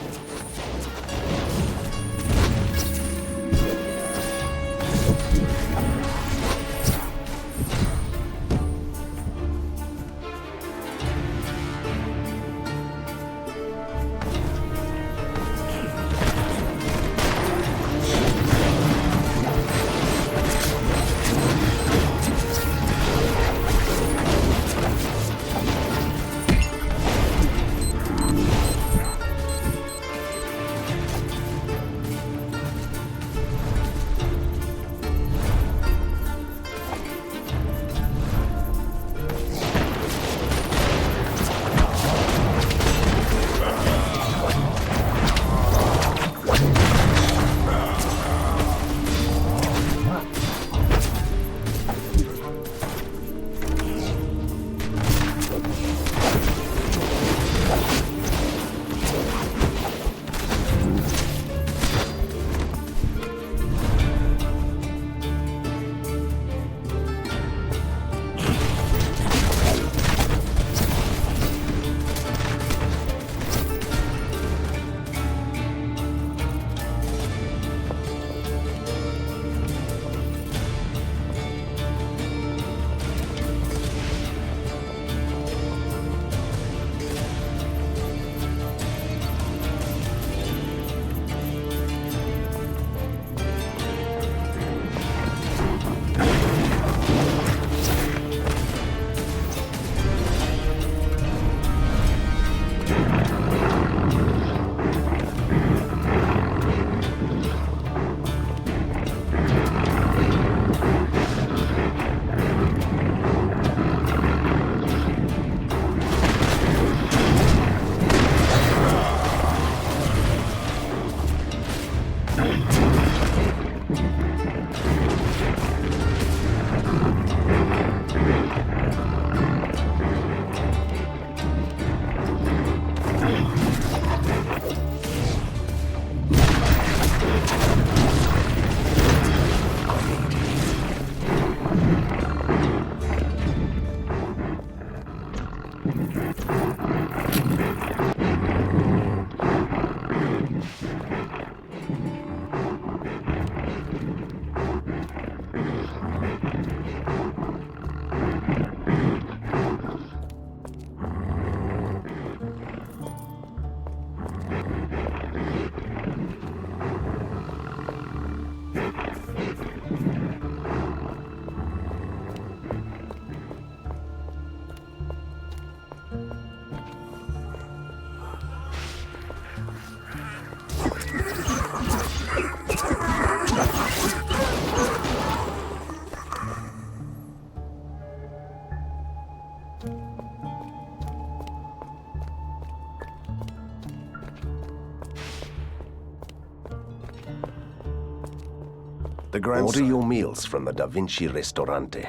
Speaker 1: Order your meals from the Da Vinci Ristorante.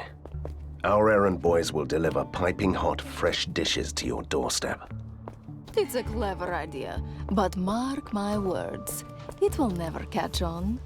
Speaker 1: Our errand boys will deliver piping hot, fresh dishes to your doorstep.
Speaker 2: It's a clever idea, but mark my words, it will never catch on.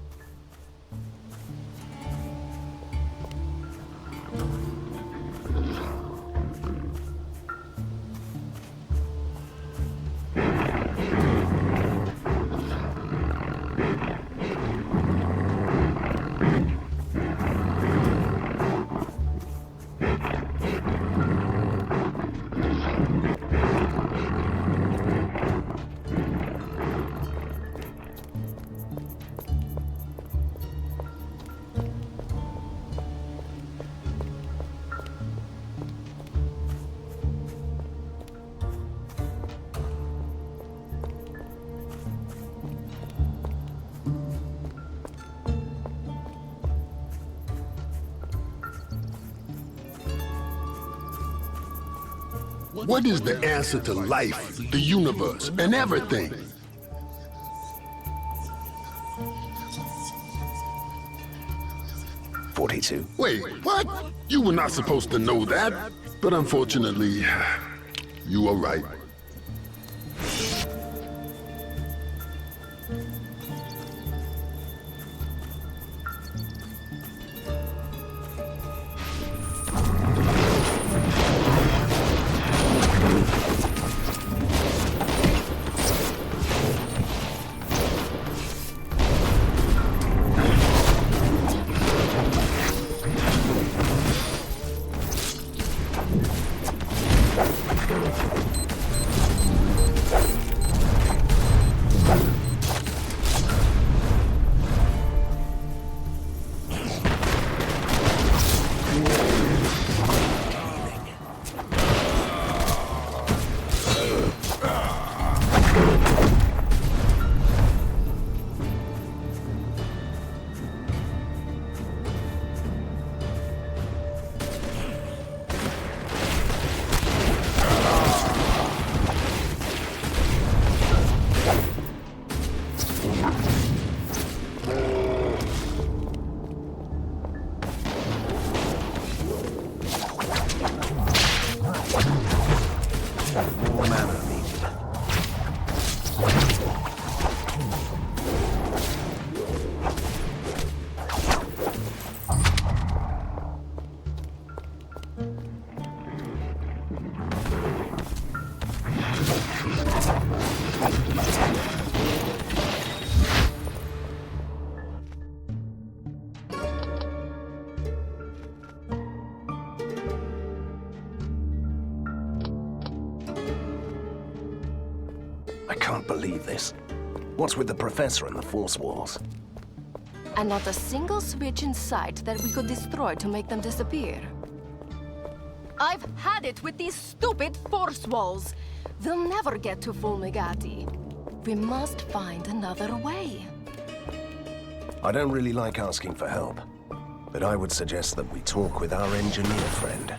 Speaker 19: What is the answer to life, the universe, and everything?
Speaker 1: "42.
Speaker 19: Wait, what? You were not supposed to know that. But unfortunately, you are right.
Speaker 1: I can't believe this. What's with the professor and the force walls?
Speaker 2: And not a single switch in sight that we could destroy to make them disappear. I've had it with these stupid force walls. They'll never get to Fulmigati. We must find another way.
Speaker 1: I don't really like asking for help, but I would suggest that we talk with our engineer friend.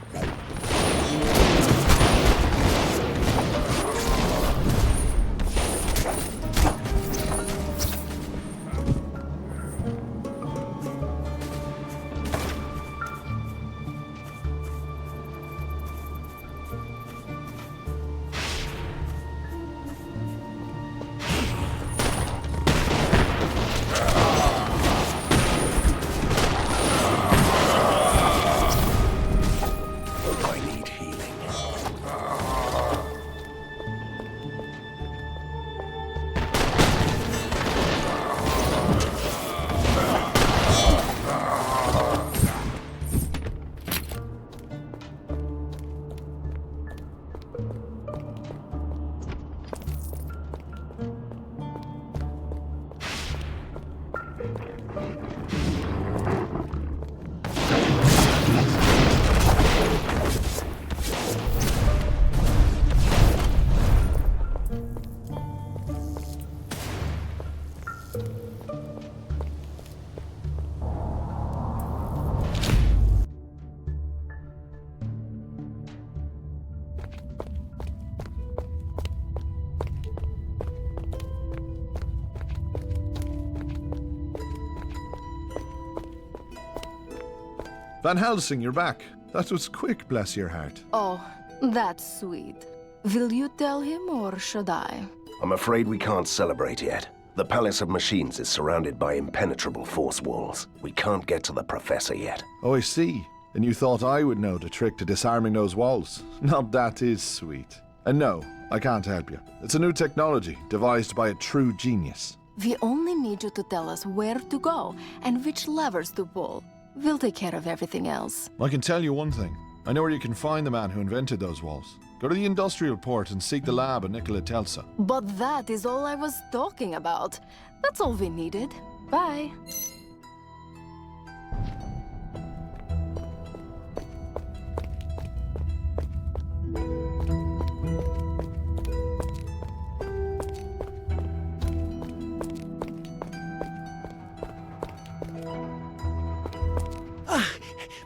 Speaker 12: Van Helsing, you're back. That was quick, bless your heart.
Speaker 2: Oh, that's sweet. Will you tell him or should I?
Speaker 1: I'm afraid we can't celebrate yet. The Palace of Machines is surrounded by impenetrable force walls. We can't get to the Professor yet.
Speaker 12: Oh, I see. And you thought I would know the trick to disarming those walls. Now that is sweet. And no, I can't help you. It's a new technology, devised by a true genius.
Speaker 2: We only need you to tell us where to go and which levers to pull. We'll take care of everything else.
Speaker 12: I can tell you one thing. I know where you can find the man who invented those walls. Go to the industrial port and seek the lab of Nikola Tesla.
Speaker 2: But that is all I was talking about. That's all we needed. Bye.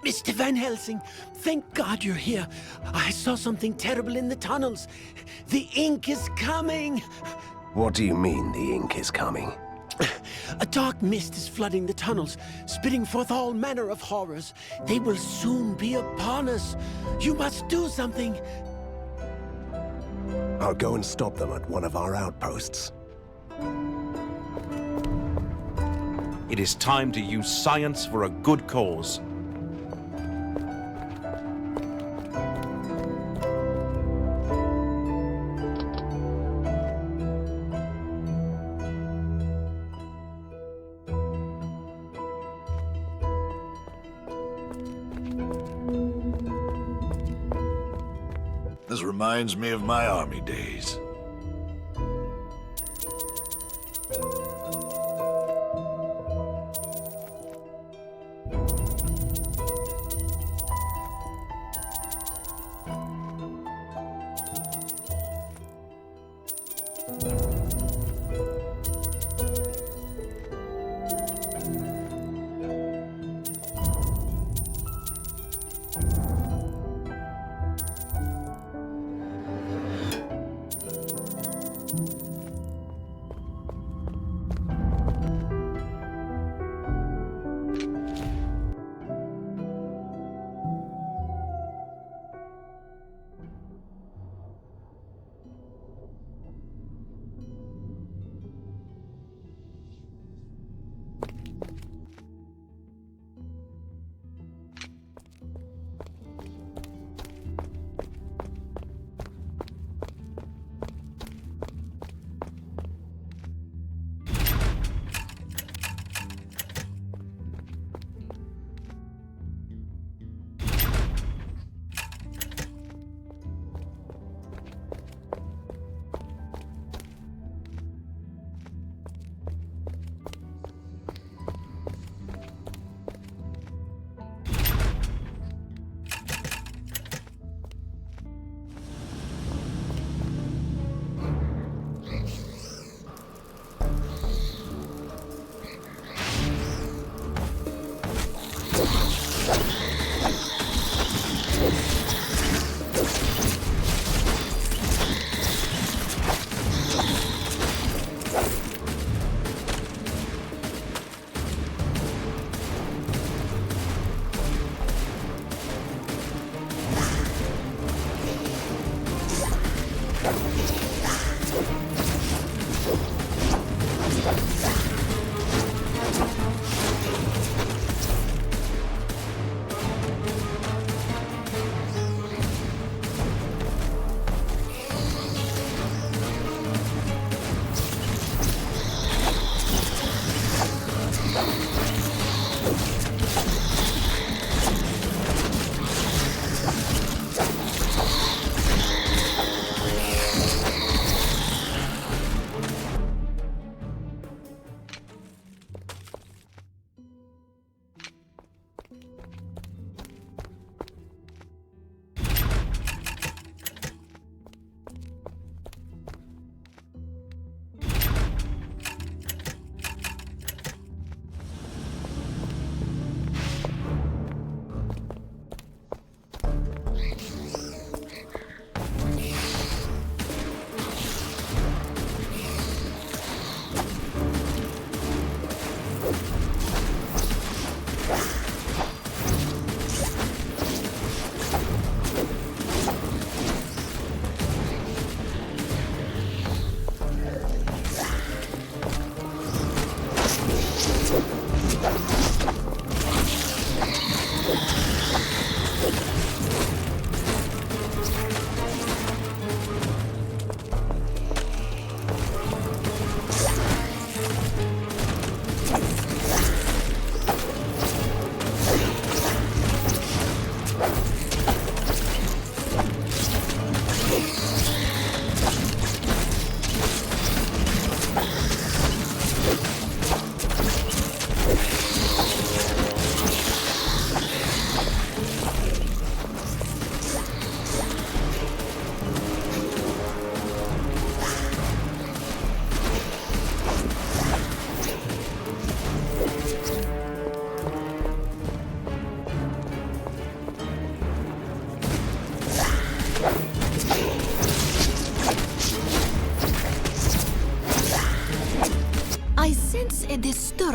Speaker 4: Mr. Van Helsing, thank God you're here. I saw something terrible in the tunnels. The ink is coming.
Speaker 1: What do you mean the ink is coming?
Speaker 4: A dark mist is flooding the tunnels, spitting forth all manner of horrors. They will soon be upon us. You must do something.
Speaker 1: I'll go and stop them at one of our outposts.
Speaker 14: It is time to use science for a good cause.
Speaker 15: This reminds me of my army days.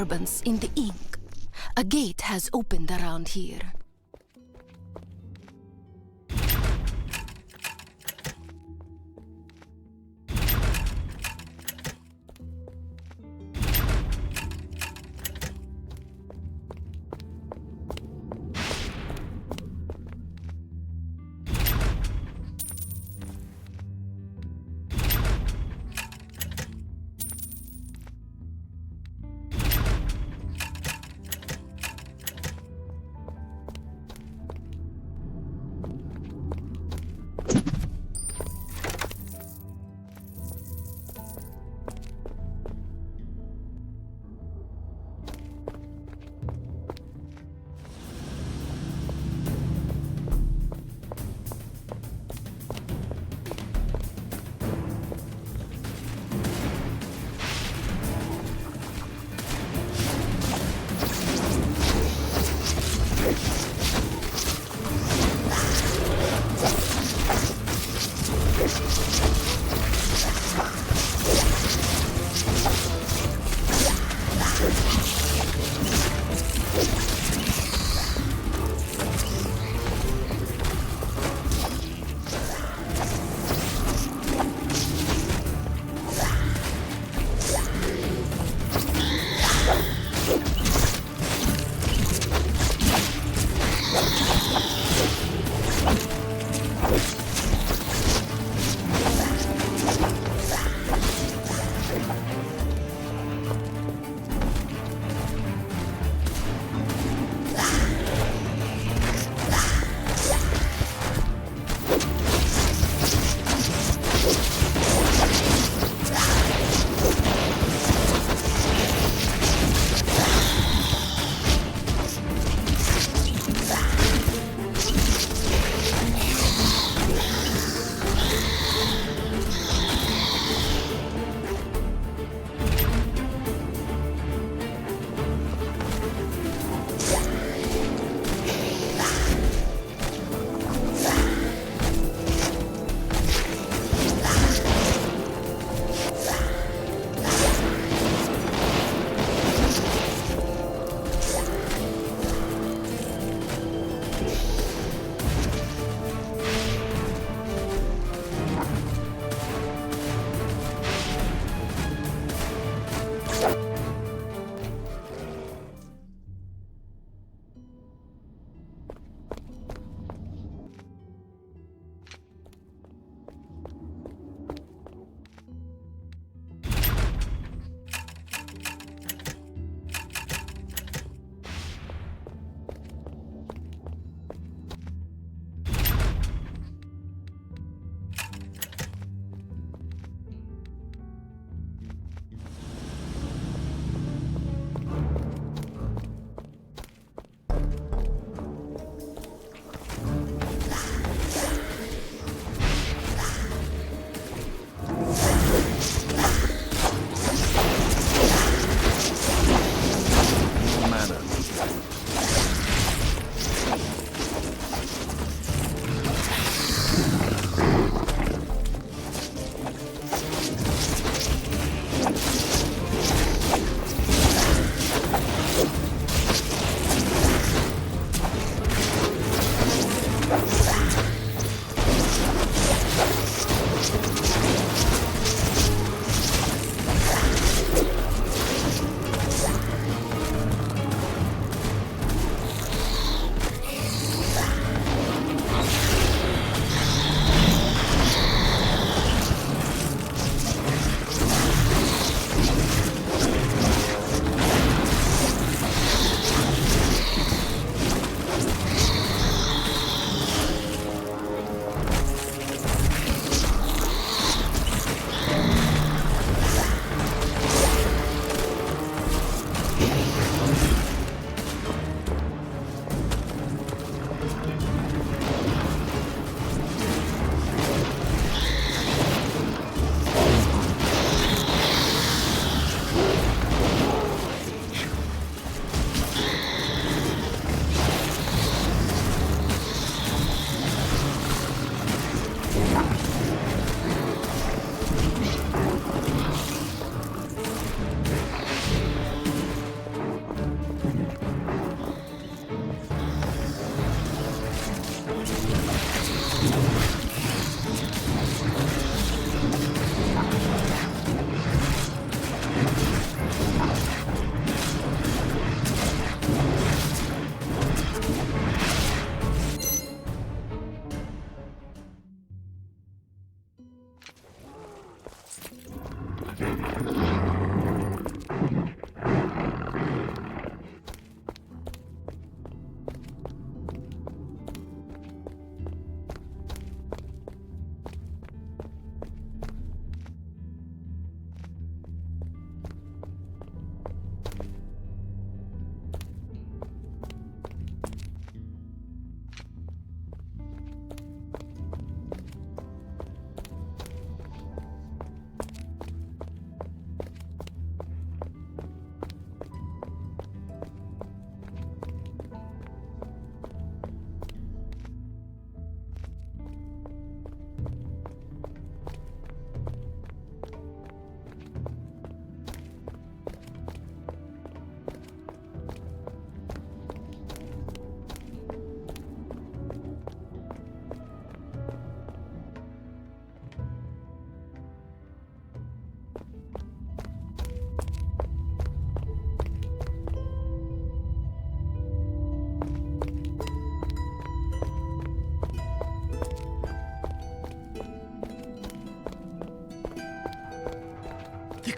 Speaker 2: disturbance in the ink. A gate has opened around here.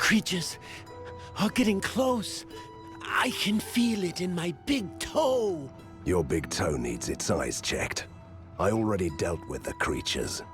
Speaker 4: creatures are getting close. I can feel it in my big toe.
Speaker 1: Your big toe needs its eyes checked. I already dealt with the creatures.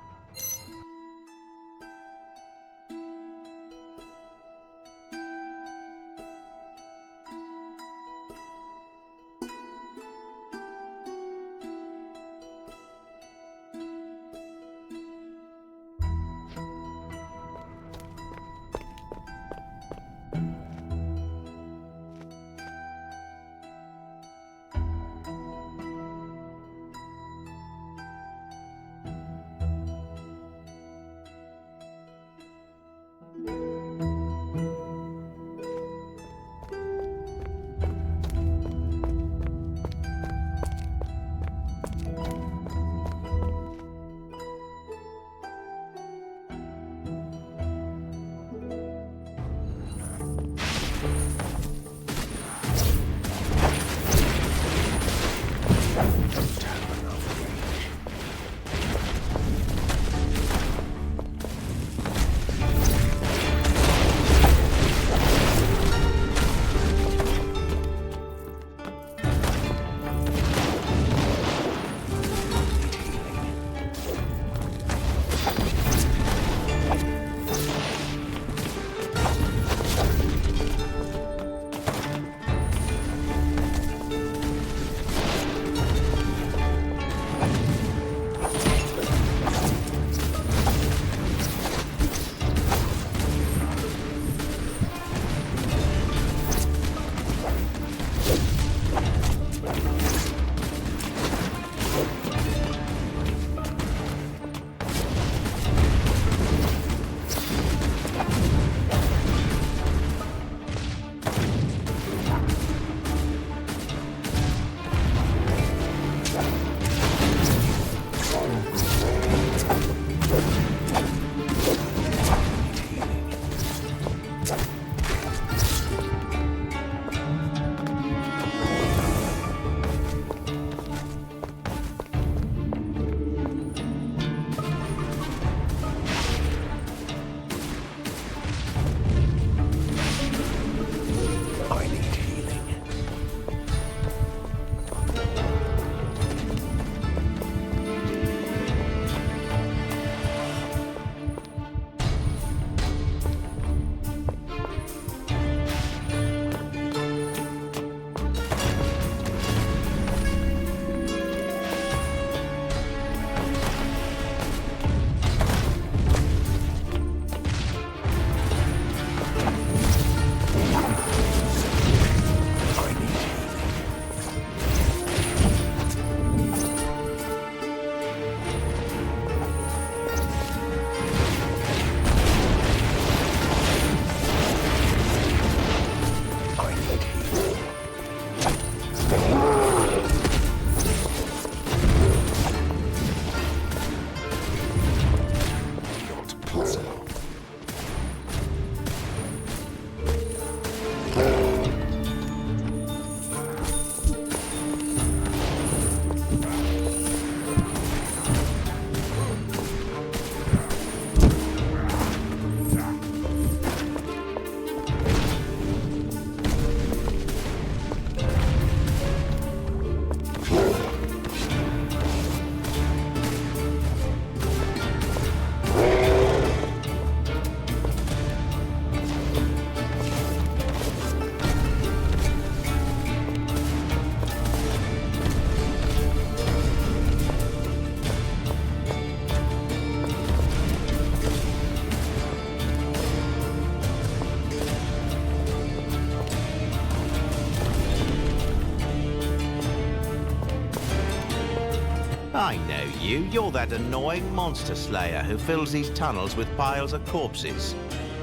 Speaker 17: I know you. You're that annoying monster slayer who fills these tunnels with piles of corpses.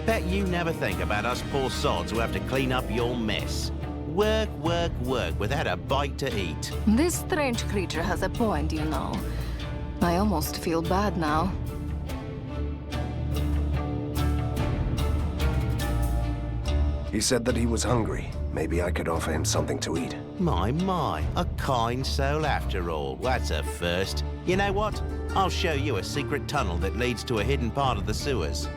Speaker 17: Bet you never think about us poor sods who have to clean up your mess. Work, work, work without a bite to eat.
Speaker 2: This strange creature has a point, you know. I almost feel bad now.
Speaker 1: He said that he was hungry. Maybe I could offer him something to eat.
Speaker 17: My, a kind soul after all. That's a first. You know what? I'll show you a secret tunnel that leads to a hidden part of the sewers.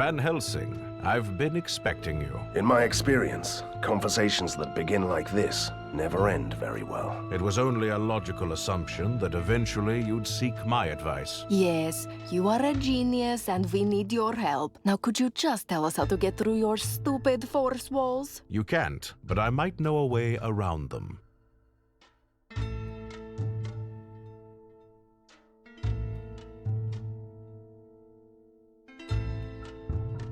Speaker 14: Van Helsing, I've been expecting you.
Speaker 1: In my experience, conversations that begin like this never end very well.
Speaker 14: It was only a logical assumption that eventually you'd seek my advice.
Speaker 2: Yes, you are a genius and we need your help. Now could you just tell us how to get through your stupid force walls?
Speaker 14: You can't, but I might know a way around them.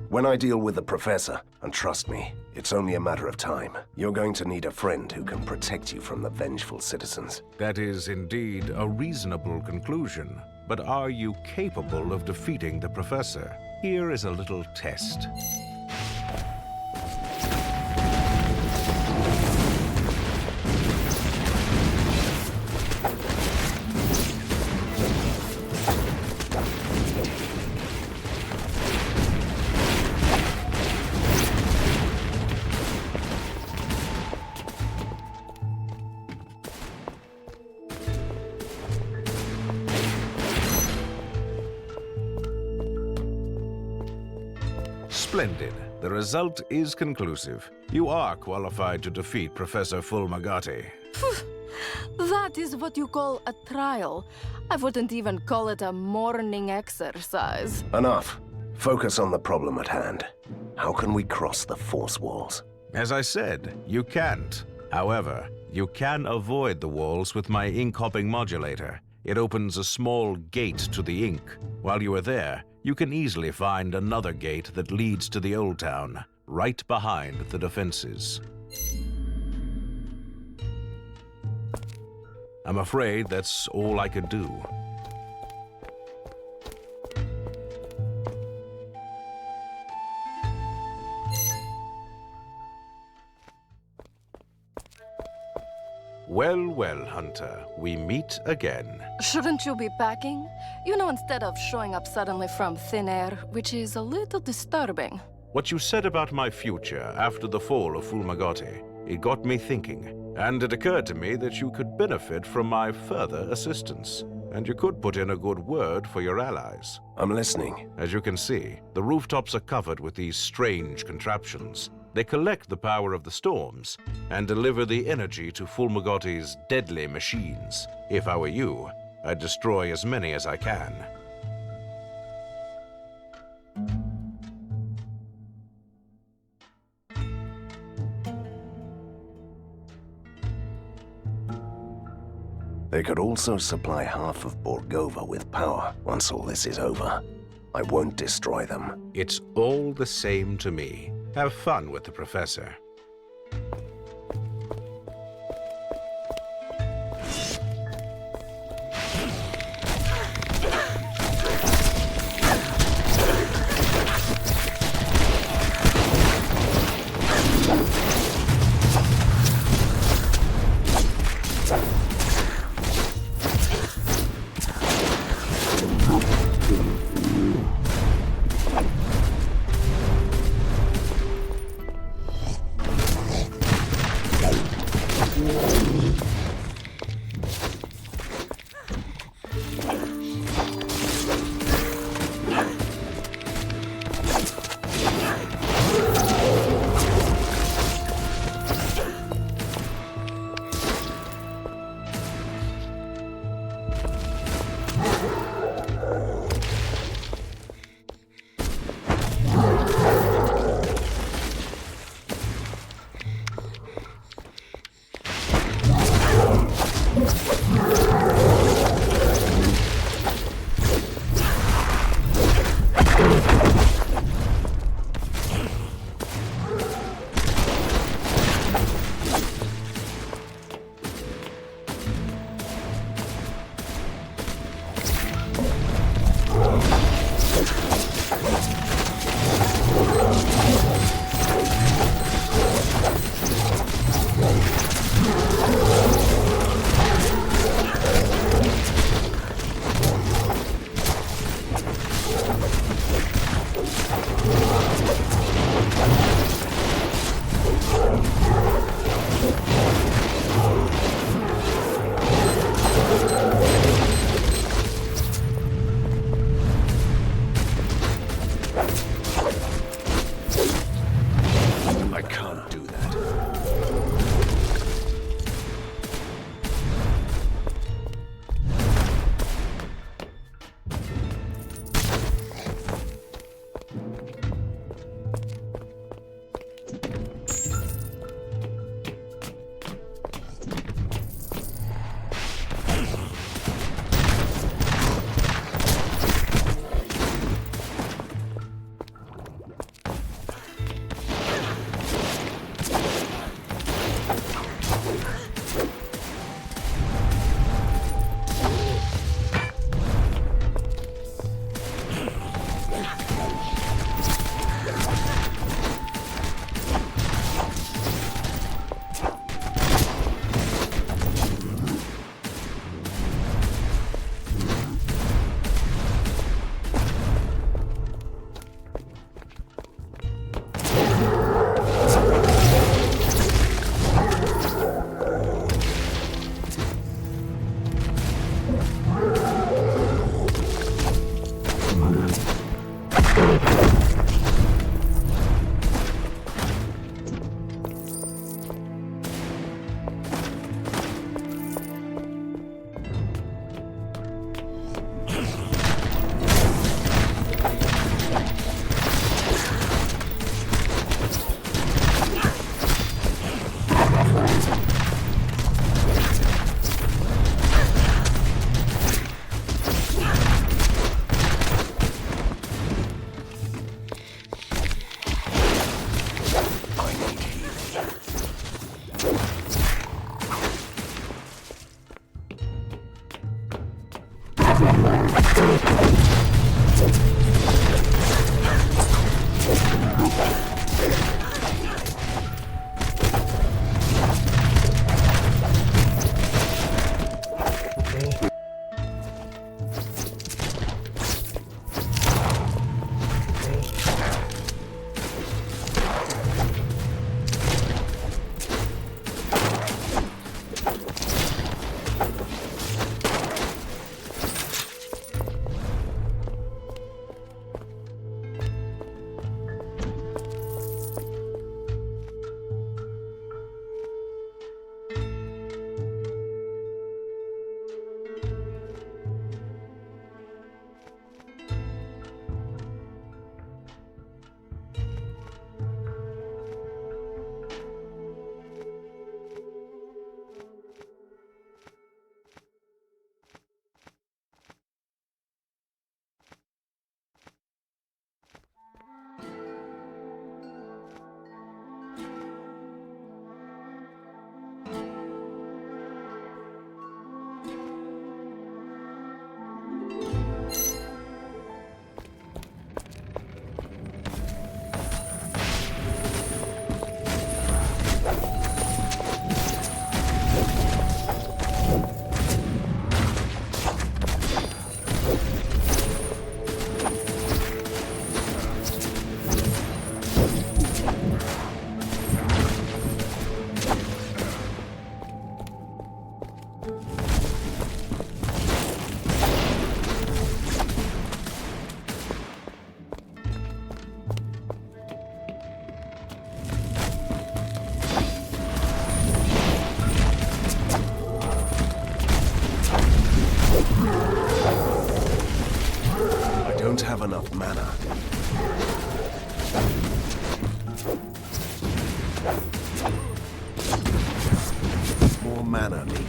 Speaker 1: When I deal with the professor, and trust me, it's only a matter of time, you're going to need a friend who can protect you from the vengeful citizens.
Speaker 14: That is indeed a reasonable conclusion. But are you capable of defeating the professor? Here is a little test. Splendid. The result is conclusive. You are qualified to defeat Professor Fulmagati.
Speaker 2: That is what you call a trial. I wouldn't even call it a morning exercise.
Speaker 1: Enough. Focus on the problem at hand. How can we cross the force walls?
Speaker 14: As I said, you can't. However, you can avoid the walls with my ink-hopping modulator. It opens a small gate to the ink. While you are there, you can easily find another gate that leads to the old town, right behind the defenses. I'm afraid that's all I could do. Well, well, Hunter, we meet again.
Speaker 2: Shouldn't you be packing? You know, instead of showing up suddenly from thin air, which is a little disturbing.
Speaker 14: What you said about my future after the fall of Fulmagati, it got me thinking. And it occurred to me that you could benefit from my further assistance. And you could put in a good word for your allies.
Speaker 1: I'm listening.
Speaker 14: As you can see, the rooftops are covered with these strange contraptions. They collect the power of the storms and deliver the energy to Fulmagati's deadly machines. If I were you, I'd destroy as many as I can.
Speaker 1: They could also supply half of Borgovia with power once all this is over. I won't destroy them.
Speaker 14: It's all the same to me. Have fun with the professor.
Speaker 1: Don't have enough mana. More mana needed.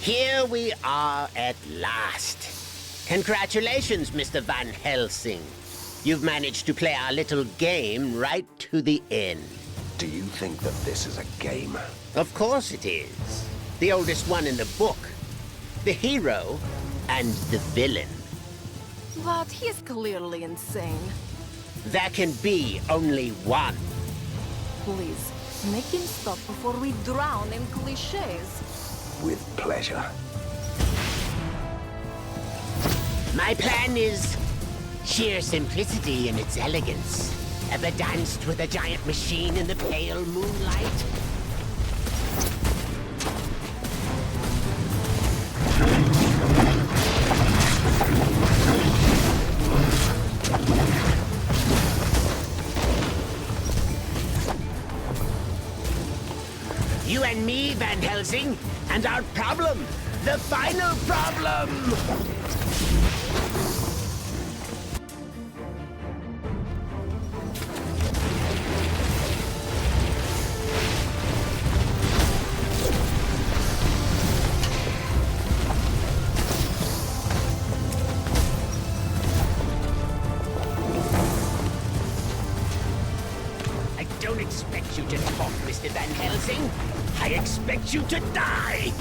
Speaker 16: Here we are at last. Congratulations, Mr. Van Helsing. You've managed to play our little game right to the end.
Speaker 1: Do you think that this is a game?
Speaker 16: Of course it is. The oldest one in the book. The hero and the villain.
Speaker 2: But he is clearly insane.
Speaker 16: There can be only one.
Speaker 2: Please, make him stop before we drown in cliches.
Speaker 1: With pleasure.
Speaker 16: My plan is sheer simplicity in its elegance. Ever danced with a giant machine in the pale moonlight? You and me, Van Helsing, and our problem, the final problem! I don't expect you to talk, Mr. Van Helsing. I expect you to die!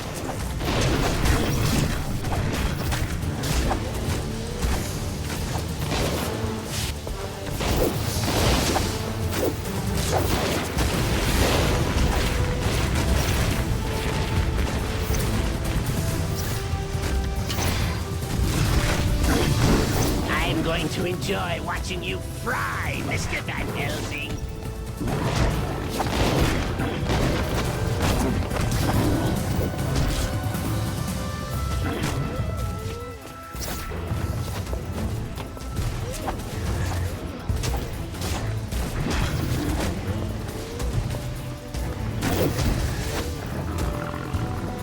Speaker 16: I'm going to enjoy watching you fry, Mr. Van Helsing.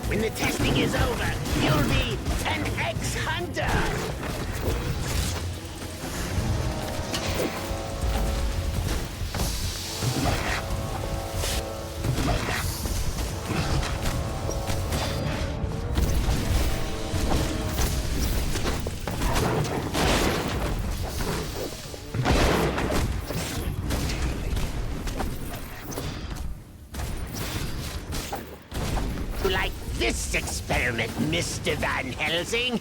Speaker 16: When the testing is over, you'll be an ex-hunter! Like this experiment, Mr. Van Helsing?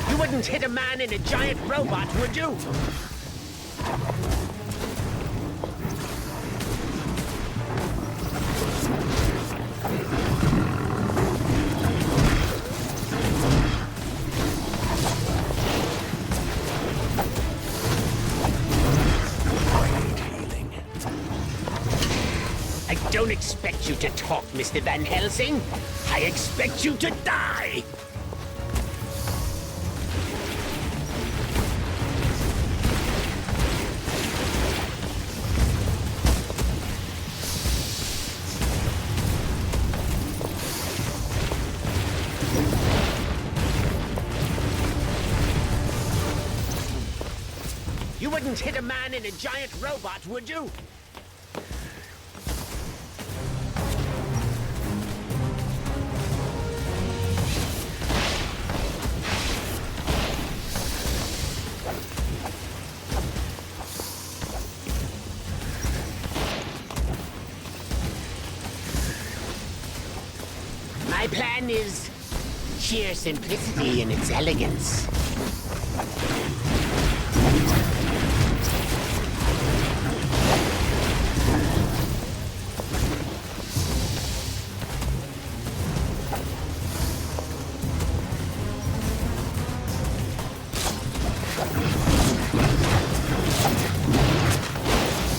Speaker 16: You wouldn't hit a man in a giant robot, would you? I don't expect you to talk, Mr. Van Helsing. I expect you to die! You wouldn't hit a man in a giant robot, would you? My plan is sheer simplicity in its elegance.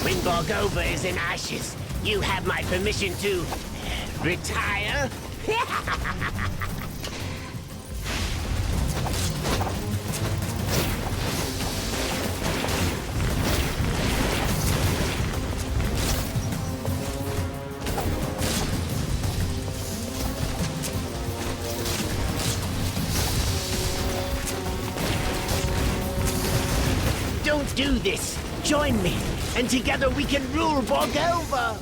Speaker 16: When Borgovia is in ashes, you have my permission to retire?
Speaker 4: won't do this. Join me, and together we can rule Borgovia.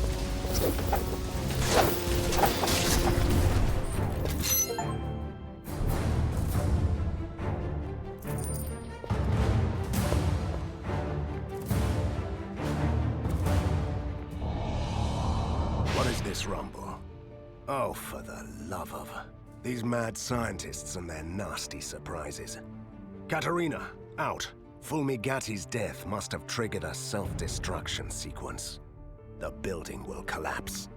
Speaker 1: What is this rumble? Oh, for the love of... These mad scientists and their nasty surprises. Katarina, out. Fulmigatti's death must have triggered a self-destruction sequence. The building will collapse.